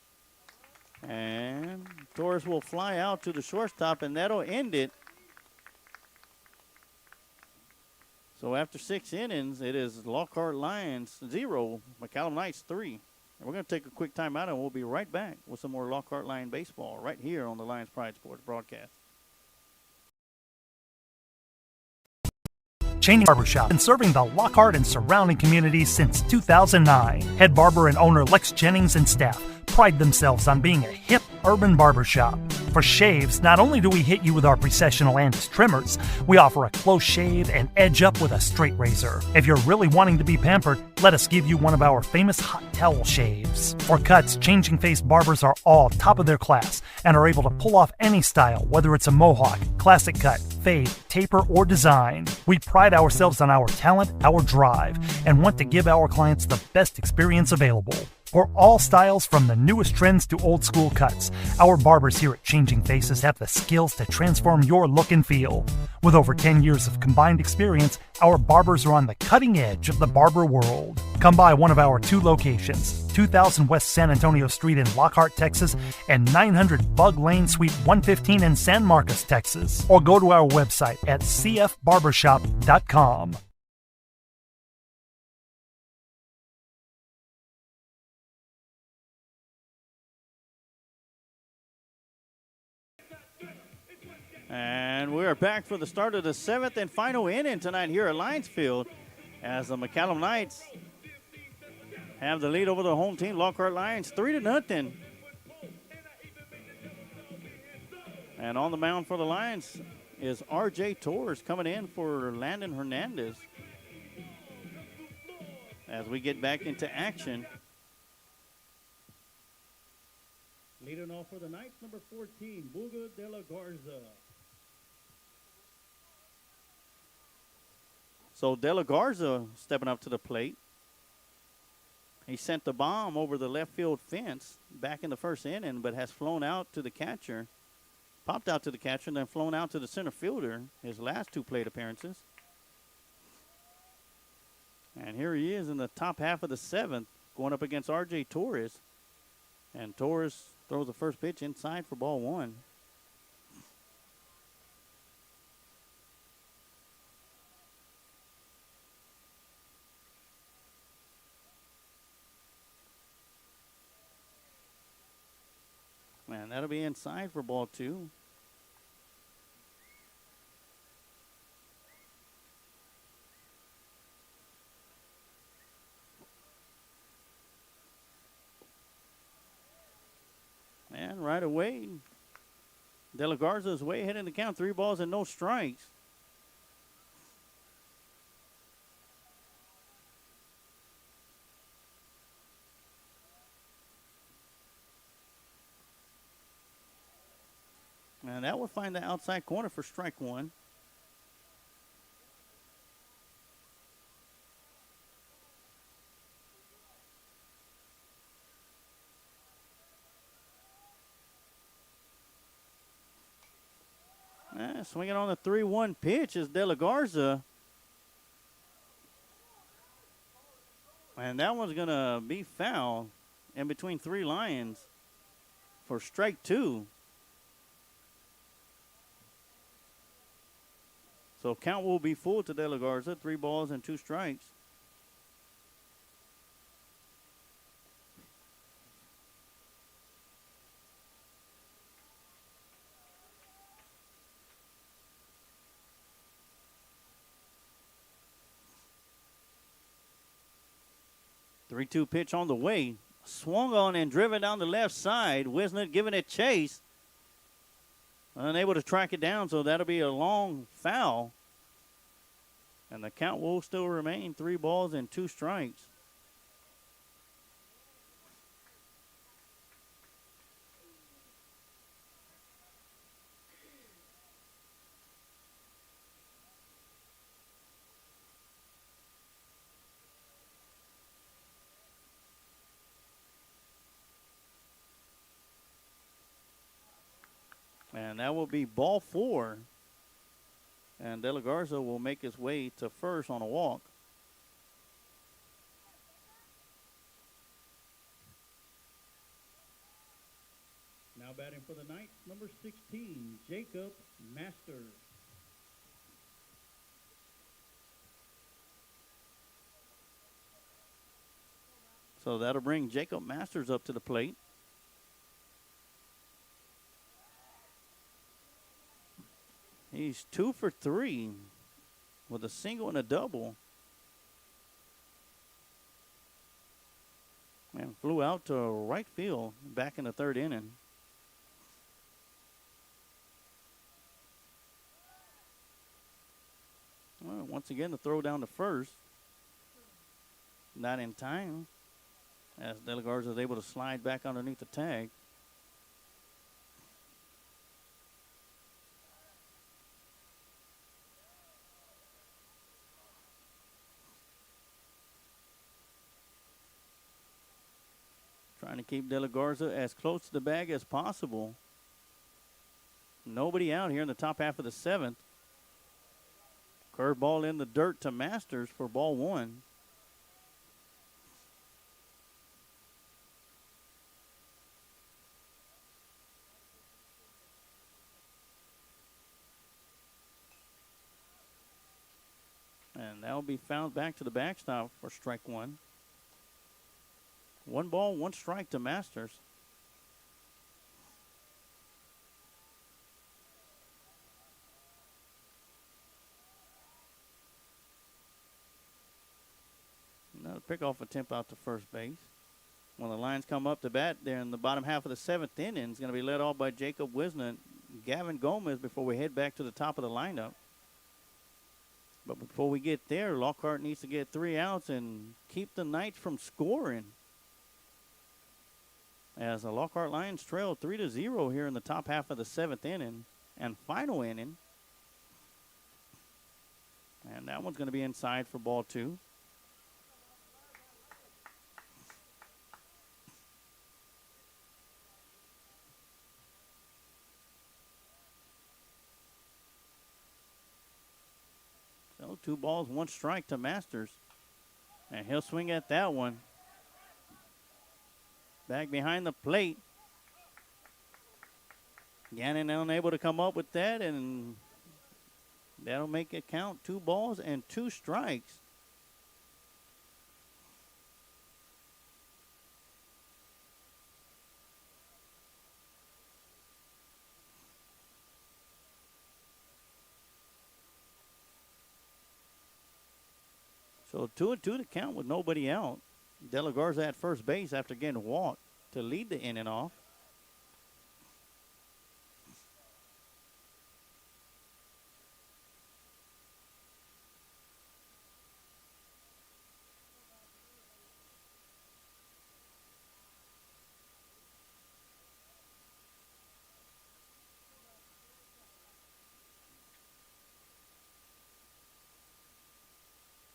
And Torres will fly out to the shortstop, and that'll end it. So after 6 innings, it is Lockhart Lions 0, McCallum Knights 3. And we're going to take a quick timeout, and we'll be right back with some more Lockhart Lion baseball right here on the Lions Pride Sports broadcast. Cheney Barbershop, been serving the Lockhart and surrounding communities since 2009. Head barber and owner Lex Jennings and staff pride themselves on being a hip urban barbershop. For shaves, not only do we hit you with our Precessional Andis trimmers, we offer a close shave and edge up with a straight razor. If you're really wanting to be pampered, let us give you one of our famous hot towel shaves. For cuts, Changing Face barbers are all top of their class and are able to pull off any style, whether it's a mohawk, classic cut, fade, taper, or design. We pride ourselves on our talent, our drive, and want to give our clients the best experience available. For all styles, from the newest trends to old school cuts, our barbers here at Changing Faces have the skills to transform your look and feel. With over 10 years of combined experience, our barbers are on the cutting edge of the barber world. Come by one of our 2 locations, 2000 West San Antonio Street in Lockhart, Texas, and 900 Bug Lane, Suite 115 in San Marcos, Texas. Or go to our website at cfbarbershop.com. And we are back for the start of the 7th and final inning tonight here at Lions Field as the McCallum Knights have the lead over the home team, Lockhart Lions, 3-0. And on the mound for the Lions is R.J. Torres coming in for Landon Hernandez as we get back into action. Leading off for the Knights, number 14, Buga de la Garza. So De La Garza stepping up to the plate. He sent the bomb over the left field fence back in the first inning, but has flown out to the catcher, popped out to the catcher, and then flown out to the center fielder his last 2 plate appearances. And here he is in the top half of the 7th, going up against R.J. Torres. And Torres throws the first pitch inside for ball 1. And that'll be inside for ball 2. And right away, De La Garza is way ahead in the count. 3 balls and no strikes. And that will find the outside corner for strike 1. Swinging on the 3-1 pitch is De La Garza. And that one's going to be foul in between 3 Lions for strike 2. So count will be full to De La Garza, 3 balls and 2 strikes. Three-two pitch on the way. Swung on and driven down the left side. Wisner giving it chase. Unable to track it down, so that'll be a long foul. And the count will still remain 3 balls and 2 strikes. And that will be ball 4. And De La Garza will make his way to first on a walk. Now batting for the Knights, number 16, Jacob Masters. So that'll bring Jacob Masters up to the plate. He's 2 for 3 with a single and a double. And flew out to right field back in the 3rd inning. Well, once again, the throw down to first. Not in time, as De La Garza is able to slide back underneath the tag. keep De La Garza as close to the bag as possible. Nobody out here in the top half of the 7th. Curveball in the dirt to Masters for ball 1. And that'll be fouled back to the backstop for strike 1. 1 ball, 1 strike to Masters. Another pickoff attempt out to first base. When the lines come up to bat there in the bottom half of the 7th inning, it's going to be led off by Jacob Wisner and Gavin Gomez before we head back to the top of the lineup. But before we get there, Lockhart needs to get 3 outs and keep the Knights from scoring. As the Lockhart Lions trail 3-0 here in the top half of the 7th inning and final inning. And that one's going to be inside for ball 2. So 2 balls, 1 strike to Masters. And he'll swing at that one. Back behind the plate. Gannon unable to come up with that, and that'll make it count. 2 balls and 2 strikes. So 2-2 to count with nobody out. De La Garza at first base after getting walked to lead the inning off.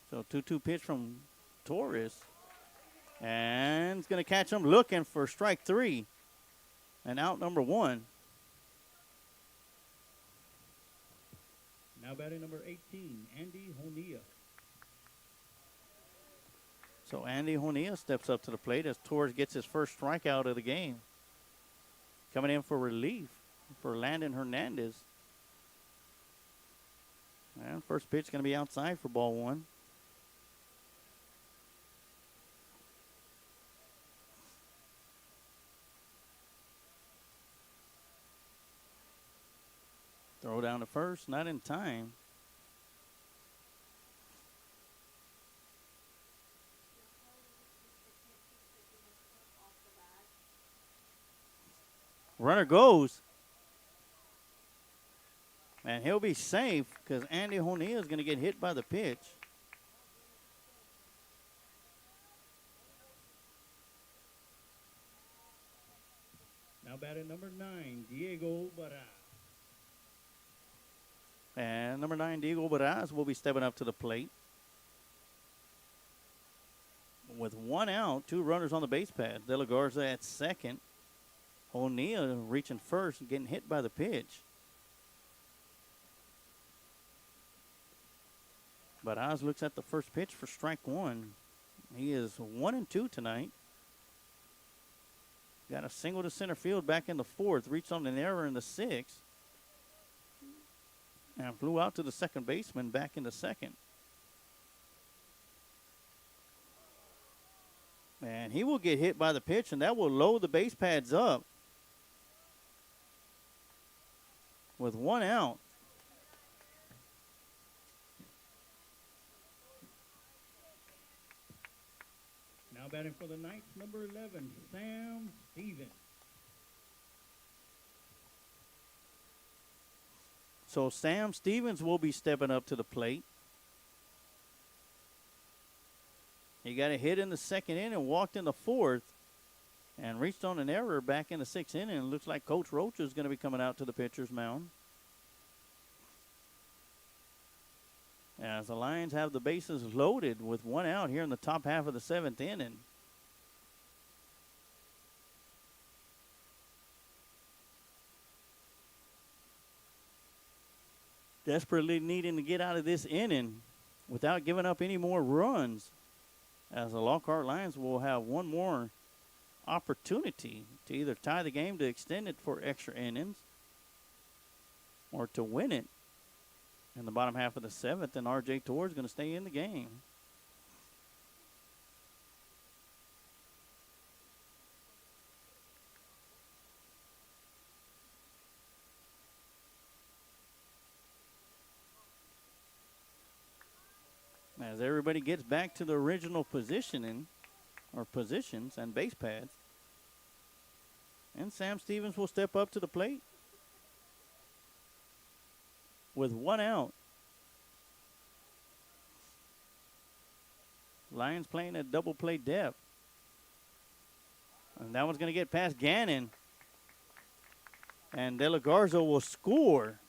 So 2-2 pitch from Torres. And it's going to catch him looking for strike 3. And out number 1. Now batting number 18, Andy Honea. So Andy Honea steps up to the plate as Torres gets his first strikeout of the game. Coming in for relief for Landon Hernandez. And first pitch is going to be outside for ball 1. Throw down to first, not in time. Runner goes. And he'll be safe because Andy Honea is going to get hit by the pitch. Now batting number 9, Diego Barra. And number 9, Diego Barras, will be stepping up to the plate. With 1 out, 2 runners on the base pad. De La Garza at second. O'Neill reaching first and getting hit by the pitch. Barras looks at the first pitch for strike 1. He is 1-2 tonight. Got a single to center field back in the 4th. Reached on an error in the 6th. And flew out to the second baseman back in the 2nd. And he will get hit by the pitch, and that will load the base pads up. With 1 out. Now batting for the Knights, number 11, Sam Stevens. So Sam Stevens will be stepping up to the plate. He got a hit in the 2nd inning, walked in the 4th, and reached on an error back in the 6th inning. It looks like Coach Roach is going to be coming out to the pitcher's mound. As the Lions have the bases loaded with 1 out here in the top half of the 7th inning. desperately needing to get out of this inning without giving up any more runs, as the Lockhart Lions will have one more opportunity to either tie the game to extend it for extra innings or to win it in the bottom half of the seventh, and R.J. Torr is going to stay in the game. As everybody gets back to the original positioning or positions and base pads. And Sam Stevens will step up to the plate with one out. Lions playing at double play depth. And that one's going to get past Gannon. And De La Garza will score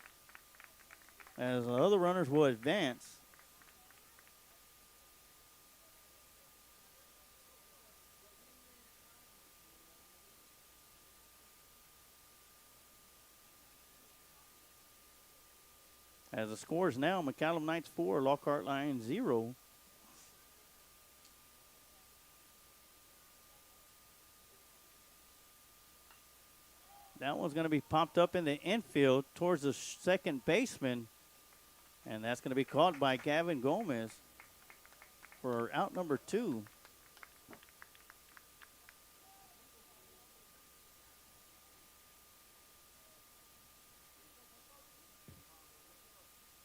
as the other runners will advance. As the score is now, McCallum Knights 4, Lockhart Lions 0. That one's going to be popped up in the infield towards the second baseman. And that's going to be caught by Gavin Gomez for out number 2.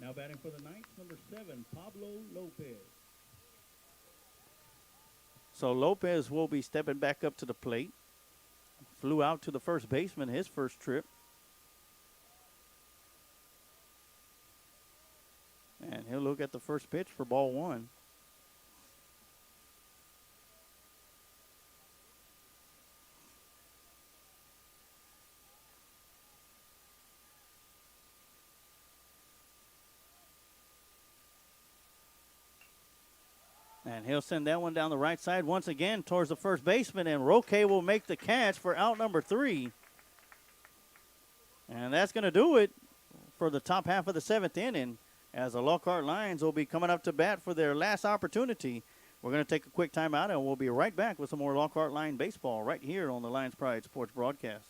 Now batting for the Knights, number 7, Pablo Lopez. So Lopez will be stepping back up to the plate. Flew out to the first baseman his first trip. And he'll look at the first pitch for ball 1. And he'll send that one down the right side once again towards the first baseman, and Roque will make the catch for out number 3. And that's going to do it for the top half of the 7th inning, as the Lockhart Lions will be coming up to bat for their last opportunity. We're going to take a quick timeout, and we'll be right back with some more Lockhart Lion baseball right here on the Lions Pride Sports Broadcast.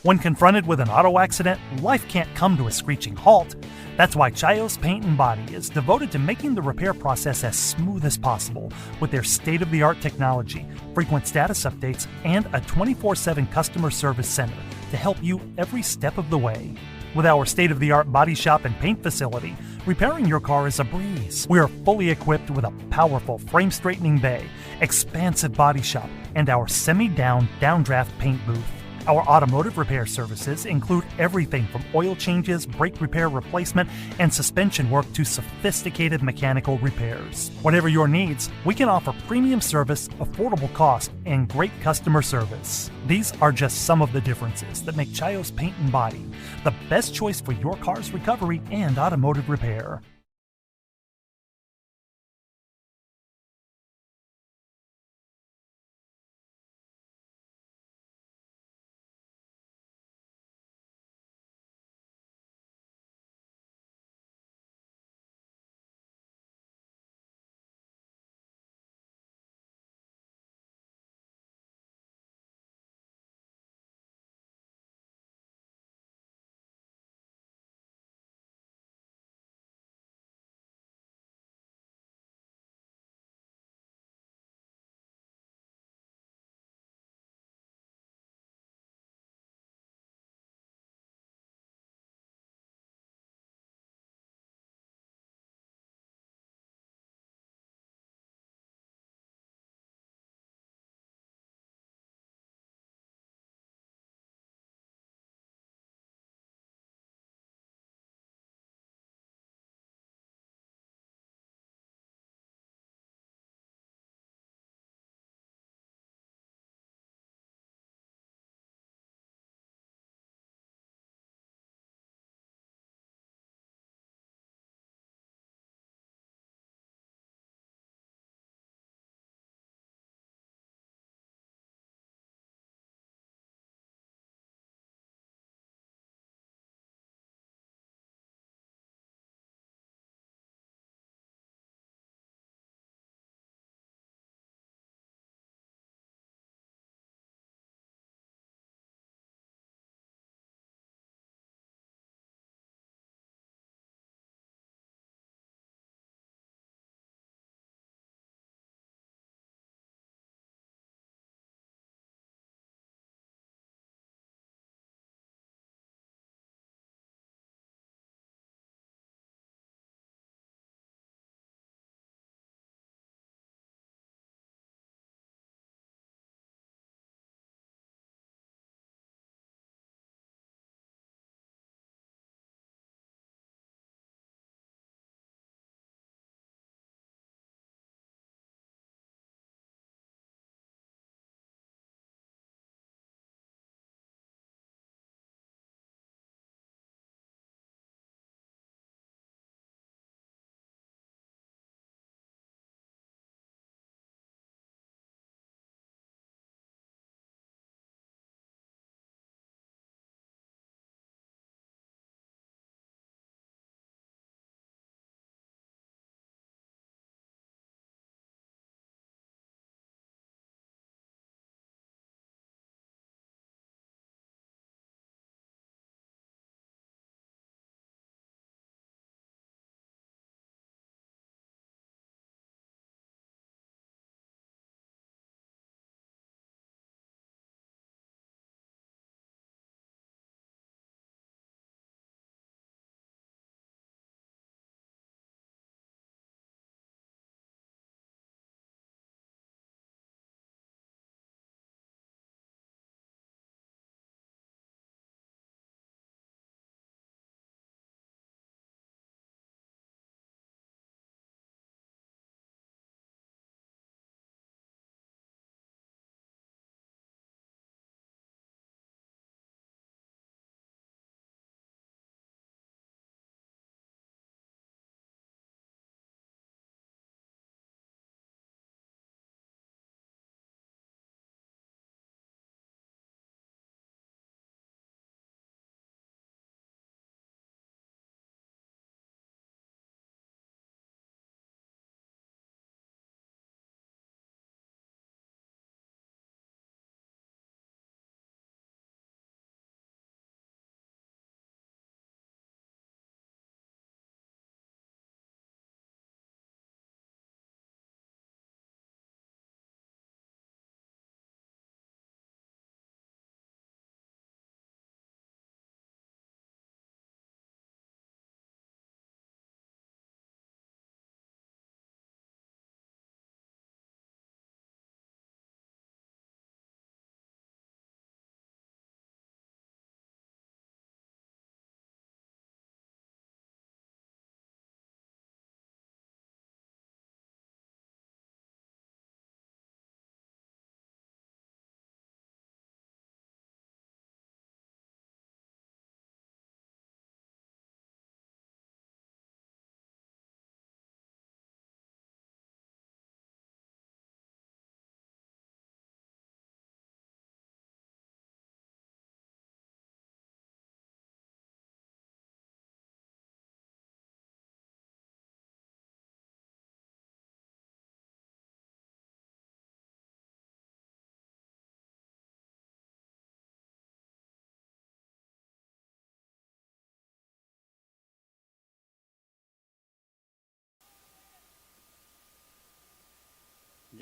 When confronted with an auto accident, life can't come to a screeching halt. That's why Chios Paint and Body is devoted to making the repair process as smooth as possible with their state-of-the-art technology, frequent status updates, and a 24/7 customer service center to help you every step of the way. With our state-of-the-art body shop and paint facility, repairing your car is a breeze. We are fully equipped with a powerful frame straightening bay, expansive body shop, and our semi-down downdraft paint booth. Our automotive repair services include everything from oil changes, brake repair replacement, and suspension work to sophisticated mechanical repairs. Whatever your needs, we can offer premium service, affordable cost, and great customer service. These are just some of the differences that make Chios Paint and Body the best choice for your car's recovery and automotive repair.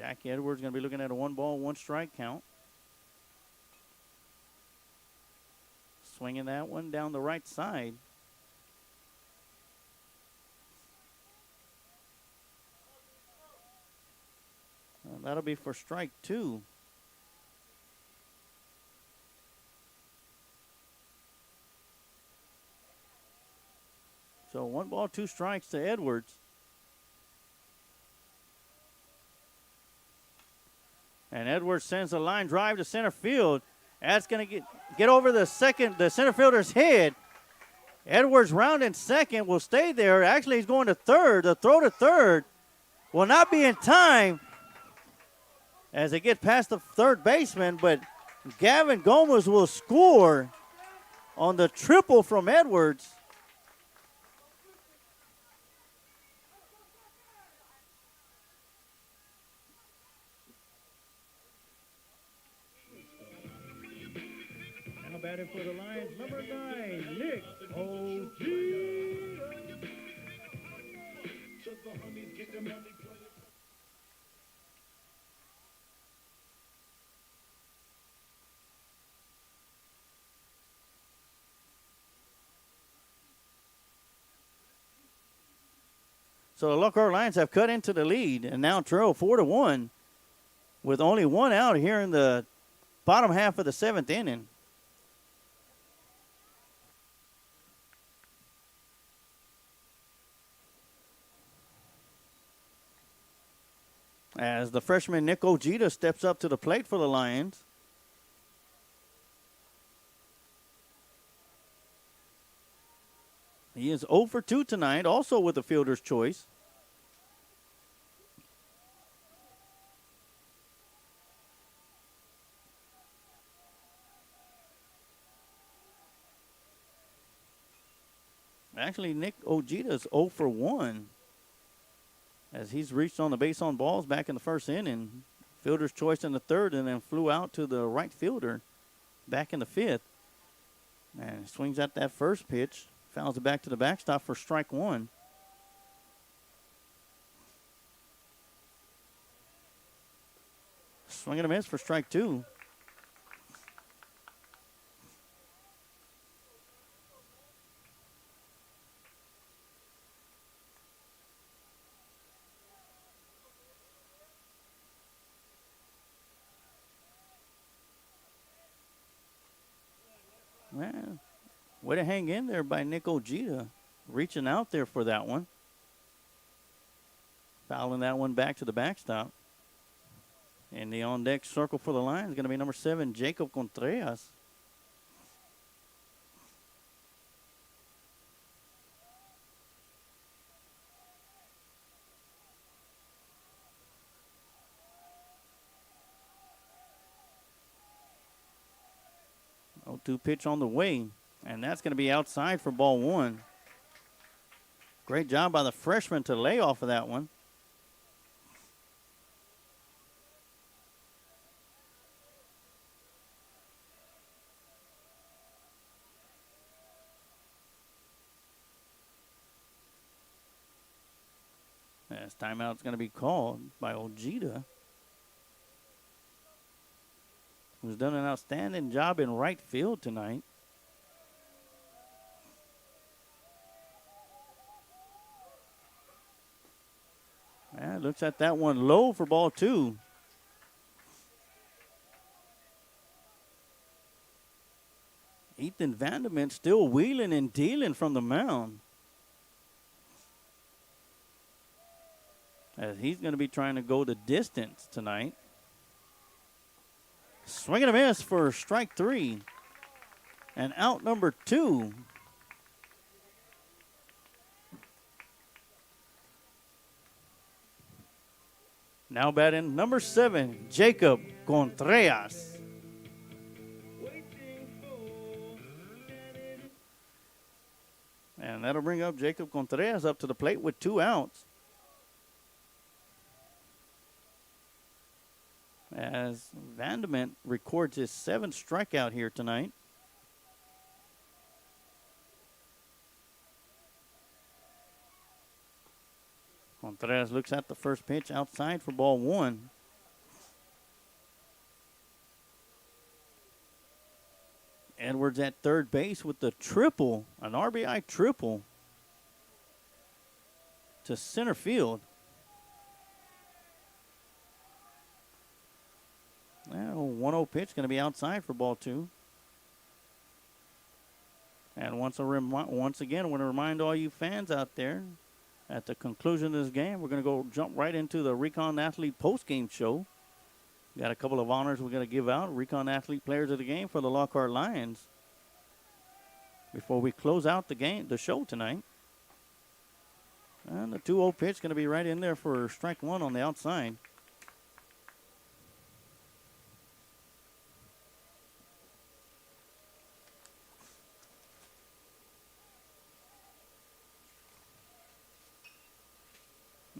Jackie Edwards going to be looking at a 1-ball, 1-strike count. Swinging that one down the right side. That'll be for strike 2. So 1-ball, 2 strikes to Edwards. And Edwards sends a line drive to center field. That's going to get over the center fielder's head. Edwards rounding second, will stay there. Actually, he's going to third. The throw to third will not be in time as they get past the third baseman, but Gavin Gomez will score on the triple from Edwards. Now batting for the Lions, number 9, Nick O.G. So the Lockhart Lions have cut into the lead and now trail 4-1 with only 1 out here in the bottom half of the 7th inning. As the freshman Nick Ojeda steps up to the plate for the Lions. He is 0 for 2 tonight, also with a fielder's choice. Actually, Nick Ojeda is 0 for 1 as he's reached on the base on balls back in the first inning. Fielder's choice in the third and then flew out to the right fielder back in the 5th. And swings at that first pitch. Fouls it back to the backstop for strike 1. Swing and a miss for strike 2. Man, way to hang in there by Nick Ojeda. Reaching out there for that one. Fouling that one back to the backstop. And the on-deck circle for the Lions is going to be number 7, Jacob Contreras. Oh, 2 pitch on the way. And that's going to be outside for ball 1. Great job by the freshman to lay off of that one. As timeout's going to be called by Ojeda, who's done an outstanding job in right field tonight. Looks at that one low for ball 2. Ethan Vanderment still wheeling and dealing from the mound, as he's going to be trying to go the distance tonight. Swing and a miss for strike 3. And out number 2. Now batting number 7, Jacob Contreras. And that'll bring up Jacob Contreras up to the plate with 2 outs. As Vanderment records his 7th strikeout here tonight. Contreras looks at the first pitch outside for ball 1. Edwards at third base with the triple, an RBI triple to center field. Now, 1-0 pitch going to be outside for ball 2. And once again, I want to remind all you fans out there, at the conclusion of this game, we're going to jump right into the Recon Athlete post-game show. Got a couple of honors we're going to give out, Recon Athlete Players of the Game for the Lockhart Lions, before we close out the show tonight. And the 2-0 pitch going to be right in there for strike 1 on the outside.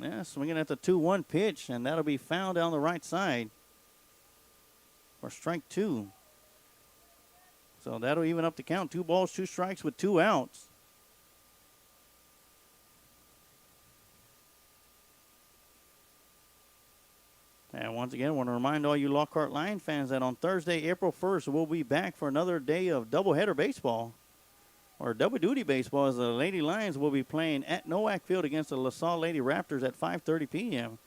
Yeah, swinging at the 2-1 pitch, and that'll be fouled down the right side for strike 2. So that'll even up the count. 2 balls, 2 strikes with 2 outs. And once again, I want to remind all you Lockhart Lion fans that on Thursday, April 1st, we'll be back for another day of doubleheader baseball, or double duty baseball, as the Lady Lions will be playing at Nowak Field against the LaSalle Lady Raptors at 5:30 p.m.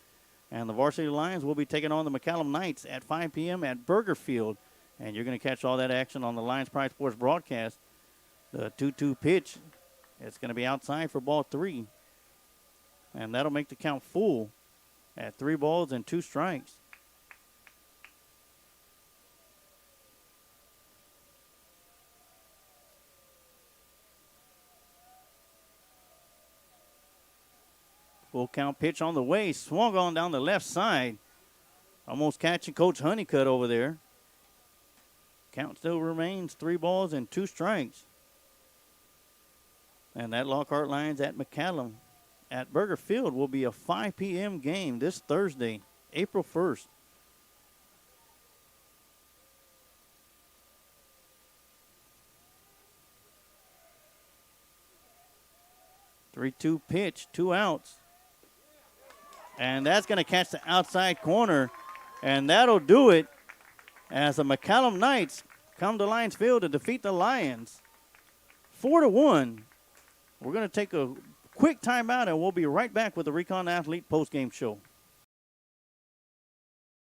And the Varsity Lions will be taking on the McCallum Knights at 5 p.m. at Burger Field. And you're going to catch all that action on the Lions Pride Sports broadcast. The 2-2 pitch, it's going to be outside for ball 3. And that'll make the count full at 3 balls and 2 strikes. Full count pitch on the way. Swung on down the left side. Almost catching Coach Honeycutt over there. Count still remains 3 balls and 2 strikes. And that Lockhart Lions at McCallum at Burger Field will be a 5 p.m. game this Thursday, April 1st. Three-two pitch, 2 outs. And that's going to catch the outside corner. And that'll do it as the McCallum Knights come to Lions Field to defeat the Lions 4-1. We're going to take a quick timeout, and we'll be right back with the Recon Athlete postgame show.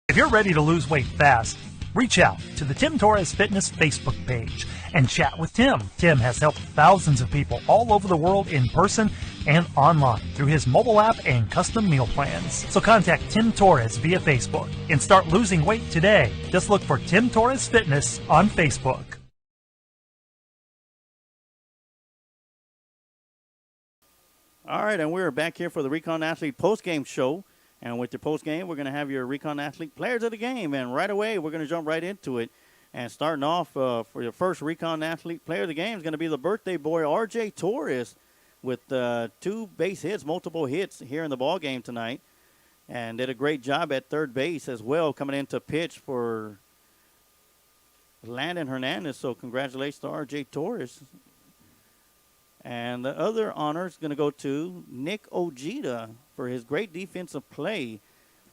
If you're ready to lose weight fast, reach out to the Tim Torres Fitness Facebook page and chat with Tim. Tim has helped thousands of people all over the world in person and online through his mobile app and custom meal plans. So contact Tim Torres via Facebook and start losing weight today. Just look for Tim Torres Fitness on Facebook. All right, and we're back here for the Recon Athlete postgame show. And with your postgame, we're going to have your Recon Athlete Players of the Game. And right away, we're going to jump right into it. And starting off for your first Recon Athlete Player of the Game is going to be the birthday boy, R.J. Torres, with 2 base hits, multiple hits here in the ball game tonight. And did a great job at third base as well, coming into pitch for Landon Hernandez. So congratulations to R.J. Torres. And the other honor is going to go to Nick Ojeda for his great defensive play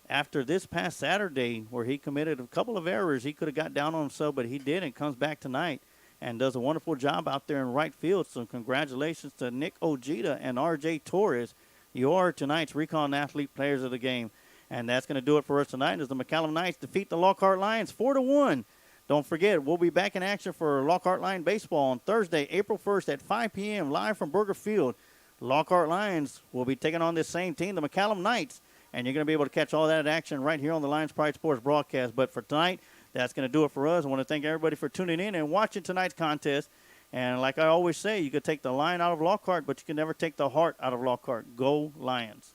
after this past Saturday, where he committed a couple of errors. He could have got down on himself, but he did, and comes back tonight and does a wonderful job out there in right field. So congratulations to Nick Ojeda and R.J. Torres. You are tonight's Recon Athlete Players of the Game. And that's going to do it for us tonight as the McCallum Knights defeat the Lockhart Lions 4-1. Don't forget, we'll be back in action for Lockhart Lion Baseball on Thursday, April 1st at 5 p.m. live from Burger Field. Lockhart Lions will be taking on this same team, the McCallum Knights, and you're going to be able to catch all that action right here on the Lions Pride Sports broadcast. But for tonight, that's going to do it for us. I want to thank everybody for tuning in and watching tonight's contest. And like I always say, you could take the lion out of Lockhart, but you can never take the heart out of Lockhart. Go Lions.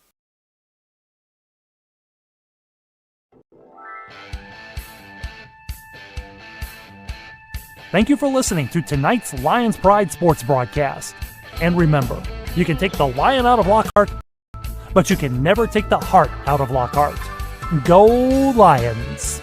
Thank you for listening to tonight's Lions Pride Sports broadcast. And remember, you can take the lion out of Lockhart, but you can never take the heart out of Lockhart. Go Lions!